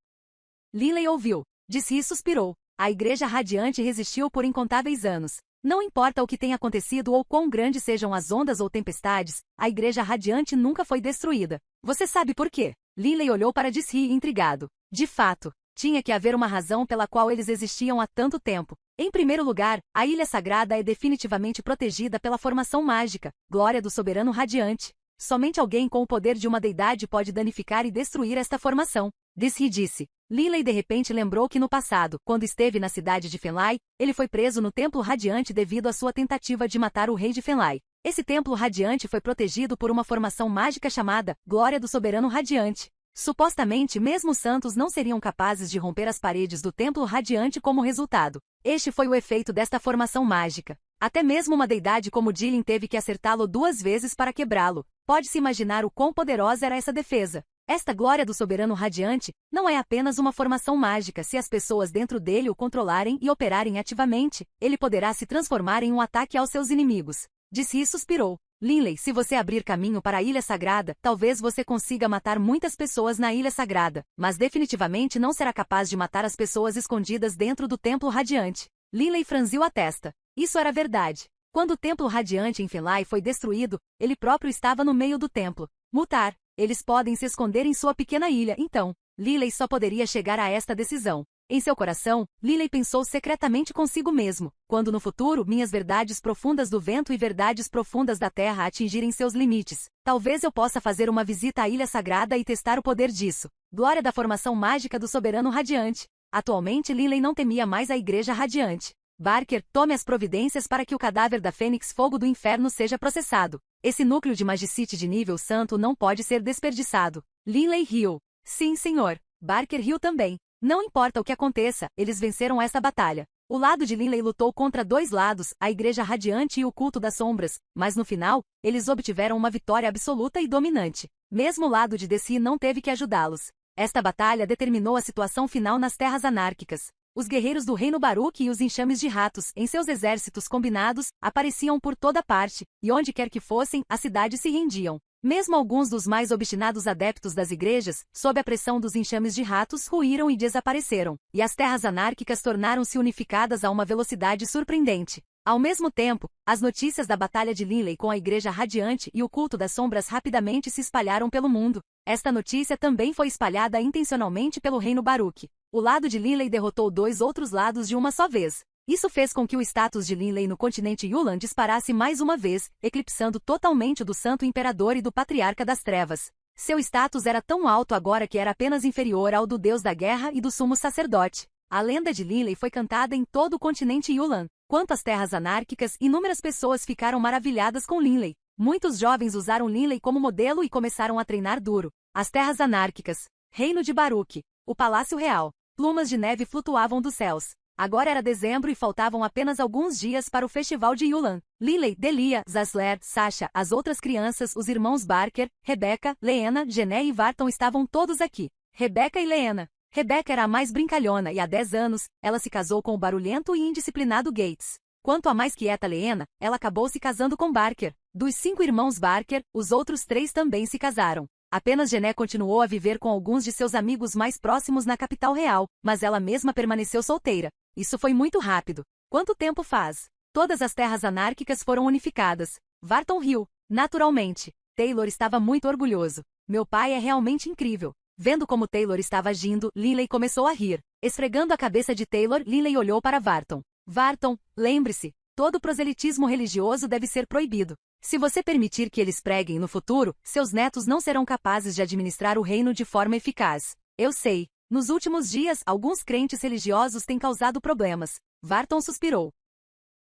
Linley ouviu. Disse e suspirou. A Igreja Radiante resistiu por incontáveis anos. Não importa o que tenha acontecido ou quão grandes sejam as ondas ou tempestades, a Igreja Radiante nunca foi destruída. Você sabe por quê? Linley olhou para Disri intrigado. De fato, tinha que haver uma razão pela qual eles existiam há tanto tempo. Em primeiro lugar, a Ilha Sagrada é definitivamente protegida pela formação mágica, Glória do Soberano Radiante. Somente alguém com o poder de uma deidade pode danificar e destruir esta formação. Disri disse. Linley de repente lembrou que no passado, quando esteve na cidade de Fenlai, ele foi preso no Templo Radiante devido à sua tentativa de matar o rei de Fenlai. Esse Templo Radiante foi protegido por uma formação mágica chamada Glória do Soberano Radiante. Supostamente, mesmo os santos não seriam capazes de romper as paredes do Templo Radiante como resultado. Este foi o efeito desta formação mágica. Até mesmo uma deidade como Dilin teve que acertá-lo 2 vezes para quebrá-lo. Pode-se imaginar o quão poderosa era essa defesa. Esta Glória do Soberano Radiante não é apenas uma formação mágica. Se as pessoas dentro dele o controlarem e operarem ativamente, ele poderá se transformar em um ataque aos seus inimigos. Disse e suspirou. Linley, se você abrir caminho para a Ilha Sagrada, talvez você consiga matar muitas pessoas na Ilha Sagrada, mas definitivamente não será capaz de matar as pessoas escondidas dentro do Templo Radiante. Linley franziu a testa. Isso era verdade. Quando o Templo Radiante em Fenlai foi destruído, ele próprio estava no meio do templo. Mutar. Eles podem se esconder em sua pequena ilha, então. Linley só poderia chegar a esta decisão. Em seu coração, Linley pensou secretamente consigo mesmo. Quando no futuro minhas verdades profundas do vento e verdades profundas da terra atingirem seus limites, talvez eu possa fazer uma visita à Ilha Sagrada e testar o poder disso. Glória da formação mágica do Soberano Radiante. Atualmente Linley não temia mais a Igreja Radiante. Barker, tome as providências para que o cadáver da Fênix Fogo do Inferno seja processado. Esse núcleo de Magicite de nível santo não pode ser desperdiçado. Linley riu. Sim, senhor. Barker riu também. Não importa o que aconteça, eles venceram essa batalha. O lado de Linley lutou contra 2 lados, a Igreja Radiante e o Culto das Sombras, mas no final, eles obtiveram uma vitória absoluta e dominante. Mesmo o lado de Desi não teve que ajudá-los. Esta batalha determinou a situação final nas Terras Anárquicas. Os guerreiros do Reino Baruch e os enxames de ratos, em seus exércitos combinados, apareciam por toda parte, e onde quer que fossem, as cidades se rendiam. Mesmo alguns dos mais obstinados adeptos das igrejas, sob a pressão dos enxames de ratos, ruíram e desapareceram, e as terras anárquicas tornaram-se unificadas a uma velocidade surpreendente. Ao mesmo tempo, as notícias da Batalha de Linley com a Igreja Radiante e o culto das sombras rapidamente se espalharam pelo mundo. Esta notícia também foi espalhada intencionalmente pelo reino Baruch. O lado de Linley derrotou 2 outros lados de uma só vez. Isso fez com que o status de Linley no continente Yulan disparasse mais uma vez, eclipsando totalmente o do Santo Imperador e do Patriarca das Trevas. Seu status era tão alto agora que era apenas inferior ao do Deus da Guerra e do Sumo Sacerdote. A lenda de Linley foi cantada em todo o continente Yulan. Quanto às terras anárquicas, inúmeras pessoas ficaram maravilhadas com Linley. Muitos jovens usaram Linley como modelo e começaram a treinar duro. As terras anárquicas. Reino de Baruch. O Palácio Real. Plumas de neve flutuavam dos céus. Agora era dezembro e faltavam apenas alguns dias para o festival de Yulan. Linley, Delia, Zasler, Sasha, as outras crianças, os irmãos Barker, Rebecca, Leena, Gené e Varton estavam todos aqui. Rebecca e Leena. Rebecca era a mais brincalhona e há 10 anos, ela se casou com o barulhento e indisciplinado Gates. Quanto à mais quieta Leena, ela acabou se casando com Barker. Dos 5 irmãos Barker, os outros 3 também se casaram. Apenas Gené continuou a viver com alguns de seus amigos mais próximos na capital real, mas ela mesma permaneceu solteira. Isso foi muito rápido. Quanto tempo faz? Todas as terras anárquicas foram unificadas. Varton riu. Naturalmente. Taylor estava muito orgulhoso. Meu pai é realmente incrível. Vendo como Taylor estava agindo, Linley começou a rir. Esfregando a cabeça de Taylor, Linley olhou para Varton. Varton, lembre-se, todo proselitismo religioso deve ser proibido. Se você permitir que eles preguem no futuro, seus netos não serão capazes de administrar o reino de forma eficaz. Eu sei. Nos últimos dias, alguns crentes religiosos têm causado problemas. Varton suspirou.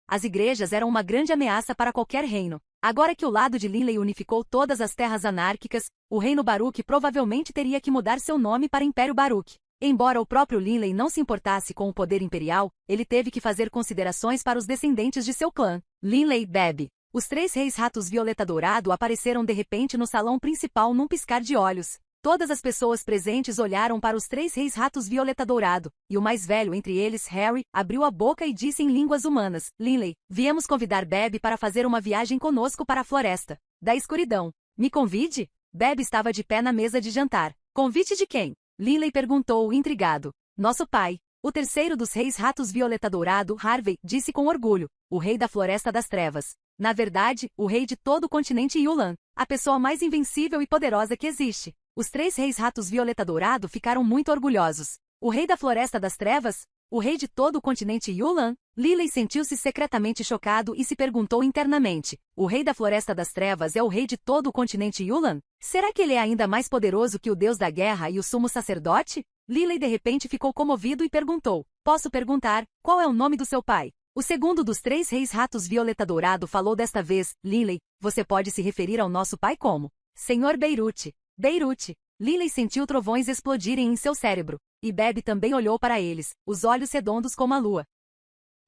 As igrejas eram uma grande ameaça para qualquer reino. Agora que o lado de Linley unificou todas as terras anárquicas, o reino Baruch provavelmente teria que mudar seu nome para Império Baruch. Embora o próprio Linley não se importasse com o poder imperial, ele teve que fazer considerações para os descendentes de seu clã. Linley Bebe. Os 3 reis ratos violeta dourado apareceram de repente no salão principal num piscar de olhos. Todas as pessoas presentes olharam para os 3 reis ratos violeta dourado, e o mais velho entre eles, Harry, abriu a boca e disse em línguas humanas, Linley, viemos convidar Bebe para fazer uma viagem conosco para a floresta da escuridão. Me convide? Bebe estava de pé na mesa de jantar. Convite de quem? Linley perguntou, intrigado. Nosso pai. O terceiro dos reis ratos violeta dourado, Harvey, disse com orgulho, o rei da floresta das trevas. Na verdade, o rei de todo o continente Yulan, a pessoa mais invencível e poderosa que existe. Os 3 reis ratos violeta dourado ficaram muito orgulhosos. O rei da floresta das trevas? O rei de todo o continente Yulan? Linley sentiu-se secretamente chocado e se perguntou internamente, o rei da floresta das trevas é o rei de todo o continente Yulan? Será que ele é ainda mais poderoso que o deus da guerra e o sumo sacerdote? Linley de repente ficou comovido e perguntou, posso perguntar, qual é o nome do seu pai? O segundo dos 3 reis ratos violeta dourado falou desta vez, Linley, você pode se referir ao nosso pai como? Senhor Beirute. Beirute. Linley sentiu trovões explodirem em seu cérebro. E Bebe também olhou para eles, os olhos redondos como a lua.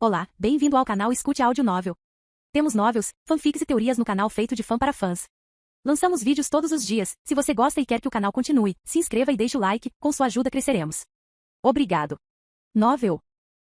Olá, bem-vindo ao canal Escute Áudio Novel. Temos novels, fanfics e teorias no canal feito de fã para fãs. Lançamos vídeos todos os dias. Se você gosta e quer que o canal continue, se inscreva e deixe o like, com sua ajuda cresceremos. Obrigado. Novel.